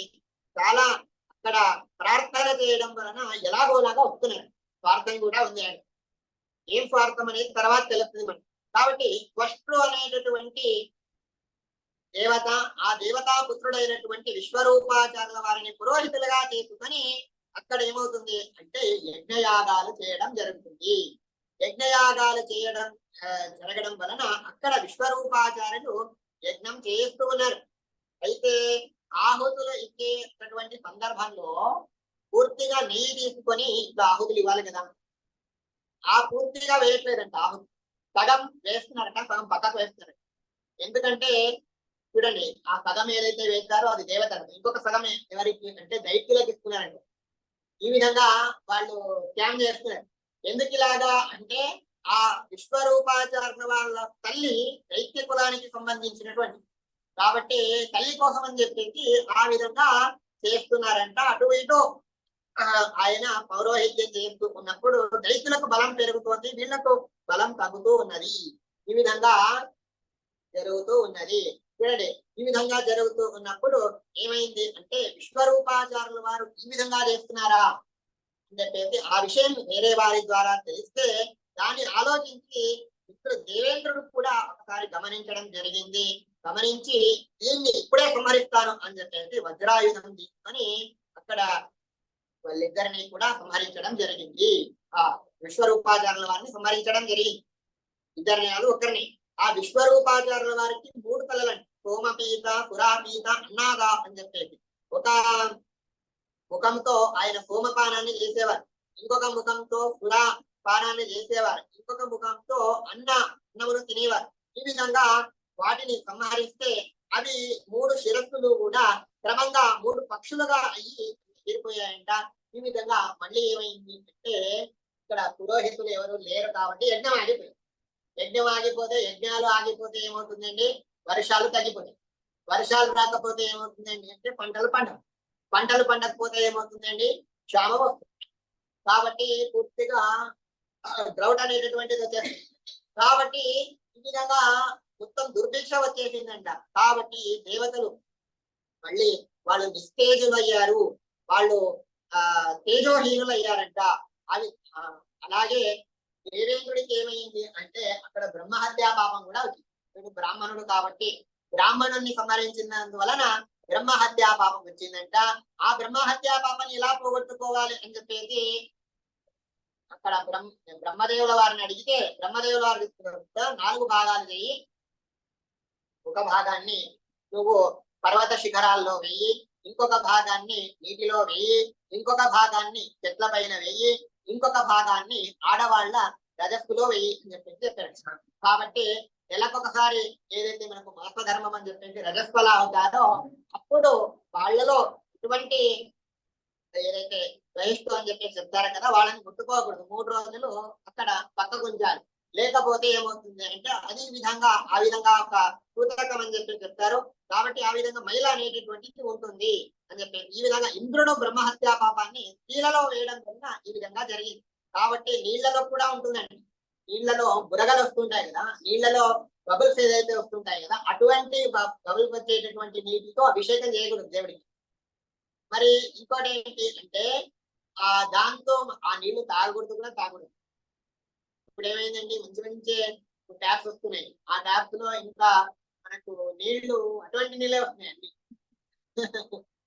చాలా అక్కడ ప్రార్థన చేయడం వలన ఎలాగోలాగా వస్తున్నారు. స్వార్థం కూడా ఉంది ఆయన. ఏం స్వార్థం అనేది తర్వాత తెలుస్తుంది మనకి. కాబట్టి త్వష్టు అనేటటువంటి దేవత, ఆ దేవతా పుత్రుడైనటువంటి విశ్వరూపాచార్యుల వారిని పురోహితులుగా చేసుకొని అక్కడ ఏమవుతుంది అంటే యజ్ఞయాగాలు చేయడం జరుగుతుంది. యజ్ఞయాగాలు జరగడం వలన అక్కడ విశ్వరూపాచార్యులు యజ్ఞం చేస్తూ ఉన్నారు. అయితే ఆహుతులు ఇచ్చేటటువంటి సందర్భంలో పూర్తిగా నెయ్యి తీసుకొని ఇంకా ఆహుతులు ఇవ్వాలి కదా, ఆ పూర్తిగా వేయట్లేదంట. ఆహుతి సగం వేస్తున్నారట, సగం పక్కకు వేస్తున్నారు. ఎందుకంటే చూడండి, ఆ సగం ఏదైతే వేస్తారో అది దేవత, ఇంకొక సగం ఎవరికి అంటే దైత్యులకు ఇస్తున్నారంట. ఈ విధంగా వాళ్ళు స్కామ్ చేస్తున్నారు. ఎందుకు ఇలాగా అంటే ఆ విశ్వరూపాచార్య వాళ్ళ తల్లి దైత్య కులానికి సంబంధించినటువంటి, కాబట్టి తల్లి కోసం అని చెప్పేసి ఆ విధంగా చేస్తున్నారంట. అటు ఇటు ఆయన పౌరోహిత్యం చేస్తూ ఉన్నప్పుడు దైత్యులకు బలం పెరుగుతోంది, వీళ్లకు బలం తగ్గుతూ ఉన్నది. ఈ విధంగా జరుగుతూ ఉన్నది. చూడండి, ఈ విధంగా జరుగుతూ ఉన్నప్పుడు ఏమైంది అంటే విశ్వరూపాచార్యుల వారు ఈ విధంగా చేస్తున్నారా అని చెప్పేసి ఆ విషయం వేరే వారి ద్వారా తెలిస్తే దాన్ని ఆలోచించి ఇప్పుడు దేవేంద్రుడు కూడా ఒకసారి గమనించడం జరిగింది. గమనించి దీన్ని ఇప్పుడే సంహరిస్తాను అని చెప్పేసి వజ్రాయుధం తీసుకొని అక్కడ వాళ్ళిద్దరిని కూడా సంహరించడం జరిగింది. ఆ విశ్వరూపాచార్యుల వారిని సంహరించడం జరిగింది. ఇద్దరిని కాదు, ఒకరిని. ఆ విశ్వరూపాచార్యుల వారికి 3 తలలండి, సోమపీత, సురాపీత, అన్నాద అని చెప్పేసి. ఒక ముఖంతో ఆయన సోమపానాన్ని చేసేవారు, ఇంకొక ముఖంతో సురాపానాన్ని చేసేవారు, ఇంకొక ముఖంతో అన్నమును తినేవారు. ఈ విధంగా వాటిని సంహరిస్తే అవి 3 శిరస్సులు కూడా క్రమంగా 3 పక్షులుగా అయ్యి తీరిపోయాయంట. ఈ విధంగా మళ్ళీ ఏమైంది అంటే ఇక్కడ పురోహితులు ఎవరు లేరు కాబట్టి యజ్ఞం ఆగిపోయింది. యజ్ఞం ఆగిపోతే, యజ్ఞాలు ఆగిపోతే ఏమవుతుందండి, వర్షాలు తగ్గిపోతాయి. వర్షాలు రాకపోతే ఏమవుతుందండి అంటే పంటలు పండకపోతే ఏమవుతుందండి, క్షామం వస్తుంది. కాబట్టి పూర్తిగా డ్రౌట్ అనేటటువంటిది వచ్చేస్తుంది. కాబట్టి ఈ విధంగా మొత్తం దుర్భిక్ష వచ్చేసిందంట. కాబట్టి దేవతలు మళ్ళీ వాళ్ళు నిస్తేజులు అయ్యారు, వాళ్ళు తేజోహీనులు అయ్యారంట. అవి అలాగే దేవేంద్రుడికి ఏమైంది అంటే అక్కడ బ్రహ్మహత్యా పాపం కూడా వచ్చింది. బ్రాహ్మణుడు కాబట్టి బ్రాహ్మణుణ్ణి సంహరించినందువలన బ్రహ్మహత్యా పాపం వచ్చిందంట. ఆ బ్రహ్మహత్యా పాపాన్ని ఎలా పోగొట్టుకోవాలి అని చెప్పేసి అక్కడ బ్రహ్మదేవుల వారిని అడిగితే బ్రహ్మదేవుల వారి 4 భాగాలు చేయి, ఒక భాగాన్ని నువ్వు పర్వత శిఖరాల్లో వెయ్యి, ఇంకొక భాగాన్ని నీటిలో వెయ్యి, ఇంకొక భాగాన్ని చెట్ల పైన వెయ్యి, ఇంకొక భాగాన్ని ఆడవాళ్ల రజస్సులో వెయ్యి అని చెప్పేసి చెప్పారు. కాబట్టి నెలకొకసారి ఏదైతే మనకు మాస ధర్మం అని చెప్పేసి రజస్వల అవుతారో అప్పుడు వాళ్ళలో ఇటువంటి ఏదైతే బహిష్టు అని చెప్పేసి చెప్తారు కదా, వాళ్ళని ముట్టుకోకూడదు. 3 రోజులు అక్కడ పక్క గుంజాలి. లేకపోతే ఏమవుతుంది అంటే అది విధంగా ఆ విధంగా ఒక సూతకం అని చెప్పి చెప్తారు. కాబట్టి ఆ విధంగా మైల అనేటటువంటిది ఉంటుంది అని చెప్పి ఈ విధంగా ఇంద్రుడు బ్రహ్మహత్యా పాపాన్ని నీళ్ళలో వేయడం వల్ల ఈ విధంగా జరిగింది. కాబట్టి నీళ్లలో కూడా ఉంటుందండి. నీళ్లలో బురగలు వస్తుంటాయి కదా, నీళ్లలో బబుల్స్ ఏదైతే వస్తుంటాయి కదా, అటువంటి బబుల్స్ వచ్చేటటువంటి నీటితో అభిషేకం చేయకూడదు దేవుడికి. మరి ఇంకోటి ఏంటి అంటే దాంతో ఆ నీళ్లు తాగకూడదు కూడా తాగకూడదు. ఇప్పుడు ఏమైందండి, మంచి మంచి ట్యాప్స్ వస్తున్నాయి. ఆ ట్యాప్స్ లో ఇంకా మనకు నీళ్లు అటువంటి నీళ్ళే వస్తున్నాయండి.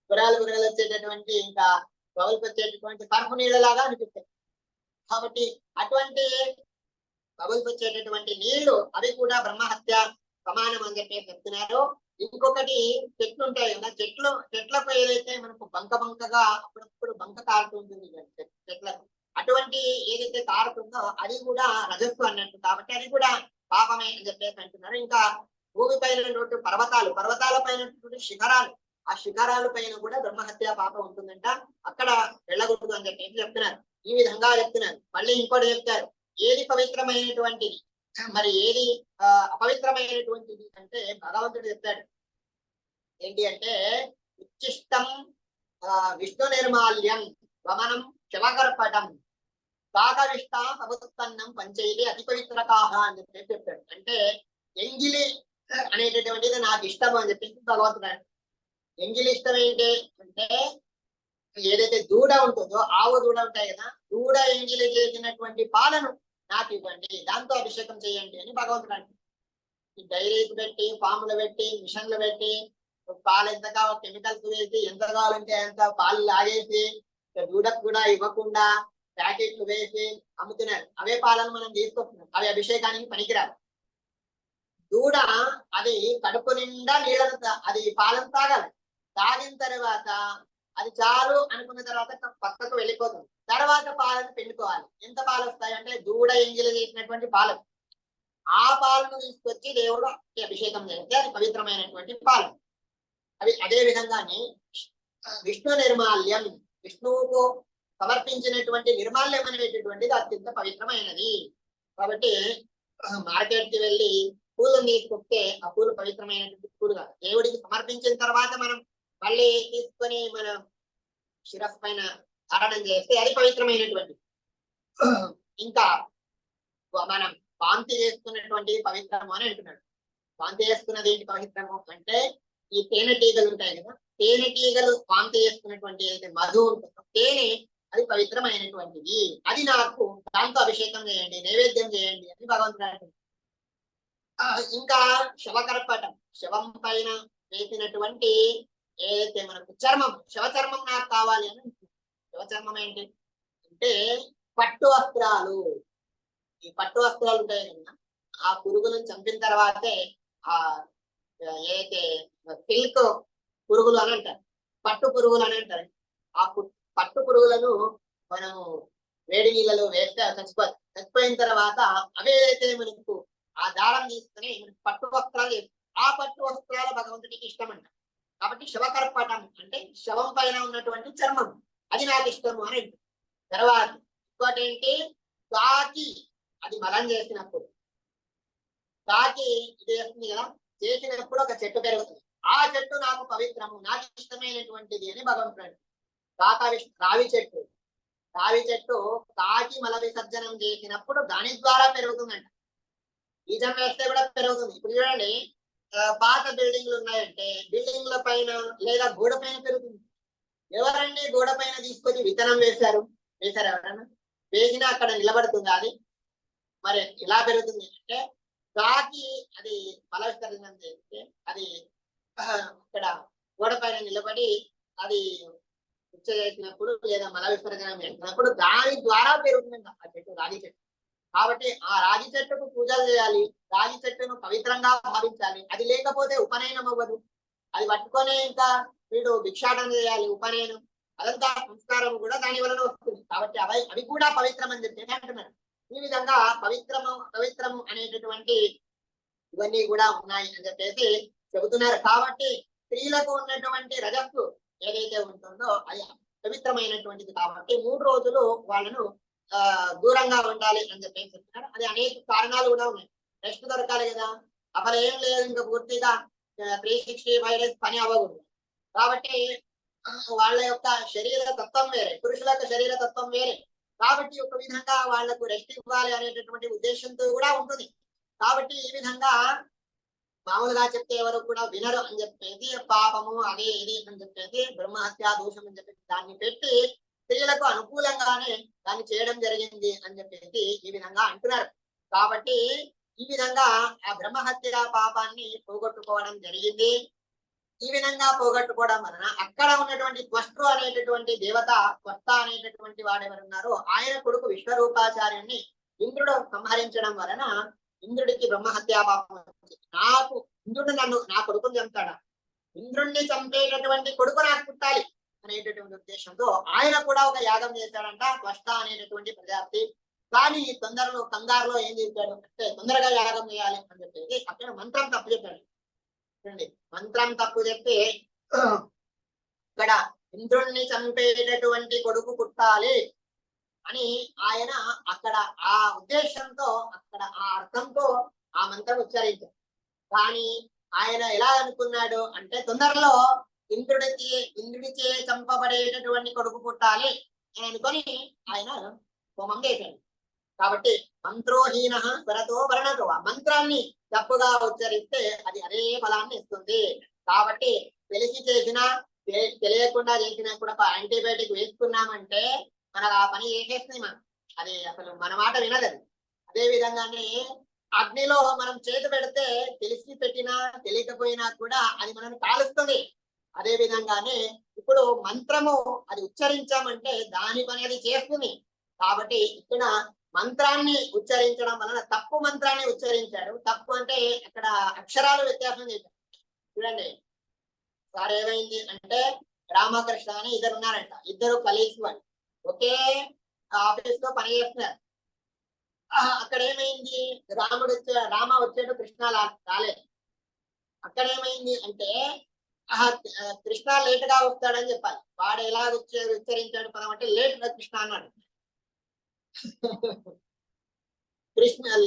బురగలు వచ్చేటటువంటి ఇంకా బబుల్స్ వచ్చేటటువంటి సర్ఫ్ నీళ్ళలాగా అనిపిస్తాయి. కాబట్టి అటువంటి బబుల్స్ వచ్చేటటువంటి నీళ్లు అవి కూడా బ్రహ్మహత్య సమానం అని చెప్పి చెప్తున్నారు. ఇంకొకటి చెట్లు ఉంటాయి కదా, చెట్లకు ఏదైతే మనకు బంకగా అప్పుడప్పుడు బంక కారుతుంటుంది చెట్లకు, అటువంటి ఏదైతే కారుతుందో అది కూడా రజస్సు అన్నట్టు. కాబట్టి అది కూడా పాపమే అని చెప్పేసి అంటున్నారు. ఇంకా భూమి పైన ఉన్నటువంటి పర్వతాల పైన శిఖరాలు, ఆ శిఖరాల పైన కూడా బ్రహ్మహత్య పాపం ఉంటుందంట. అక్కడ వెళ్ళకూడదు అని చెప్పి చెప్తున్నారు. ఈ విధంగా చెప్తున్నారు. మళ్ళీ ఇంకోటి చెప్తారు, ఏది పవిత్రమైనటువంటిది మరి ఏది అపవిత్రమైనటువంటిది అంటే భగవంతుడు చెప్తాడు ఏంటి అంటే, ఉచ్చిష్టం విష్ణు నిర్మాల్యం వమనం శివకర్పటం పాకవిష్ట సముత్పన్నం పంచైతే అతి పవిత్రకాహ అని చెప్పి చెప్తాడు. అంటే ఎంగిలి అనేటటువంటిది నాకు ఇష్టం అని చెప్పేసి భగవంతుడు. ఎంగిలి ఇష్టం ఏంటి అంటే, ఏదైతే దూడ ఉంటుందో, ఆవు దూడ ఉంటాయి కదా, దూడ ఎంగిలి చేసినటువంటి పాలను నాకు ఇవ్వండి, దాంతో అభిషేకం చేయండి అని భగవంతుడు అంటే. ఈ డైరీస్ పెట్టి, ఫామ్లు పెట్టి, మిషన్లు పెట్టి, పాలు ఎంత కావాలి కెమికల్స్ వేసి, ఎంత కావాలంటే అంత పాలు లాగేసి దూడకు కూడా ఇవ్వకుండా ప్యాకెట్లు వేసి అమ్ముతున్నారు. అవే పాలను మనం తీసుకొస్తున్నాం. అవి అభిషేకానికి పనికిరాదు. దూడ అది కడుపు నిండా నీళ్ళను అది పాలను తాగాలి. తాగిన తర్వాత అది చాలు అనుకున్న తర్వాత పక్కకు వెళ్ళిపోతుంది. తర్వాత పాలను పిండుకోవాలి. ఎంత పాలు వస్తాయి అంటే, దూడ ఎంగిలి చేసినటువంటి పాలు. ఆ పాలను తీసుకొచ్చి దేవుడు అభిషేకం చేస్తే అది పవిత్రమైనటువంటి పాలు. అవి అదే విధంగానే విష్ణు నిర్మాల్యం, విష్ణువుకు సమర్పించినటువంటి నిర్మాల్యం అనేటటువంటిది అత్యంత పవిత్రమైనది. కాబట్టి మార్కెట్ కి వెళ్ళి పూలను తీసుకొస్తే ఆ పూలు పవిత్రమైనటువంటి పూలు కాదు. దేవుడికి సమర్పించిన తర్వాత మనం మళ్ళీ తీసుకొని మనం శిరస్సు పైన ధారణం చేస్తే అది పవిత్రమైనటువంటి. ఇంకా మనం వాంతి చేసుకున్నటువంటి పవిత్రము అని అంటున్నాడు. వాంతి చేసుకున్నది ఏంటి పవిత్రము అంటే, ఈ తేనెటీగలు ఉంటాయి కదా, తేనెటీగలు వాంతి చేసుకున్నటువంటి ఏదైతే మధు ఉంటుందో తేనె, అది పవిత్రమైనటువంటిది. అది నాకు దాంతో అభిషేకం చేయండి, నైవేద్యం చేయండి అని భగవంతుడు అంటున్నాడు. ఇంకా శవకర్పటం, శవం పైన వేసినటువంటి ఏదైతే మనకు చర్మం, శవచర్మం నాకు కావాలి అని అంటున్నాడు. శవచర్మం ఏంటి అంటే పట్టు వస్త్రాలు. ఈ పట్టు వస్త్రాలు ఉంటాయి కదా, ఆ పురుగులను చంపిన తర్వాతే ఆ ఏదైతే సిల్క్ పురుగులు అని అంటారు, పట్టు పురుగులు అని అంటారు. ఆ పట్టు పురుగులను మనం వేడి నీళ్ళలో వేస్తే చచ్చిపోతాయి. చచ్చిపోయిన తర్వాత అవేదైతే మనకు ఆ దారం తీసుకుని మనకు పట్టు వస్త్రాలు, ఆ పట్టు వస్త్రాల భగవంతుడికి ఇష్టం అంట. కాబట్టి శవకర్పటం అంటే శవం పైన ఉన్నటువంటి చర్మం, అది నాకు ఇష్టము అని అంటారు. తర్వాత ఇంకోటి ఏంటి, కాకి, అది మలం చేసినప్పుడు, కాకి ఇది చేస్తుంది కదా, చేసినప్పుడు ఒక చెట్టు పెరుగుతుంది. ఆ చెట్టు నాకు పవిత్రము, నాకు ఇష్టమైనటువంటిది అని భగవంతుడు. రావి చెట్టు, రావి చెట్టు కాకి మల విసర్జనం చేసినప్పుడు దాని ద్వారా పెరుగుతుందంట. బీజం వేస్తే కూడా పెరుగుతుంది. ఇప్పుడు చూడండి, పాత బిల్డింగ్లు ఉన్నాయంటే బిల్డింగ్ల పైన లేదా గోడ పైన పెరుగుతుంది. ఎవరండి గోడ పైన తీసుకొని విత్తనం వేశారు ఎవరన్నా? వేసినా అక్కడ నిలబడుతుంది అది? మరి ఇలా పెరుగుతుంది అంటే, కాకి అది మల విసర్జనం చేస్తే అది ఇక్కడ గోడ పైన నిలబడి అది ఉచ్చ చేసినప్పుడు లేదా మల విసర్జనం చేసినప్పుడు దాని ద్వారా పెరుగుతుంది ఆ చెట్టు, రాగి చెట్టు. కాబట్టి ఆ రాగి చెట్టుకు పూజలు చేయాలి, రాగి చెట్టును పవిత్రంగా భావించాలి. అది లేకపోతే ఉపనయనం అవ్వదు. అది పట్టుకొని ఇంకా వీడు భిక్షాటన చేయాలి, ఉపనయనం, అదంతా సంస్కారం కూడా దాని వలన వస్తుంది. కాబట్టి అవి కూడా పవిత్రం అని చెప్పి అంటున్నారు. ఈ విధంగా పవిత్రము అనేటటువంటి ఇవన్నీ కూడా ఉన్నాయి అని చెప్పేసి చెబుతున్నారు. కాబట్టి స్త్రీలకు ఉన్నటువంటి రజస్సు ఏదైతే ఉంటుందో అది పవిత్రమైనటువంటిది. కాబట్టి 3 రోజులు వాళ్ళను దూరంగా ఉండాలి అని చెప్పేసి చెప్తున్నారు. అది అనేక కారణాలు కూడా ఉన్నాయి. రెస్ట్ దొరకాలి కదా, అక్కడ ఏం లేదు, ఇంకా పూర్తిగా 365 డేస్ పని అవ్వకూడదు. కాబట్టి వాళ్ళ యొక్క శరీర తత్వం వేరే, పురుషుల యొక్క శరీర తత్వం వేరే. కాబట్టి ఒక విధంగా వాళ్లకు రెస్ట్ ఇవ్వాలి అనేటటువంటి ఉద్దేశంతో కూడా ఉంటుంది. కాబట్టి ఈ విధంగా మామూలుగా చెప్తే ఎవరు కూడా వినరు అని చెప్పేసి, పాపము అదే ఇది అని చెప్పేసి, బ్రహ్మహత్యా దోషం అని చెప్పేసి దాన్ని పెట్టి స్త్రీలకు అనుకూలంగానే దాన్ని చేయడం జరిగింది అని చెప్పేసి ఈ విధంగా అంటున్నారు. కాబట్టి ఈ విధంగా ఆ బ్రహ్మహత్య పాపాన్ని పోగొట్టుకోవడం జరిగింది. ఈ విధంగా పోగొట్టుకోవడం వలన అక్కడ ఉన్నటువంటి త్వష్ట్రు అనేటటువంటి దేవత, త్వష్ట అనేటటువంటి వాడు ఎవరున్నారో ఆయన కొడుకు విశ్వరూపాచార్యుని ఇంద్రుడు సంహరించడం వలన ఇంద్రుడికి బ్రహ్మహత్యా పాపం వచ్చింది. నాకు ఇంద్రుడు నా కొడుకుని చంపుతాడా, ఇంద్రుణ్ణి చంపేటటువంటి కొడుకు నాకు పుట్టాలి అనేటటువంటి ఉద్దేశంతో ఆయన కూడా ఒక యాగం చేశాడంట. త్వష్ట అనేటటువంటి ప్రజాపతి కానీ కంగారులో ఏం చేశాడు అంటే తొందరగా యాగం చేయాలి అని చెప్పేసి అక్కడ మంత్రం తప్పు చెప్పాడు. చూడండి, మంత్రం తప్పు చెప్పి ఇక్కడ ఇంద్రుణ్ణి చంపేటటువంటి కొడుకు పుట్టాలి అని ఆయన అక్కడ ఆ ఉద్దేశంతో అక్కడ ఆ అర్థంతో ఆ మంత్రం ఉచ్చరించారు. కానీ ఆయన ఎలా అనుకున్నాడు అంటే తొందరలో ఇంద్రుడిచే చంపబడేటటువంటి కొడుకు పుట్టాలి అని అనుకొని ఆయన హోమం చేశాడు. కాబట్టి మంత్రోహీన స్వరతో వర్ణతో ఆ మంత్రాన్ని తప్పుగా ఉచ్చరిస్తే అది అదే ఫలాన్ని ఇస్తుంది. కాబట్టి తెలిసి చేసినా తెలియకుండా చేసినా కూడా యాంటీబయాటిక్ వేసుకున్నామంటే మనకు ఆ పని చేసేస్తుంది. మనం అది అసలు మన మాట వినలేదు. అదే విధంగానే అగ్నిలో మనం చేతి పెడితే తెలిసి పెట్టినా తెలియకపోయినా కూడా అది మనల్ని కాలుస్తుంది. అదే విధంగానే ఇప్పుడు మంత్రము అది ఉచ్చరించామంటే దాని పని అది చేస్తుంది. కాబట్టి ఇక్కడ మంత్రాన్ని ఉచ్చరించడం వలన తప్పు మంత్రాన్ని ఉచ్చరించాడు. తప్పు అంటే అక్కడ అక్షరాలు వ్యత్యాసం చేశాడు. చూడండి సార్ ఏమైంది అంటే రామకృష్ణ అని ఇద్దరు ఉన్నారంట. ఇద్దరు కలీగ్స్ వాళ్ళు ఒకే ఆఫీస్ లో పని చేస్తున్నారు. అక్కడ ఏమైంది రామ వచ్చాడు, కృష్ణ రాలేదు. అక్కడ ఏమైంది అంటే కృష్ణ లేట్ గా వస్తాడని చెప్పాలి. వాడు ఎలా ఉచ్చరించాడు పదం అంటే లేట్ కృష్ణ అన్నాడు.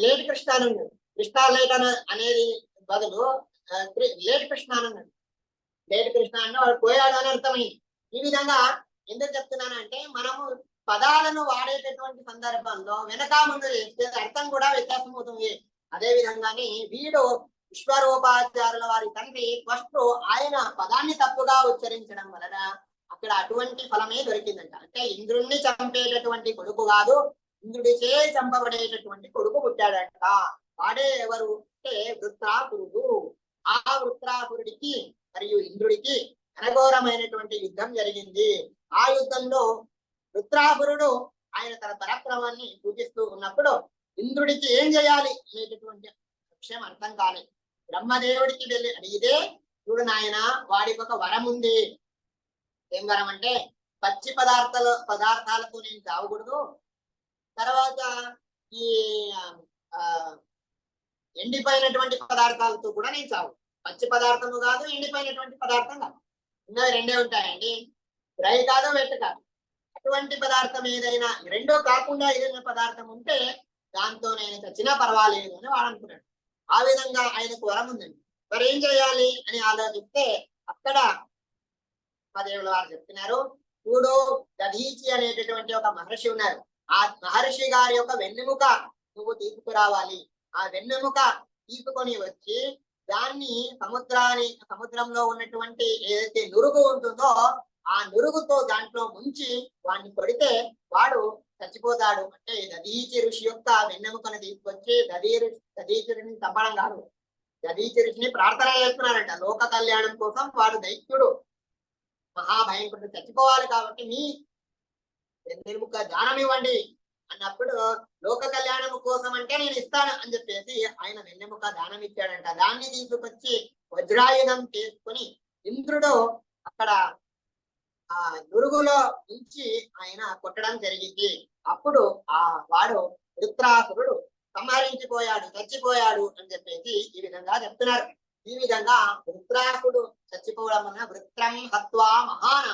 లేట్ కృష్ణ అన్నాడు. కృష్ణ లేట్ అనేది బదులు లేట్ కృష్ణ అన్నాడు. లేట్ కృష్ణ అన్న వాడు పోయాడు అని అర్థమైంది. ఈ విధంగా ఎందుకు చెప్తున్నానంటే మనము పదాలను వాడేటటువంటి సందర్భంలో వెనక ముందు చేస్తే అర్థం కూడా వ్యత్యాసం అవుతుంది. అదే విధంగానే వీడు విశ్వరూపాచార్యుల వారి తండ్రి ఫస్ట్ ఆయన పదాన్ని తప్పుగా ఉచ్చరించడం వలన అక్కడ అటువంటి ఫలమే దొరికిందంట. అంటే ఇంద్రుణ్ణి చంపేటటువంటి కొడుకు కాదు, ఇంద్రుడిచే చంపబడేటటువంటి కొడుకు పుట్టాడంట. వాడే ఎవరు అంటే వృత్రాసురుడు. ఆ వృత్రాసురుడికి మరియు ఇంద్రుడికి ఘనఘోరమైనటువంటి యుద్ధం జరిగింది. ఆ యుద్ధంలో వృత్రాసురుడు ఆయన తన పరాక్రమాన్ని సూచిస్తూ ఉన్నప్పుడు ఇంద్రుడికి ఏం చేయాలి అనేటటువంటి విషయం అర్థం కాలేదు. బ్రహ్మదేవుడికి వెళ్ళి అడిగితే చూడు నాయన వాడికి ఒక వరం ఉంది. ఏం వరం అంటే పచ్చి పదార్థాలతో నేను చావకూడదు, తర్వాత ఈ ఎండిపోయినటువంటి పదార్థాలతో కూడా నేను చావు. పచ్చి పదార్థము కాదు, ఎండిపోయినటువంటి పదార్థం కాదు, ఉన్నవి రెండే ఉంటాయండి. డ్రై కాదు, వెట్ కాదు. అటువంటి పదార్థం ఏదైనా రెండో కాకుండా ఏదైనా పదార్థం ఉంటే దాంతో నేను చచ్చినా పర్వాలేదు అని వాడు అనుకున్నాడు. ఆ విధంగా ఆయనకు వరం ఉందండి. మరి ఏం చేయాలి అని ఆలోచిస్తే అక్కడ దేవుల వారు చెప్తున్నారు, చూడు దధీచి అనేటటువంటి ఒక మహర్షి ఉన్నారు. ఆ మహర్షి గారి యొక్క వెన్నెముక నువ్వు తీసుకురావాలి. ఆ వెన్నెముక తీసుకొని వచ్చి దాన్ని సముద్రంలో ఉన్నటువంటి ఏదైతే నురుగు ఉంటుందో ఆ నురుగుతో దాంట్లో ముంచి వాడిని కొడితే వాడు చచ్చిపోతాడు. అంటే దధీచి ఋషి యొక్క వెన్నెముకను తీసుకొచ్చి దధీచి ఋషిని చంపడం కాదు, దధీచి ఋషిని ప్రార్థన చేస్తున్నారంట. లోక కళ్యాణం కోసం వాడు దైత్యుడు, మహాభయంకరుడు, చచ్చిపోవాలి కాబట్టి మీ వెన్నెముక దానం ఇవ్వండి అన్నప్పుడు లోక కళ్యాణం కోసం అంటే నేను ఇస్తాను అని చెప్పేసి ఆయన వెన్నెముక దానం ఇచ్చాడంట. దాన్ని తీసుకొచ్చి వజ్రాయుధం చేసుకుని ఇంద్రుడు అక్కడ ఆ నురుగులో ఉంచి ఆయన కొట్టడం జరిగింది. అప్పుడు ఆ వాడు వృత్రాసురుడు సంహరించిపోయాడు, చచ్చిపోయాడు అని చెప్పేసి ఈ విధంగా చెప్తున్నారు. ఈ విధంగా వృత్రాసుడు చచ్చిపోవడం వలన వృత్రం హత్వా మహాన,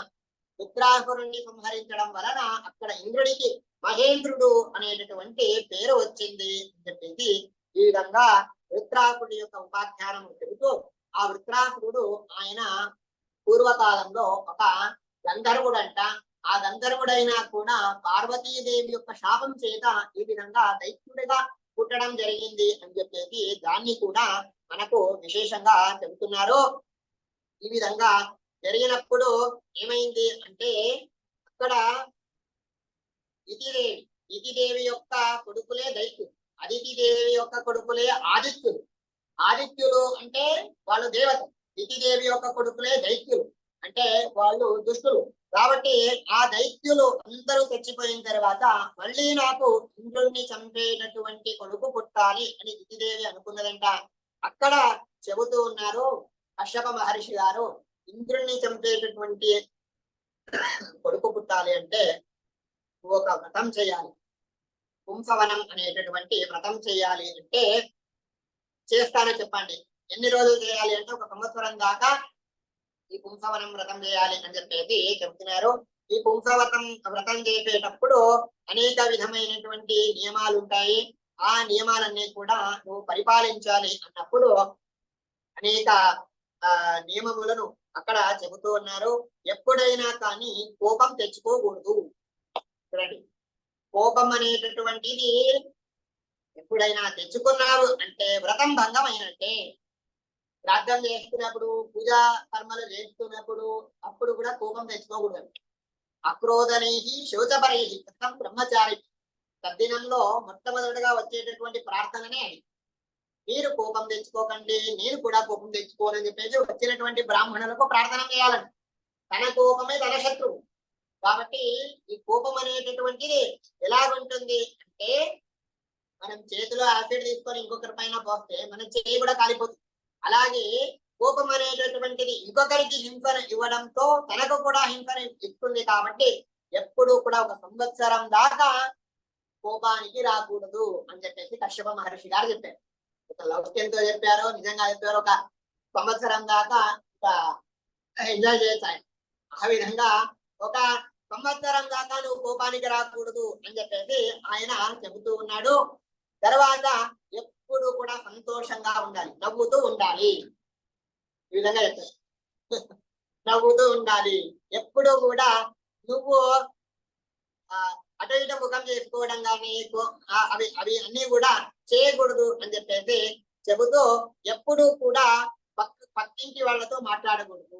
వృత్రాసురుణ్ణి సంహరించడం వలన అక్కడ ఇంద్రుడికి మహేంద్రుడు అనేటటువంటి పేరు వచ్చింది అని చెప్పేసి ఈ విధంగా వృత్రాసుడి యొక్క ఉపాఖ్యానం చెబుతూ ఆ వృత్రాసురుడు ఆయన పూర్వకాలంలో ఒక గంధర్వుడంట. ఆ గంధర్వుడైనా కూడా పార్వతీదేవి యొక్క శాపం చేత ఈ విధంగా దైత్యుడిగా పుట్టడం జరిగింది అని చెప్పేసి దాన్ని కూడా మనకు విశేషంగా చెబుతున్నారు. ఈ విధంగా జరిగినప్పుడు ఏమైంది అంటే అక్కడ ఇతిదేవి యొక్క కొడుకులే దైత్యులు, అదితిదేవి యొక్క కొడుకులే ఆదిత్యులు. ఆదిత్యులు అంటే వాళ్ళు దేవత, ఇతిదేవి యొక్క కొడుకులే దైత్యులు అంటే వాళ్ళు దుష్టులు. కాబట్టి ఆ దైత్యులు అందరూ చచ్చిపోయిన తర్వాత మళ్ళీ నాకు ఇంద్రుడిని చంపేటటువంటి కొడుకు పుట్టాలి అని ఇతిదేవి అనుకున్నదంట. అక్కడ చెబుతూ ఉన్నారు కశ్యప మహర్షి గారు, ఇంద్రుడిని చంపేటటువంటి కొడుకు పుట్టాలి అంటే ఒక వ్రతం చేయాలి. పుంసవనం అనేటటువంటి వ్రతం చేయాలి అంటే చేస్తానో చెప్పండి. ఎన్ని రోజులు చేయాలి అంటే 1 సంవత్సరం దాకా ఈ పుంసవనం వ్రతం చేయాలి అని చెప్పేసి చెప్తున్నారు. ఈ వ్రతం చేసేటప్పుడు అనేక విధమైనటువంటి నియమాలు ఉంటాయి. ఆ నియమాలన్నీ కూడా నువ్వు పరిపాలించాలి అన్నప్పుడు అనేక నియమములను అక్కడ చెబుతూ ఉన్నారు. ఎప్పుడైనా కానీ కోపం తెచ్చుకోకూడదు. చూడండి, కోపం అనేటటువంటిది ఎప్పుడైనా తెచ్చుకున్నావు అంటే వ్రతం భంగం అయినట్టే. ప్రార్థన చేస్తున్నప్పుడు, పూజా కర్మలు చేస్తున్నప్పుడు అప్పుడు కూడా కోపం తెచ్చుకోకూడదు. అక్రోధనై శోచపరై సతం బ్రహ్మచారి తద్దినంలో మొట్టమొదటిగా వచ్చేటటువంటి ప్రార్థననే అది. మీరు కోపం తెచ్చుకోకండి, నేను కూడా కోపం తెచ్చుకోనని చెప్పేసి వచ్చినటువంటి బ్రాహ్మణులకు ప్రార్థన చేయాలని. తన కోపమే తన శత్రువు కాబట్టి ఈ కోపం అనేటటువంటిది ఎలాగుంటుంది అంటే, మనం చేతిలో యాసిడ్ తీసుకొని ఇంకొకరి పైన పోస్తే మన చేయి కూడా కాలిపోతుంది. అలాగే కోపం అనేటటువంటిది ఇంకొకరికి హింసను ఇవ్వడంతో తనకు కూడా హింసను ఇస్తుంది. కాబట్టి ఎప్పుడు కూడా 1 సంవత్సరం దాకా కోపానికి రాకూడదు అని చెప్పేసి కశ్యప మహర్షి గారు చెప్పారు. ఒక లౌక్యంతో చెప్పారో నిజంగా చెప్పారో 1 సంవత్సరం దాకా ఎంజాయ్ చేయొచ్చు ఆయన. ఆ విధంగా 1 సంవత్సరం దాకా నువ్వు కోపానికి రాకూడదు అని చెప్పేసి ఆయన చెబుతూ ఉన్నాడు. తర్వాత ఎప్పుడు కూడా సంతోషంగా ఉండాలి, నవ్వుతూ ఉండాలి. ఈ విధంగా చెప్తారు. నవ్వుతూ ఉండాలి. ఎప్పుడు కూడా నువ్వు అటు ఇటు ముఖం చేసుకోవడం కానీ అవి అవి అన్ని కూడా చేయకూడదు అని చెప్పేసి చెబుతూ, ఎప్పుడు కూడా పక్కింటి వాళ్ళతో మాట్లాడకూడదు.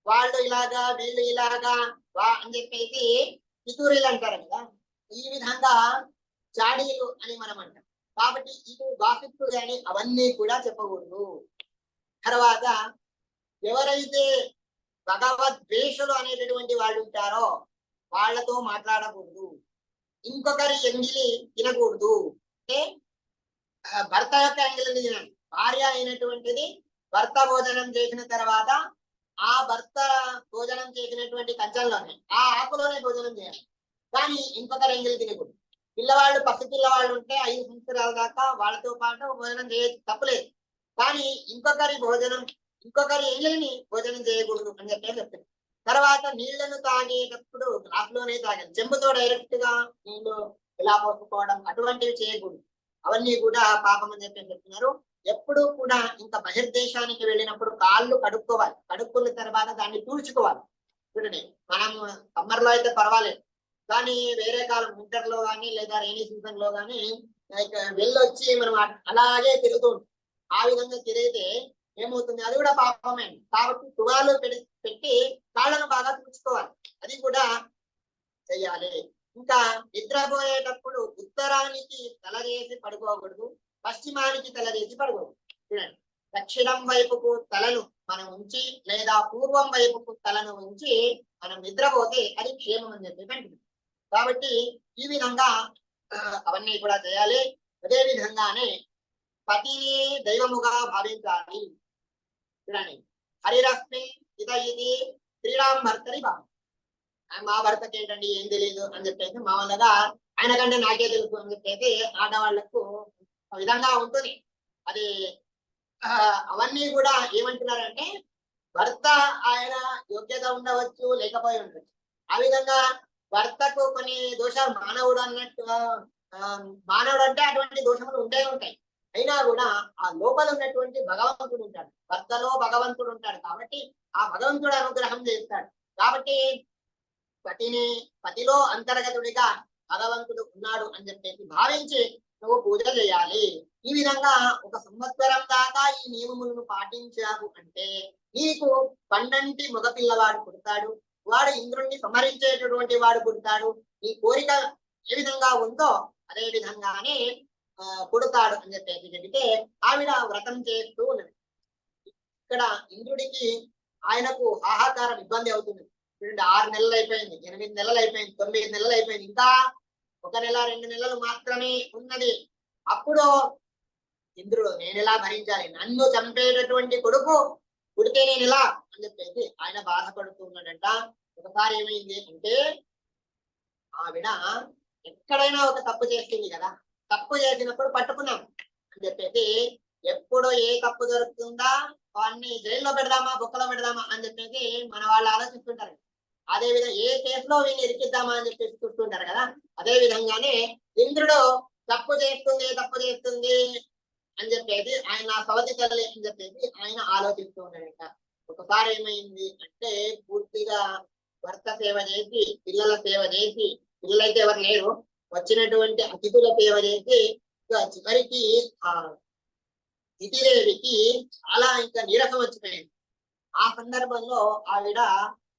వాళ్ళు ఇలాగా వీళ్ళు ఇలాగా అని చెప్పేసి పితూరీలు అంటారు కదా, ఈ విధంగా చాడీలు అని మనం అంటాం. కాబట్టి ఇటు గాసిప్లు కానీ అవన్నీ కూడా చెప్పకూడదు. తర్వాత ఎవరైతే భగవద్వేషులు అనేటటువంటి వాళ్ళు ఉంటారో వాళ్ళతో మాట్లాడకూడదు. ఇంకొకరి ఎంగిలి తినకూడదు. అంటే భర్త యొక్క ఎంగిలిని తినాలి. భార్య అయినటువంటిది భర్త భోజనం చేసిన తర్వాత ఆ భర్త భోజనం చేసినటువంటి కంచంలోనే ఆ ఆకులోనే భోజనం చేయాలి. కానీ ఇంకొకరి ఎంగిలి తినకూడదు. పిల్లవాళ్ళు పసి పిల్లవాళ్ళు ఉంటే 5 సంవత్సరాల దాకా వాళ్ళతో పాటు భోజనం చేయొచ్చు, తప్పులేదు. కానీ ఇంకొకరి ఎంగిలిని భోజనం చేయకూడదు అని చెప్పి చెప్తారు. తర్వాత నీళ్లను తాగేటప్పుడు గ్లాసులోనే తాగాలి. చెంబుతో డైరెక్ట్ గా నీళ్లు ఇలా పోసుకోవడం అటువంటివి చేయకూడదు. అవన్నీ కూడా పాపం అని చెప్పి చెప్తున్నారు. ఎప్పుడు కూడా ఇంకా బహిర్దేశానికి వెళ్ళినప్పుడు కాళ్ళు కడుక్కోవాలి. కడుక్కున్న తర్వాత దాన్ని తుడుచుకోవాలి. చూడండి, మనం సమ్మర్ లో అయితే పర్వాలేదు, కానీ వేరే కాలం వింటర్ లో కానీ లేదా రైనీ సీజన్ లో కానీ వెళ్ళొచ్చి మనం అలాగే తిరుగుతూ ఉంటాం. ఆ విధంగా తిరిగితే ఏమవుతుంది, అది కూడా పాపమే. కాబట్టి తువాలు పెట్టి కాళ్ళను బాగా తుడుచుకోవాలి. అది కూడా చెయ్యాలి. ఇంకా నిద్రపోయేటప్పుడు ఉత్తరానికి తల చేసి పడుకోకూడదు, పశ్చిమానికి తల చేసి పడుకోకూడదు. చూడండి, దక్షిణం వైపుకు తలను మనం ఉంచి లేదా పూర్వం వైపుకు తలను ఉంచి మనం నిద్రపోతే అది క్షేమం అని చెప్పి అంటుంది. కాబట్టి ఈ విధంగా అవన్నీ కూడా చేయాలి. అదే విధంగానే పతిని దైవముగా భావించాలి. చూడండి, హరిరస్మి ఇది శ్రీరామ్ భర్తని భావం. మా భర్తకి ఏంటండి ఏం తెలియదు అని చెప్పేసి మామూలుగా ఆయన కంటే నాకే తెలుసు అని చెప్పేసి ఆడవాళ్లకు విధంగా ఉంటుంది. అది అవన్నీ కూడా ఏమంటున్నారంటే, భర్త ఆయన యోగ్యత ఉండవచ్చు, లేకపోయి ఉండవచ్చు. ఆ విధంగా భర్తకు కొన్ని దోషాలు మానవుడు అంటే అటువంటి దోషములు ఉంటాయి. అయినా కూడా ఆ లోపల ఉన్నటువంటి భగవంతుడు ఉంటాడు, భర్తలో భగవంతుడు ఉంటాడు. కాబట్టి ఆ భగవంతుడు అనుగ్రహం చేస్తాడు. కాబట్టి పతిలో అంతర్గతుడిగా భగవంతుడు ఉన్నాడు అని చెప్పేసి భావించి నువ్వు పూజ చేయాలి. ఈ విధంగా 1 సంవత్సరం దాకా ఈ నియమములను పాటించావు అంటే నీకు పండంటి మగపిల్లవాడు పుడతాడు. వాడు ఇంద్రుణ్ణి సంహరించేటటువంటి వాడు పుడతాడు. నీ కోరిక ఏ విధంగా ఉందో అదే విధంగానే పుడతాడు అని చెప్పేసి చెబితే ఆవిడ వ్రతం చేస్తూ ఉన్నది. ఇక్కడ ఇంద్రుడికి ఆయనకు ఆహాకారం ఇబ్బంది అవుతుంది. 6 నెలలు అయిపోయింది, 8 నెలలు అయిపోయింది, 9 నెలలు అయిపోయింది, ఇంకా 1 నెల 2 నెలలు మాత్రమే ఉన్నది. అప్పుడు ఇంద్రుడు నేను ఎలా భరించాలి, నన్ను చంపేటటువంటి కొడుకు పుడితే నేను ఎలా అని చెప్పేసి ఆయన బాధపడుతూ ఉన్నాడంట. ఒకసారి ఏమైంది అంటే ఆవిడ ఎక్కడైనా ఒక తప్పు చేస్తుంది కదా, తప్పు చేసినప్పుడు పట్టుకున్నాం అని చెప్పేసి ఎప్పుడు ఏ తప్పు దొరుకుతుందా వాడిని జైల్లో పెడదామా బొక్కలో పెడదామా అని చెప్పేసి మన వాళ్ళు ఆలోచిస్తుంటారు. అదే విధంగా ఏ కేసులో వీళ్ళు ఇరికిద్దామా అని చెప్పేసి చూస్తుంటారు కదా. అదే విధంగానే ఇంద్రుడు తప్పు చేస్తుంది అని చెప్పేసి ఆయన నా సవతి తల్లి అని చెప్పేసి ఆయన ఆలోచిస్తూ ఉన్నాడట. ఒకసారి ఏమైంది అంటే పూర్తిగా భర్త సేవ చేసి పిల్లల సేవ చేసి, పిల్లలైతే ఎవరు లేరు, వచ్చినటువంటి అతిథుల సేవ చేసి చివరికి ఆ తిథిదేవికి చాలా ఇంకా నీరసం వచ్చిపోయింది. ఆ సందర్భంలో ఆవిడ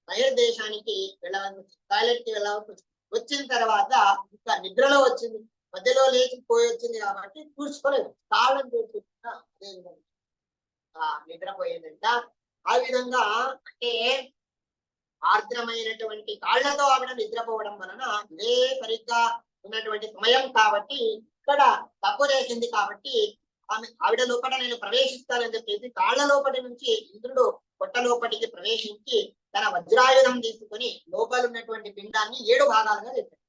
బహిర్దేశానికి వెళ్ళవలసి, టాయిలెట్ కి వెళ్ళవలసి వచ్చింది. వచ్చిన తర్వాత ఇంకా నిద్రలో వచ్చింది, మధ్యలో లేచి పోయి వచ్చింది కాబట్టి కూర్చుకోలేదు, తాళం కూర్చుంటా అదే విధంగా నిద్రపోయిందంట. ఆ విధంగా అంటే ఆర్ద్రమైనటువంటి కాళ్లతో ఆవిడ నిద్రపోవడం వలన ఇదే సరిగ్గా ఉన్నటువంటి సమయం కాబట్టి ఇక్కడ తప్పు చేసింది కాబట్టి ఆవిడ లోపల నేను ప్రవేశిస్తానని చెప్పేసి కాళ్ల లోపటి నుంచి ఇంద్రుడు పొట్ట లోపటికి ప్రవేశించి తన వజ్రాయుధం తీసుకుని లోపల ఉన్నటువంటి పిండాన్ని 7 భాగాలుగా చేశాడు.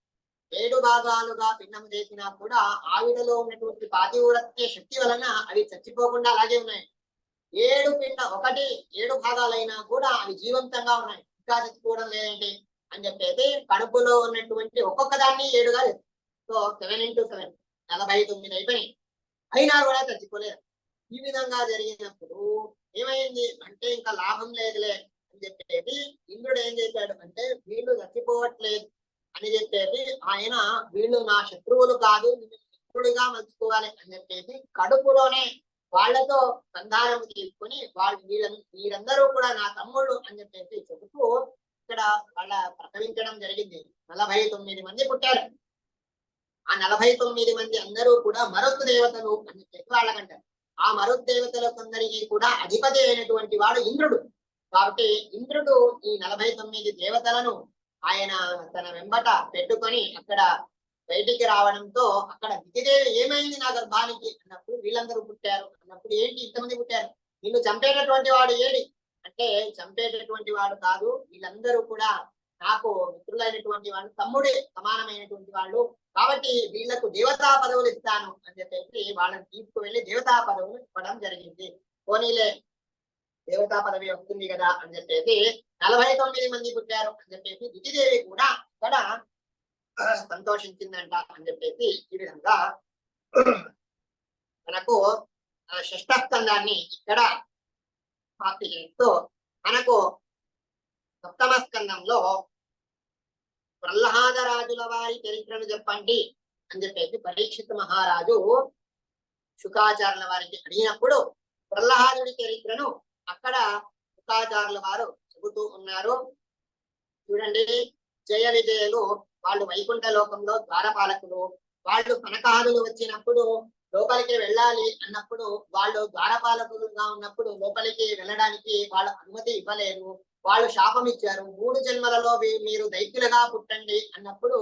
7 భాగాలుగా పిండం చేసినా కూడా ఆవిడలో ఉన్నటువంటి పాతివ్రత్య శక్తి వలన అవి చచ్చిపోకుండా అలాగే ఉన్నాయి. 7 భాగాలైనా కూడా అవి జీవంతంగా ఉన్నాయి, ఇంకా చచ్చిపోవడం లేదేంటి అని చెప్పేసి కడుపులో ఉన్నటువంటి ఒక్కొక్క దాన్ని 7గా చేశాడు. సో 7 into 7 49 అయిపోయినాయి, అయినా కూడా చచ్చిపోలేదు. ఈ విధంగా జరిగినప్పుడు ఏమైంది అంటే ఇంకా లాభం లేదులే అని చెప్పేసి ఇంద్రుడు ఏం చేశాడు అంటే వీళ్ళు చచ్చిపోవట్లేదు అని చెప్పేసి ఆయన వీళ్ళు నా శత్రువులు కాదు, మిత్రుడిగా మలుచుకోవాలి అని చెప్పేసి కడుపులోనే వాళ్ళతో సంధానం తీసుకుని వీరందరూ కూడా నా తమ్ముళ్ళు అని చెప్పేసి చెబుతూ ఇక్కడ వాళ్ళ ప్రసవించడం జరిగింది. 49 మంది పుట్టారు. ఆ 49 మంది అందరూ కూడా మరుత్ దేవతలు అని చెప్పి వాళ్ళకంటారు. ఆ మరుత్ దేవతల కొందరికి కూడా అధిపతి అయినటువంటి వాడు ఇంద్రుడు. కాబట్టి ఇంద్రుడు ఈ 49 దేవతలను ఆయన తన వెంబట పెట్టుకొని అక్కడ బయటికి రావడంతో అక్కడ దితిదేవి ఏమైంది నా గర్భానికి అన్నప్పుడు వీళ్ళందరూ పుట్టారు అన్నప్పుడు ఏంటి ఇంతమంది పుట్టారు, నిన్ను చంపేటటువంటి వాడు ఏడి అంటే చంపేటటువంటి వాడు కాదు, వీళ్ళందరూ కూడా నాకు మిత్రులైనటువంటి వాళ్ళు, తమ్ముడే సమానమైనటువంటి వాళ్ళు, కాబట్టి వీళ్లకు దేవతా పదవులు ఇస్తాను అని చెప్పేసి వాళ్ళని తీసుకువెళ్ళి దేవతా పదవులు ఇవ్వడం జరిగింది. పోనీలే దేవతా పదవి వస్తుంది కదా అని చెప్పేసి 49 మంది పుట్టారు అని చెప్పేసి దితిదేవి కూడా ఇక్కడ సంతోషించిందంట అని చెప్పేసి ఈ విధంగా మనకు షష్ఠ స్కందాన్ని ఇక్కడ ప్రాప్తి చేస్తూ మనకు సప్తమ స్కందంలో ప్రహ్లాదరాజుల వారి చరిత్రను చెప్పండి అని చెప్పేసి పరీక్షిత్ మహారాజు శుకాచార్యుల వారికి అడిగినప్పుడు ప్రహ్లాదుడి చరిత్రను అక్కడ శుకాచార్యుల వారు చెబుతూ ఉన్నారు. చూడండి, జయ విజయులు వాళ్ళు వైకుంఠ లోకంలో ద్వారపాలకులు. వాళ్ళు సనకాదులు వచ్చినప్పుడు లోపలికి వెళ్ళాలి అన్నప్పుడు వాళ్ళు ద్వారపాలకులుగా ఉన్నప్పుడు లోపలికి వెళ్ళడానికి వాళ్ళు అనుమతి ఇవ్వలేదు. వాళ్ళు శాపం ఇచ్చారు, 3 జన్మలలో మీరు దైత్యులుగా పుట్టండి అన్నప్పుడు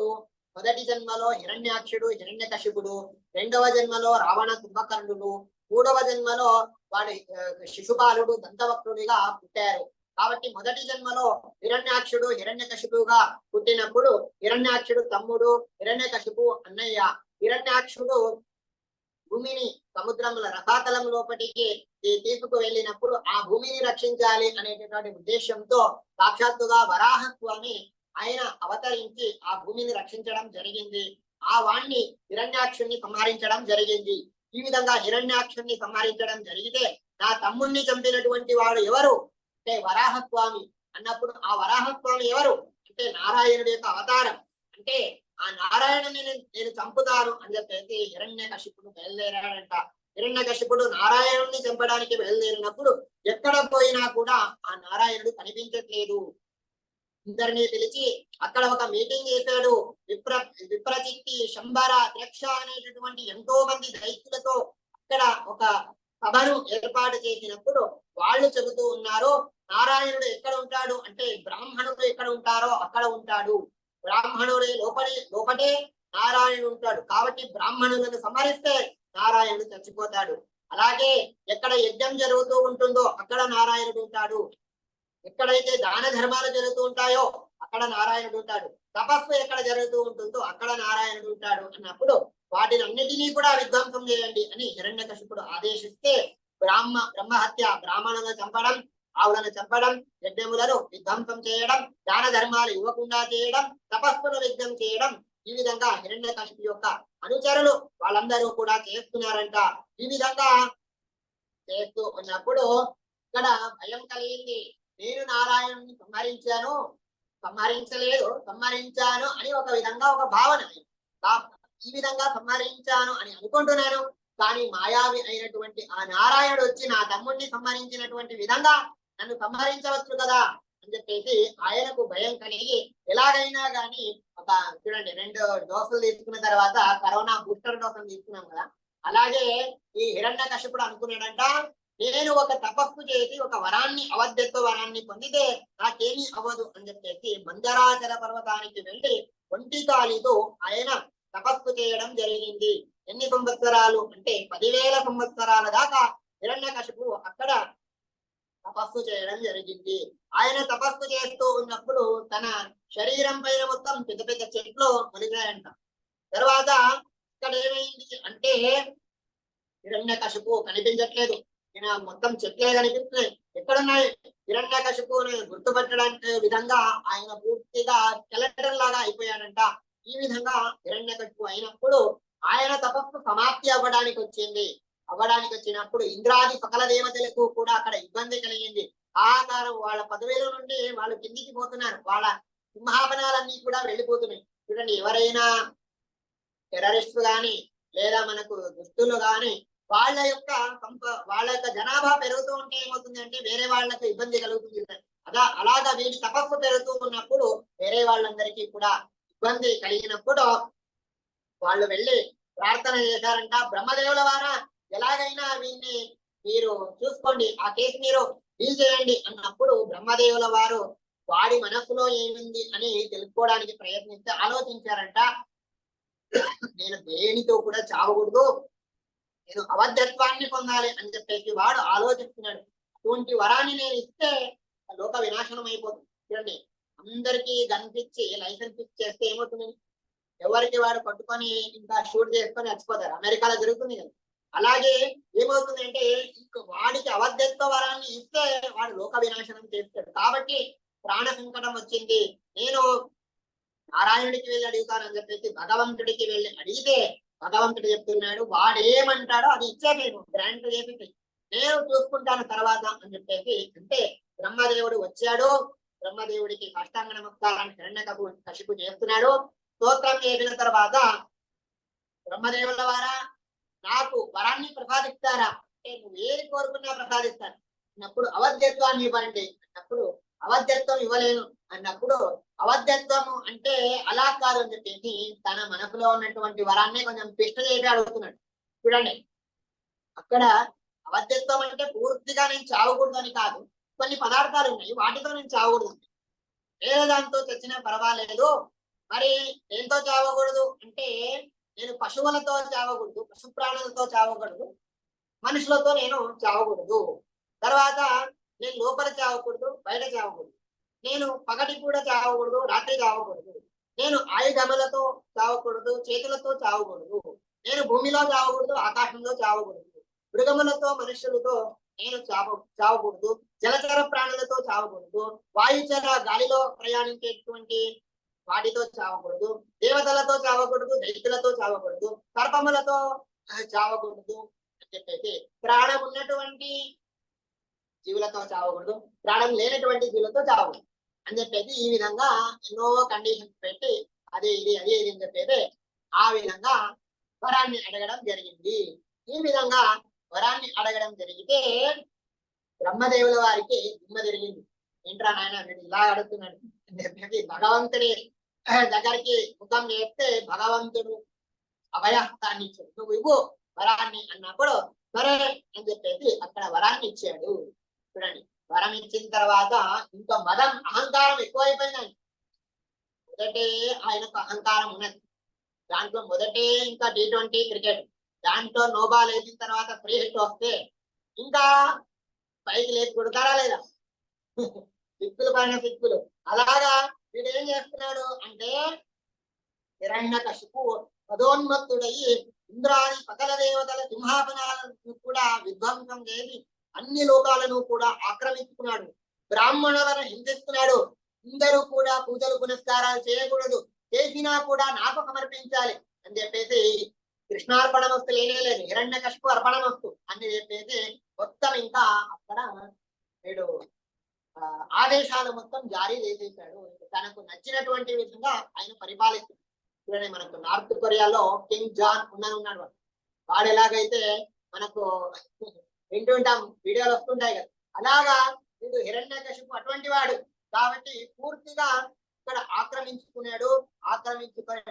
మొదటి జన్మలో హిరణ్యాక్షుడు హిరణ్యకశిపుడు, 2వ జన్మలో రావణ కుంభకర్ణుడు, 3వ జన్మలో వాడు శిశుపాలుడు దంతవక్రుడిగా పుట్టారు. కాబట్టి మొదటి జన్మలో హిరణ్యాక్షుడు హిరణ్యకశిపుగా పుట్టినప్పుడు హిరణ్యాక్షుడు తమ్ముడు, హిరణ్యకశిపు అన్నయ్య. హిరణ్యాక్షుడు భూమిని సముద్రముల రసాతలం లోపటికి తీసుకు వెళ్ళినప్పుడు ఆ భూమిని రక్షించాలి అనేటటువంటి ఉద్దేశంతో సాక్షాత్తుగా వరాహ స్వామి ఆయన అవతరించి ఆ భూమిని రక్షించడం జరిగింది. ఆ వాణ్ణి హిరణ్యాక్షుణ్ణి సంహరించడం జరిగింది. ఈ విధంగా హిరణ్యాక్షుణ్ణి సంహరించడం జరిగితే నా తమ్ముణ్ణి చంపినటువంటి వాడు ఎవరు అంటే వరాహస్వామి అన్నప్పుడు ఆ వరాహస్వామి ఎవరు అంటే నారాయణుడి యొక్క అవతారం. అంటే ఆ నారాయణుని నేను చంపుతాను అని చెప్పేసి హిరణ్యకశిపుడు బయలుదేరాడంట. హిరణ్యకశిపుడు నారాయణుడిని చంపడానికి బయలుదేరినప్పుడు ఎక్కడ పోయినా కూడా ఆ నారాయణుడు కనిపించట్లేదు. ఇద్దరిని పిలిచి అక్కడ ఒక మీటింగ్ చేశాడు. విప్రచిత్తి, శంబర, ద్రక్ష అనేటటువంటి ఎంతో మంది దైత్యులతో అక్కడ ఒక సభను ఏర్పాటు చేసినప్పుడు వాళ్ళు చెబుతూ ఉన్నారు, నారాయణుడు ఎక్కడ ఉంటాడు అంటే బ్రాహ్మణుడు ఎక్కడ ఉంటారో అక్కడ ఉంటాడు, బ్రాహ్మణుడి లోపటే నారాయణుడు ఉంటాడు, కాబట్టి బ్రాహ్మణులను సంహరిస్తే నారాయణుడు చచ్చిపోతాడు. అలాగే ఎక్కడ యజ్ఞం జరుగుతూ ఉంటుందో అక్కడ నారాయణుడు ఉంటాడు, ఎక్కడైతే దాన ధర్మాలు జరుగుతూ ఉంటాయో అక్కడ నారాయణుడు ఉంటాడు. తపస్సు ఎక్కడ జరుగుతూ ఉంటుందో అక్కడ నారాయణుడు ఉంటాడు అన్నప్పుడు వాటిని అన్నిటినీ కూడా విధ్వంసం చేయండి అని హిరణ్యకశిపుడు ఆదేశిస్తే బ్రహ్మహత్య, బ్రాహ్మణులను చంపడం, ఆవులను చంపడం, యజ్ఞములను విధ్వంసం చేయడం, దాన ధర్మాలు ఇవ్వకుండా చేయడం, తపస్సును విఘ్నం చేయడం, ఈ విధంగా హిరణ్యకశిపు యొక్క అనుచరులు వాళ్ళందరూ కూడా చేస్తున్నారంట. ఈ విధంగా చేస్తూ ఉన్నప్పుడు ఇక్కడ భయం కలిగింది. నేను నారాయణుని సంహరించాను అని ఒక విధంగా ఒక భావన. ఈ విధంగా సంహరించాను అని అనుకుంటున్నాను, కానీ మాయావి అయినటువంటి ఆ నారాయణుడు వచ్చి నా తమ్ముడిని సంహరించినటువంటి విధంగా నన్ను సంహరించవచ్చు కదా అని చెప్పేసి ఆయనకు భయం కలిగి ఎలాగైనా కానీ ఒక చూడండి 2 డోసులు తీసుకున్న తర్వాత కరోనా బూస్టర్ డోసులు తీసుకున్నాం కదా, అలాగే ఈ హిరణ్యకశిపుడు అనుకున్నాడంట, నేను ఒక తపస్సు చేసి ఒక వరాన్ని, అవధ్యత్వ వరాన్ని పొందితే నాకేమీ అవ్వదు అని చెప్పేసి మందరాచల పర్వతానికి వెళ్ళి ఒంటి కాలితో ఆయన తపస్సు చేయడం జరిగింది. ఎన్ని సంవత్సరాలు అంటే 10,000 సంవత్సరాల దాకా హిరణ్యకశిపుడు అక్కడ తపస్సు చేయడం జరిగింది. ఆయన తపస్సు చేస్తూ ఉన్నప్పుడు తన శరీరం పైన మొత్తం పెద్ద పెద్ద చెట్లు మొలిగాయంట. తర్వాత ఇక్కడ ఏమైంది అంటే హిరణ్యకశిపు కనిపించట్లేదు, ఈయన మొత్తం చెట్లే కనిపిస్తున్నాయి. ఎక్కడున్నాయి హిరణ్యకశిపుని గుర్తుపట్టడానికి విధంగా ఆయన పూర్తిగా స్కెలెటన్ లాగా అయిపోయాడంట. ఈ విధంగా హిరణ్యకశిపు అయినప్పుడు ఆయన తపస్సు సమాప్తి అవ్వడానికి వచ్చినప్పుడు ఇంద్రాది సకల దేవతలకు కూడా అక్కడ ఇబ్బంది కలిగింది. ఆకారం వాళ్ళ పదవుల నుండి వాళ్ళు కిందికి పోతున్నారు, వాళ్ళ సింహాసనాలన్నీ కూడా వెళ్ళిపోతున్నాయి. చూడండి, ఎవరైనా టెర్రరిస్టులు గాని లేదా మనకు దుస్తులు గాని వాళ్ళ యొక్క జనాభా పెరుగుతూ ఉంటే ఏమవుతుంది అంటే వేరే వాళ్ళకు ఇబ్బంది కలుగుతుంది. అలాగా వీడి తపస్సు పెరుగుతూ ఉన్నప్పుడు వేరే వాళ్ళందరికీ కూడా ఇబ్బంది కలిగినప్పుడు వాళ్ళు వెళ్ళి ప్రార్థన చేశారంట, బ్రహ్మదేవుల వారా ఎలాగైనా వీన్ని మీరు చూసుకోండి, ఆ కేసు మీరు డీల్ చేయండి అన్నప్పుడు బ్రహ్మదేవుల వారు వాడి మనస్సులో ఏమింది అని తెలుసుకోవడానికి ఆలోచించారంట. నేను దేనితో కూడా చావకూడదు, నేను అవధ్యత్వాన్ని పొందాలి అని చెప్పేసి వాడు ఆలోచిస్తున్నాడు. అటువంటి వరాన్ని నేను ఇస్తే లోక వినాశనం అయిపోతుంది. చూడండి, అందరికీ కనిపించి లైసెన్స్ ఇచ్చేస్తే ఏమవుతుంది, ఎవరికి వాడు పట్టుకొని ఇంకా షూట్ చేసుకొని చచ్చిపోతారు. అమెరికాలో జరుగుతుంది కదా. అలాగే ఏమవుతుంది అంటే వాడికి అవధ్యత్వ వరాన్ని ఇస్తే వాడు లోక వినాశనం చేస్తాడు. కాబట్టి ప్రాణ సంకటం వచ్చింది, నేను నారాయణుడికి వెళ్ళి అడుగుతానని చెప్పేసి భగవంతుడికి వెళ్ళి అడిగితే భగవంతుడు చెప్తున్నాడు, వాడేమంటాడో అది ఇచ్చే నేను గ్రాంట్ చేసి నేను చూసుకుంటాను తర్వాత అని చెప్పేసి. అంటే బ్రహ్మదేవుడు వచ్చాడు, బ్రహ్మదేవుడికి సాష్టాంగ నమస్కారాన్ని హిరణ్యకశిపు చేస్తున్నాడు. స్తోత్రం చేసిన తర్వాత బ్రహ్మదేవుల వారా నాకు వరాన్ని ప్రసాదిస్తారా అంటే నువ్వు ఏది కోరుకున్నా ప్రసాదిస్తాను అన్నప్పుడు అవధ్యత్వాన్ని ఇవ్వండి అన్నప్పుడు అవధ్యత్వం ఇవ్వలేను అన్నప్పుడు అవధ్యత్వము అంటే అలా కాదు అని చెప్పేసి తన మనసులో ఉన్నటువంటి వరాన్ని కొంచెం పిష్ట చేసి అడుగుతున్నాడు. చూడండి, అక్కడ అవధ్యత్వం అంటే పూర్తిగా నేను చావకూడదు అని కాదు, కొన్ని పదార్థాలు ఉన్నాయి వాటితో నేను చావకూడదు, వేరే దాంతో చచ్చినా పర్వాలేదు. మరి దేంతో చావకూడదు అంటే నేను పశువులతో చావకూడదు, పశు ప్రాణులతో చావకూడదు, మనుషులతో నేను చావకూడదు. తర్వాత నేను లోపల చావకూడదు, బయట చావకూడదు, నేను పగటి కూడా చావకూడదు, రాత్రి చావకూడదు, నేను ఆయుధములతో చావకూడదు, చేతులతో చావకూడదు, నేను భూమిలో చావకూడదు, ఆకాశంలో చావకూడదు, మృగములతో మనుషులతో నేను చావకూడదు, జలచర ప్రాణులతో చావకూడదు, వాయుచర గాలిలో ప్రయాణించేటువంటి వాటితో చావకూడదు, దేవతలతో చావకూడదు, దైత్యులతో చావకూడదు, సర్పములతో చావకూడదు అని చెప్పేసి ప్రాణం ఉన్నటువంటి జీవులతో చావకూడదు, ప్రాణం లేనటువంటి జీవులతో చావకూడదు అని చెప్పేసి ఈ విధంగా ఎన్నో కండిషన్స్ పెట్టి అది ఇది అని చెప్పేసి ఆ విధంగా వరాన్ని అడగడం జరిగింది. ఈ విధంగా వరాన్ని అడగడం జరిగితే బ్రహ్మదేవుల వారికి దిమ్మ జరిగింది. ఏంట్రా నాయన వీడు ఇలా అడుగుతున్నాడు అని చెప్పేసి భగవంతుడి దగ్గరికి ముఖం చేస్తే భగవంతుడు అభయహస్తాన్ని ఇచ్చాడు, నువ్వు ఇవ్వు వరాన్ని అన్నప్పుడు సరే అని చెప్పేసి అక్కడ వరాన్ని ఇచ్చాడు. చూడండి, వరం ఇచ్చిన తర్వాత ఇంకా మదం అహంకారం ఎక్కువైపోయిందండి. మొదటే ఆయనకు అహంకారం ఉన్నది, దాంట్లో మొదటే ఇంకా T20 క్రికెట్, దాంట్లో నోబాల్ వేసిన తర్వాత ఫ్రీ హిట్ వస్తే ఇంకా పైకి లేచి కొడతారా లేదా, సిక్కులు పైన సిక్కులు. అలాగా వీడు ఏం చేస్తున్నాడు అంటే హిరణ్యకశిపు పదోన్మత్తుడయి ఇంద్రాది సకల దేవతల సింహాసనాలను కూడా విధ్వంసం చేసి అన్ని లోకాలను కూడా ఆక్రమించుకున్నాడు. బ్రాహ్మణులను హింసిస్తున్నాడు. అందరూ కూడా పూజలు పునస్కారాలు చేయకూడదు, చేసినా కూడా నాకు సమర్పించాలి అని చెప్పేసి కృష్ణార్పణమస్తు లేనే లేదు, హిరణ్యకశిపు అర్పణమస్తు అని చెప్పేసి మొత్తం ఇంకా అక్కడ వీడు ఆదేశాలు మొత్తం జారీ చేసేసాడు. తనకు నచ్చినటువంటి విధంగా ఆయన పరిపాలిస్తున్నాడు. చూడండి, మనకు నార్త్ కొరియాలో కింగ్ జాన్ ఉన్నాడు. వాడు ఎలాగైతే మనకు వింటుంటాం, వీడియోలు వస్తుంటాయి కదా, అలాగా వీడు హిరణ్యకశిపు అటువంటి వాడు కాబట్టి పూర్తిగా ఇక్కడ ఆక్రమించుకొని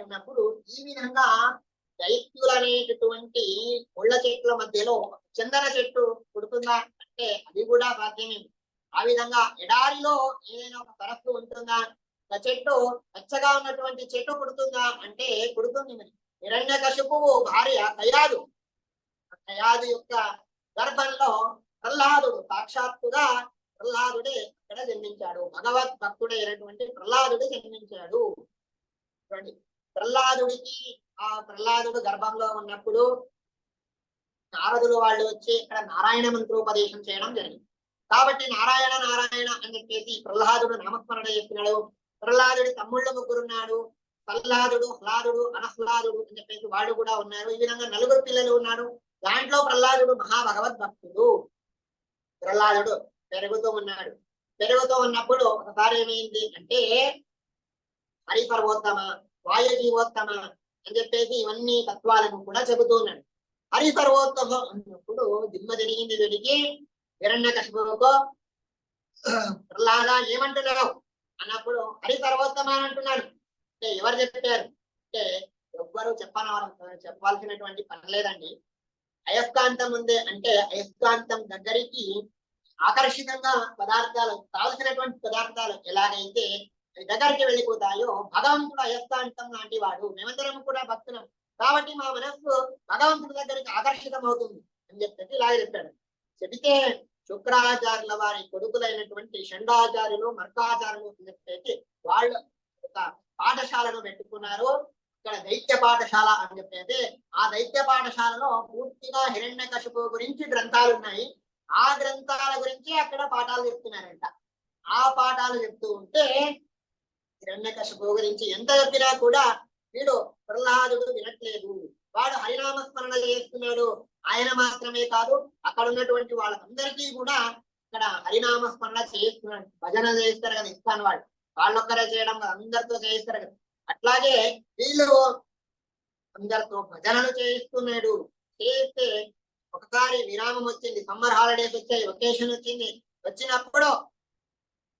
ఉన్నప్పుడు ఈ విధంగా దైత్యులు అనేటటువంటి ముళ్ళ చెట్ల మధ్యలో చందన చెట్టు పుడుతుందా అంటే అది కూడా సాధ్యమే. ఆ విధంగా ఎడారిలో ఏదైనా ఒక సరస్సు ఉంటుందా, ఒక చెట్టు పచ్చగా ఉన్నటువంటి చెట్టు పుడుతుందా అంటే పుడుతుంది. మరి హిరణ్యకశిపు భార్య కయాదు యొక్క గర్భంలో ప్రహ్లాదుడు, సాక్షాత్తుగా ప్రహ్లాదుడే అక్కడ జన్మించాడు. భగవద్ భక్తుడైనటువంటి ప్రహ్లాదుడు జన్మించాడు. చూడండి, ప్రహ్లాదుడు గర్భంలో ఉన్నప్పుడు నారదులు వాళ్ళు వచ్చి ఇక్కడ నారాయణ మంత్రోపదేశం చేయడం జరిగింది. కాబట్టి నారాయణ నారాయణ అని చెప్పేసి ప్రహ్లాదుడు నామస్మరణ చేస్తున్నాడు. ప్రహ్లాదుడి తమ్ముళ్ళు ముగ్గురున్నాడు, ప్రహ్లాదుడు, హ్లాదుడు, అనహ్లాదుడు అని చెప్పేసి వాడు కూడా ఉన్నారు. ఈ విధంగా 4 పిల్లలు ఉన్నారు. దాంట్లో ప్రహ్లాదుడు మహాభగవద్భక్తుడు. ప్రహ్లాదుడు పెరుగుతూ ఉన్నప్పుడు ఒకసారి ఏమైంది అంటే హరి సర్వోత్తమ, వాయు జీవోత్తమ అని చెప్పేసి ఇవన్నీ తత్వాలను కూడా చెబుతూ ఉన్నాడు. హరి సర్వోత్తమ అన్నప్పుడు దిమ్మ జరిగింది వీడికి. హిరణ్యకశిపుకు ప్రహ్లాద ఏమంటున్నావు అన్నప్పుడు హరి సర్వోత్తమ అని అంటున్నాడు. అంటే ఎవరు చెప్పారు అంటే ఎవ్వరు చెప్పాల్సినటువంటి పని లేదండి. అయస్కాంతం ఉంది అంటే అయస్కాంతం దగ్గరికి ఆకర్షితంగా పదార్థాలు, కావలసినటువంటి పదార్థాలు ఎలాగైతే దగ్గరికి వెళ్ళిపోతాయో భగవంతుడు అయస్కాంతం లాంటి వాడు. మేమందరం కూడా భక్తులం కాబట్టి మా మనస్సు భగవంతుడి దగ్గరికి ఆకర్షితం అవుతుంది అని చెప్పేసి ఇలాగ చెప్పాడు. చెబితే శుక్రాచార్యుల వారి కొడుకులైనటువంటి షండాచార్యులు, మర్కాచార్యులు అని చెప్పేసి వాళ్ళు ఒక పాఠశాలను పెట్టుకున్నారు. ఇక్కడ దైత్య పాఠశాల అని చెప్పేసి ఆ దైత్య పాఠశాలలో పూర్తిగా హిరణ్యకశిపు గురించి గ్రంథాలు ఉన్నాయి. ఆ గ్రంథాల గురించి అక్కడ పాఠాలు చెప్తున్నారంట. ఆ పాఠాలు చెప్తూ ఉంటే హిరణ్యకశిపు గురించి ఎంత చెప్పినా కూడా వీడు ప్రహ్లాదుడు వినట్లేదు. వాడు హరినామస్మరణ చేస్తున్నాడు. ఆయన మాత్రమే కాదు, అక్కడ ఉన్నటువంటి వాళ్ళందరికీ కూడా ఇక్కడ హరినామస్మరణ చేస్తున్నాడు. భజన చేస్తారు కదా ఇస్తాను వాళ్ళొక్కరే చేయడం కదా, అందరితో చేయిస్తారు కదా. అట్లాగే వీళ్ళు అందరితో భజనలు చేయిస్తున్నాడు. చేస్తే ఒకసారి విరామం వచ్చింది, సమ్మర్ హాలిడేస్ వచ్చాయి, వెకేషన్ వచ్చినప్పుడు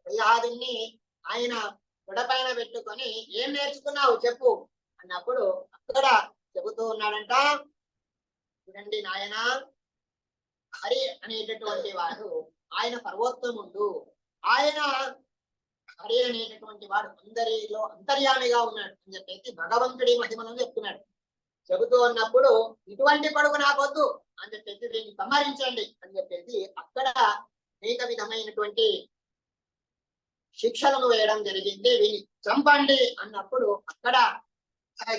ప్రహ్లాదుని ఆయన గొడపైన పెట్టుకొని ఏం నేర్చుకున్నావు చెప్పు అన్నప్పుడు అక్కడ చెబుతూ ఉన్నాడంట. చూడండి నాయన, హరి అనేటటువంటి వాడు ఆయన సర్వోత్తముడు. ఆయన హరి అనేటటువంటి వాడు అందరిలో అంతర్యామిగా ఉన్నాడు అని చెప్పేసి భగవంతుడి మహిమలను చెప్తున్నాడు. చెబుతూ ఉన్నప్పుడు ఇటువంటి కొడుకు నాకొద్దు అని చెప్పేసి దీన్ని సంహరించండి అని చెప్పేసి అక్కడ అనేక విధమైనటువంటి శిక్షలను వేయడం జరిగింది. వీని చంపండి అన్నప్పుడు అక్కడ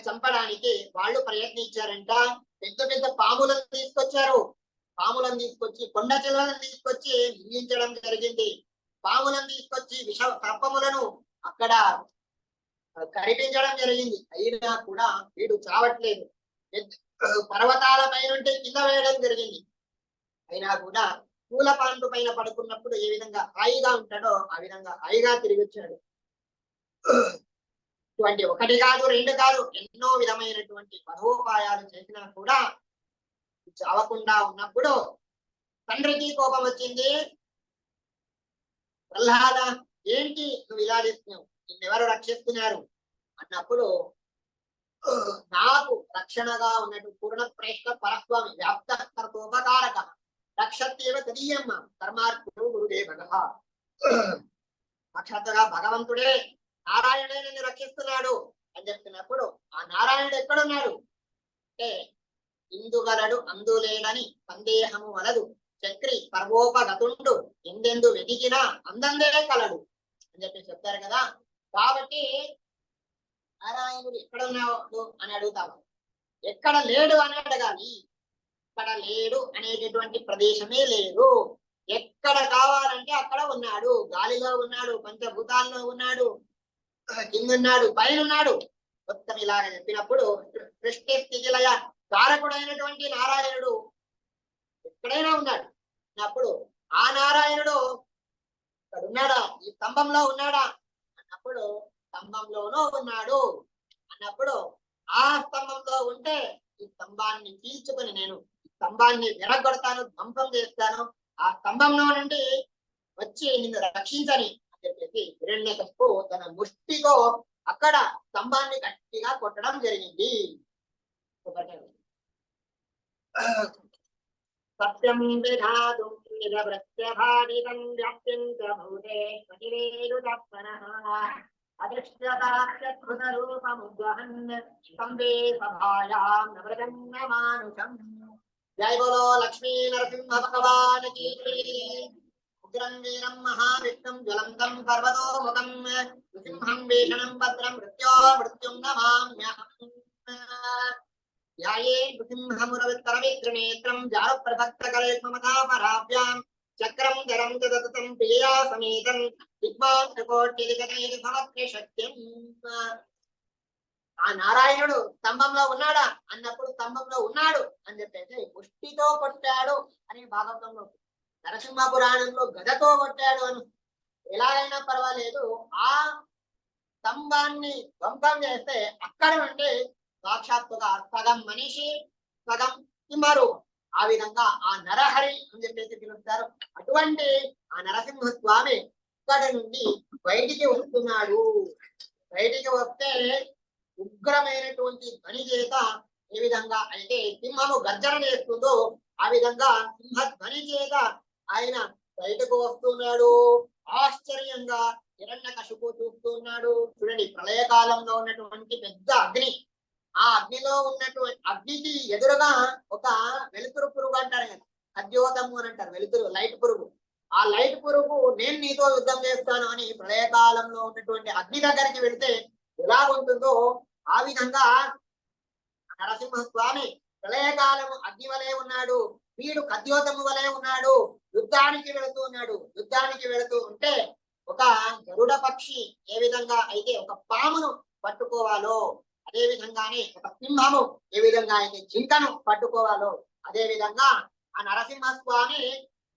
చంపడానికి వాళ్ళు ప్రయత్నించారంట. పెద్ద పెద్ద పాములను తీసుకొచ్చారు. పాములను తీసుకొచ్చి, కొండ చిలువలను తీసుకొచ్చి మింగించడం జరిగింది. పాములను తీసుకొచ్చి విష సర్పములను అక్కడ కనిపించడం జరిగింది. అయినా కూడా వీడు చావట్లేదు. పర్వతాల పైనుంటే కింద వేయడం జరిగింది. అయినా కూడా పూల పాండు పైన పడుకున్నప్పుడు ఏ విధంగా హాయిగా ఉంటాడో ఆ విధంగా హాయిగా తిరిగి వచ్చాడు. ఇటువంటి 1 కాదు 2 కాదు ఎన్నో విధమైనటువంటి పదోపాయాలు చేసినా కూడా చావకుండా ఉన్నప్పుడు తండ్రికి కోపం వచ్చింది. ప్రహ్లాద, ఏంటి నువ్వు ఇలా చేస్తున్నావు, నిన్నెవరు రక్షిస్తున్నారు అన్నప్పుడు నాకు రక్షణగా ఉన్నట్టు పూర్ణ ప్రేష్ట పరస్వామి వ్యాప్త కర్తోపకారక రక్షత్యేవ తదీయమ్మ కర్మార్పుడు గురుదేవ. సాక్షాత్తుగా భగవంతుడే నారాయణుడే నిన్ను రక్షిస్తున్నాడు అని చెప్తున్నప్పుడు ఆ నారాయణుడు ఎక్కడున్నాడు అంటే ఇందుగలడు అందులేడని సందేహము వలదు, చక్రి సర్వోపగతుండు ఎందెందు వెతికినా అందందే కలడు అని చెప్పి చెప్తారు కదా. కాబట్టి నారాయణుడు ఎక్కడ ఉన్నాడు అని అడుగుతాము, ఎక్కడ లేడు అని అడగాలి. ఎక్కడ లేడు అనేటటువంటి ప్రదేశమే లేదు. ఎక్కడ కావాలంటే అక్కడ ఉన్నాడు. గాలిలో ఉన్నాడు, పంచభూతాల్లో ఉన్నాడు, కిందున్నాడు, పైన ఉన్నాడు. మొత్తం ఇలాగ చెప్పినప్పుడు సృష్టి స్థితిలయ కారకుడైనటువంటి నారాయణుడు ఎక్కడైనా ఉన్నాడు అన్నప్పుడు ఆ నారాయణుడు ఇక్కడ ఉన్నాడా, ఈ స్తంభంలో ఉన్నాడా అన్నప్పుడు స్తంభంలోనూ ఉన్నాడు అన్నప్పుడు ఆ స్తంభంలో ఉంటే ఈ స్తంభాన్ని చీల్చుకొని నేను స్తంభాన్ని విరగొడతాను, ధ్వంసం చేస్తాను, ఆ స్తంభంలో నుండి వచ్చి నిన్ను రక్షించని అని చెప్పేసి హిరణ్యకశిపుడు తన ముష్టితో అక్కడ స్తంభాన్ని గట్టిగా కొట్టడం జరిగింది. సత్యం విధాతుం నిరవృత్యభావితం వ్యాప్యంత భూతే పతిరేడు తత్పరః అదృష్టతాక్షత్కృతరూపముద్వహన్ స్తంభే సభాయాం నవృజన్యమానుషం. జై బోలో లక్ష్మీ నరసింహ భగవాన్ కీ. ఉగ్రం వీరం మహావిష్ణుం జ్వలంతం పర్వతోముఖం నృసింహం భీషణం భద్రం మృత్యుం నమామ్యహం. ధ్యాయే నృసింహమురవిత్తరవిత్రినేత్రం జారప్రభక్తకల్పమతాపరాభ్యాం చక్రం ధరం తదతం ప్రియా సమేతం దిగ్మాంతకోటిదిగతేజ సమత్రిశక్త్యం. ఆ నారాయణుడు స్తంభంలో ఉన్నాడా అన్నప్పుడు స్తంభంలో ఉన్నాడు అని చెప్పేసి ముష్టితో కొట్టాడు అని భాగవతంలో, నరసింహ పురాణంలో గదతో కొట్టాడు అని. ఎలాగైనా పర్వాలేదు, ఆ స్తంభాన్ని ధ్వంసం చేస్తే అక్కడ నుండి సాక్షాత్తుగా సగం మనిషి సగం సింహరు, ఆ విధంగా ఆ నరహరి అని చెప్పేసి పిలుస్తారు. అటువంటి ఆ నరసింహ స్వామి ఇక్కడ నుండి బయటికి వస్తున్నాడు. బయటికి వస్తే ఉగ్రమైనటువంటి ధ్వని చేత ఏ విధంగా అయితే సింహము గర్జన చేస్తుందో ఆ విధంగా సింహ ధ్వని చేత ఆయన బయటకు వస్తున్నాడు. ఆశ్చర్యంగా హిరణ్యకశిపుడు చూస్తున్నాడు. చూడండి, ప్రళయకాలంలో ఉన్నటువంటి పెద్ద అగ్ని, ఆ అగ్నిలో ఉన్నటువంటి అగ్నికి ఎదురుగా ఒక వెలుతురు పురుగు అంటారు కదా, అద్యోతము అని అంటారు, వెలుతురు లైట్ పురుగు. ఆ లైట్ పురుగు నేను నీతో యుద్ధం చేస్తాను అని ప్రళయకాలంలో ఉన్నటువంటి అగ్ని దగ్గరికి వెళితే ఎలా ఉంటుందో ఆ విధంగా నరసింహ స్వామి ప్రళయకాలము అగ్ని వలె ఉన్నాడు, వీడు కద్యోతము వలె ఉన్నాడు. యుద్ధానికి వెళుతూ ఉన్నాడు. యుద్ధానికి వెళుతూ ఉంటే ఒక గరుడ పక్షి ఏ విధంగా అయితే ఒక పామును పట్టుకోవాలో అదే విధంగానే ఒక సింహము ఏ విధంగా అయితే జింకను పట్టుకోవాలో అదే విధంగా ఆ నరసింహస్వామి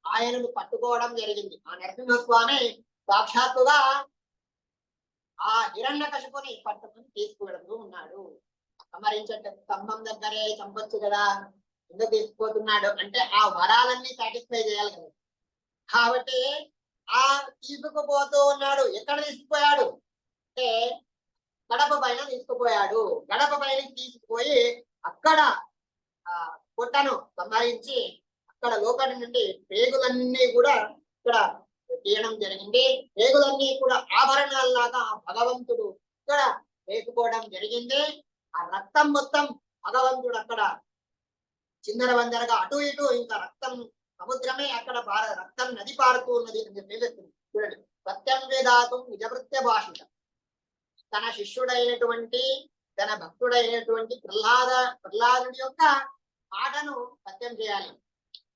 ఆయనను పట్టుకోవడం జరిగింది. ఆ నరసింహస్వామి సాక్షాత్తుగా ఆ హిరణ్యకశిపుని పట్టుకుని తీసుకువెళుతూ ఉన్నాడు. సంహరించే స్తంభం దగ్గరే చంపొచ్చు కదా, ఎందుకు తీసుకుపోతున్నాడు అంటే ఆ వరాలన్నీ సాటిస్ఫై చేయాలి కదా. కాబట్టి ఆ తీసుకుపోతూ ఉన్నాడు. ఎక్కడ తీసుకుపోయాడు అంటే గడప పైన తీసుకుపోయాడు. గడప పైన తీసుకుపోయి అక్కడ ఆ పొట్టను సంహరించి అక్కడ లోపలి నుండి పేగులన్నీ కూడా ఇక్కడ తీయడం జరిగింది. పేగులన్నీ కూడా ఆభరణాల్లాగా భగవంతుడు ఇక్కడ వేసుకోవడం జరిగింది. ఆ రక్తం మొత్తం భగవంతుడు అక్కడ చిందర వందరగా అటు ఇటు ఇంకా రక్తం సముద్రమే అక్కడ రక్తం నది పారుతూ ఉన్నది అని చెప్పి చూడండి. సత్యం వేదాతం నిజవృత్య భాషిత, తన శిష్యుడైనటువంటి తన భక్తుడైనటువంటి ప్రహ్లాదుడి యొక్క మాటను సత్యం చేయాలి.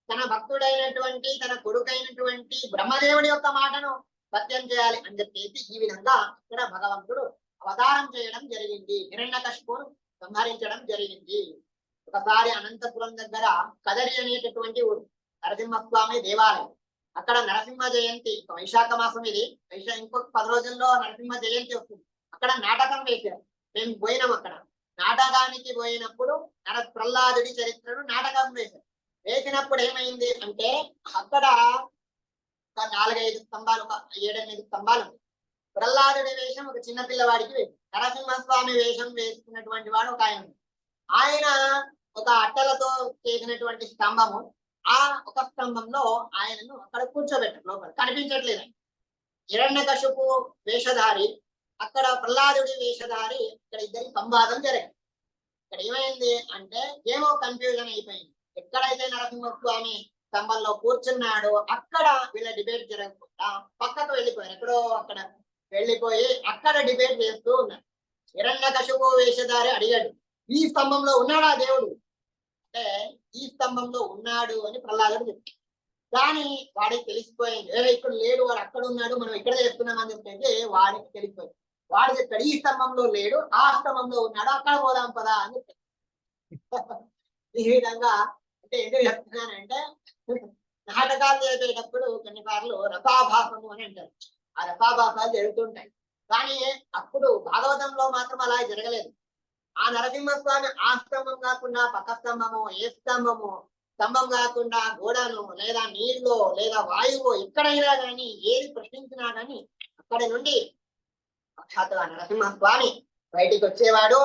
తన భక్తుడైనటువంటి తన కొడుకైనటువంటి బ్రహ్మదేవుడి యొక్క మాటను సత్యం చేయాలి అని చెప్పేసి ఈ విధంగా ఇక్కడ భగవంతుడు అవతారం చేయడం జరిగింది. హిరణ్యకశిపును సంహరించడం జరిగింది. ఒకసారి అనంతపురం దగ్గర కదరి అనేటటువంటి ఊరు, నరసింహస్వామి దేవాలయం. అక్కడ నరసింహ జయంతి వైశాఖ మాసం, ఇది ఇంకొక 10 రోజుల్లో నరసింహ జయంతి వస్తుంది. అక్కడ నాటకం వేశారు. మేము పోయినాం. అక్కడ నాటకానికి పోయినప్పుడు ప్రహ్లాదుడి చరిత్రను నాటకం వేశారు. వేసినప్పుడు ఏమైంది అంటే అక్కడ ఒక 4-5 స్తంభాలు, ఒక 7-8 స్తంభాలు. ప్రహ్లాదుడి వేషం ఒక చిన్న పిల్లవాడికి వేసి, నరసింహస్వామి వేషం వేసుకున్నటువంటి వాడు ఒక ఆయన ఒక అట్టలతో చేసినటువంటి స్తంభము. ఆ ఒక స్తంభంలో ఆయనను అక్కడ కూర్చోబెట్టారు. లోపల కనిపించట్లేదు. హిరణ్యకశిపు వేషధారి, అక్కడ ప్రహ్లాదుడి వేషధారి, ఇక్కడ ఇద్దరి సంవాదం జరిగింది. ఇక్కడ ఏమైంది అంటే ఏమో కన్ఫ్యూజన్ అయిపోయింది. ఎక్కడైతే నరసింహస్వామి స్తంభంలో కూర్చున్నాడో అక్కడ వీళ్ళ డిబేట్ జరగకుండా పక్కకు వెళ్ళిపోయారు. ఎక్కడో అక్కడ వెళ్ళిపోయి అక్కడ డిబేట్ చేస్తూ ఉన్నారు. హిరణ్యకశిపు వేషధారి అడిగాడు, ఈ స్తంభంలో ఉన్నాడా దేవుడు అంటే ఈ స్తంభంలో ఉన్నాడు అని ప్రహ్లాదుడు చెప్పాడు. కానీ వాడికి తెలిసిపోయింది, ఇక్కడ లేడు, వాడు అక్కడ ఉన్నాడు, మనం ఇక్కడ చేస్తున్నాం అని చెప్పేసి వాడికి తెలిసిపోయింది. వాడు చెప్పాడు, ఈ స్తంభంలో లేడు, ఆ స్తంభంలో ఉన్నాడు, అక్కడ పోదాం పదా అని చెప్పాడు. ఈ విధంగా అంటే ఎందుకు చెప్తున్నానంటే నాటకాలు చేసేటప్పుడు కొన్నిసార్లు రసాభాసము అని అంటారు. ఆ రసాభాసాలు జరుగుతుంటాయి. కానీ అప్పుడు భాగవతంలో మాత్రం అలా జరగలేదు. ఆ నరసింహస్వామి ఆ స్తంభం కాకుండా పక్క స్తంభము, ఏ స్తంభము, స్తంభం కాకుండా గోడను లేదా నీళ్ళు లేదా వాయువు ఎక్కడైనా కానీ ఏది ప్రశ్నించినా కానీ అక్కడి నుండి సాక్షాత్తుగా నరసింహస్వామి బయటికి వచ్చేవాడు.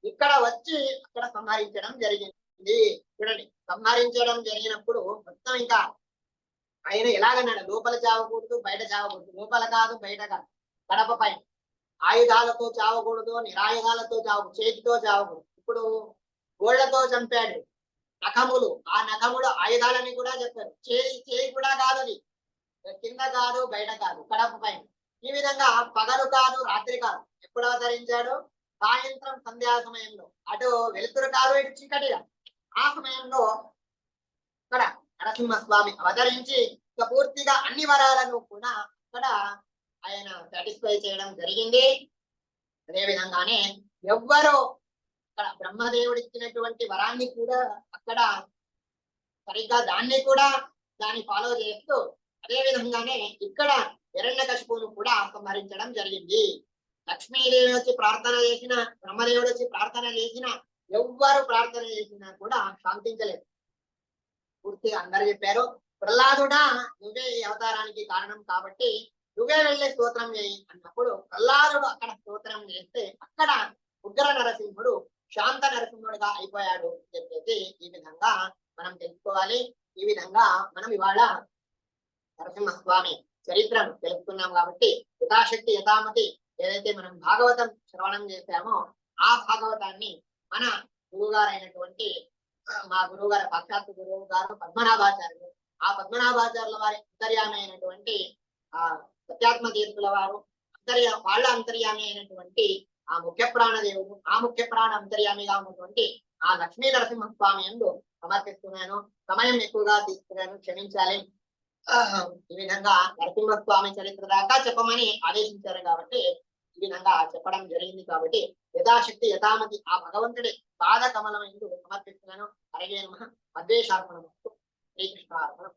ఇక్కడ వచ్చి అక్కడ సంహరించడం జరిగింది. చూడండి, సంహరించడం జరిగినప్పుడు మొత్తం ఇంకా ఆయన ఎలాగన్నాడు, లోపల చావకూడదు, బయట చావకూడదు, లోపల కాదు బయట కాదు, కడప పైన ఆయుధాలతో చావకూడదు, నిరాయుధాలతో చావకూడదు, చేతితో చావకూడదు. ఇప్పుడు గోళ్లతో చంపాడు, నఖములు, ఆ నఖములు ఆయుధాలని కూడా చెప్పారు. చేయి కూడా కాదు, అది కింద కాదు బయట కాదు, కడప పైన. ఈ విధంగా పగలు కాదు రాత్రి కాదు. ఎప్పుడు అవతరించాడు? సాయంత్రం సంధ్యా సమయంలో. అటు వెలుతురు కాదు, ఇటు చీకటిగా. ఆ సమయంలో ఇక్కడ నరసింహస్వామి అవతరించి ఇక పూర్తిగా అన్ని వరాలను కూడా అక్కడ ఆయన సాటిస్ఫై చేయడం జరిగింది. అదే విధంగానే ఎవ్వరూ అక్కడ బ్రహ్మదేవుడు ఇచ్చినటువంటి వరాన్ని కూడా అక్కడ సరిగ్గా దాన్ని ఫాలో చేస్తూ అదే విధంగానే ఇక్కడ హిరణ్యకశిపును కూడా సంహరించడం జరిగింది. లక్ష్మీదేవి వచ్చి ప్రార్థన చేసిన, బ్రహ్మదేవుడు వచ్చి ప్రార్థన చేసిన, ఎవ్వరు ప్రార్థన చేసినా కూడా శాంతించలేదు. పూర్తిగా అందరు చెప్పారు, ప్రహ్లాదుడా నువ్వే ఈ అవతారానికి కారణం కాబట్టి నువ్వే వెళ్ళి స్తోత్రం చేయి అన్నప్పుడు ప్రహ్లాదుడు అక్కడ స్తోత్రం చేస్తే అక్కడ ఉగ్ర నరసింహుడు శాంత నరసింహుడుగా అయిపోయాడు అని చెప్పేసి ఈ విధంగా మనం తెలుసుకోవాలి. ఈ విధంగా మనం ఇవాళ నరసింహస్వామి చరిత్రను తెలుసుకున్నాం కాబట్టి యథాశక్తి యథామతి ఏదైతే మనం భాగవతం శ్రవణం చేశామో ఆ భాగవతాన్ని మన గురువు గారైనటువంటి మా గురువు గారు, సాక్షాత్తు గురువు గారు పద్మనాభాచార్యులు, ఆ పద్మనాభాచార్యుల వారి అంతర్యామి అయినటువంటి ఆ సత్యాత్మ తీర్థుల వారు వాళ్ళ అంతర్యామి అయినటువంటి ఆ ముఖ్య ప్రాణదేవుడు, ఆ ముఖ్య ప్రాణ అంతర్యామిగా ఉన్నటువంటి ఆ లక్ష్మీ నరసింహస్వామి యందు సమర్పిస్తున్నాను. సమయం ఎక్కువగా తీసుకున్నాను, క్షమించాలి. ఈ విధంగా నరసింహస్వామి చరిత్ర దాకా చెప్పమని ఆదేశించారు కాబట్టి ఈ విధంగా చెప్పడం జరిగింది. కాబట్టి యథాశక్తి యథామతి ఆ భగవంతుడి పాద కమలం ఎందుకు సమర్పిస్తున్నాను. అలాగే అద్వేషార్పణం, శ్రీకృష్ణార్పణం.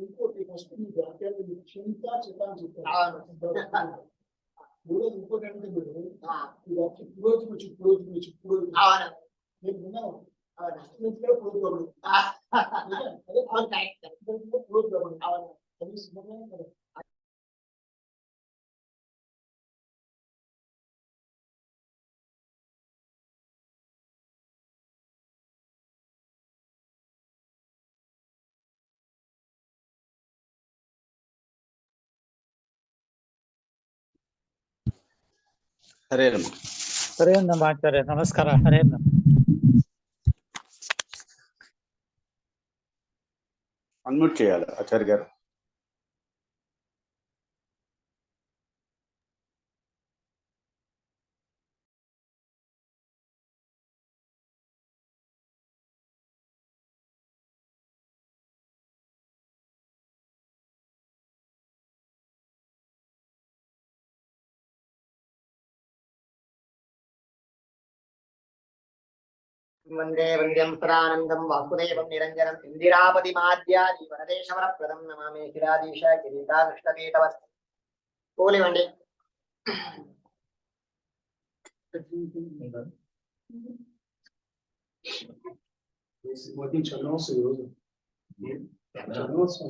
ఇంకోటి ఫస్ట్ చింతా చిత్తాన్ని చెప్పారు. ఇంకోటి అంటే ఇప్పుడు నేను విన్నాను హరే నమ. హరే నమ ఆచార్య, నమస్ಕಾರ. హరే నమ. అన్మ్యూట్ చేయాలి ఆచార్య గారు. వందే వంద్యం సదానందం వాసుదేవం నిరంజనం ఇందిరాపతి మాధ్యాది వరదేశవర ప్రదం నమామి కిరాదీశ కిరీటా కృష్ణపీఠవ. పోలివ్వండి. చదవచ్చు ఈరోజు చదవచ్చు.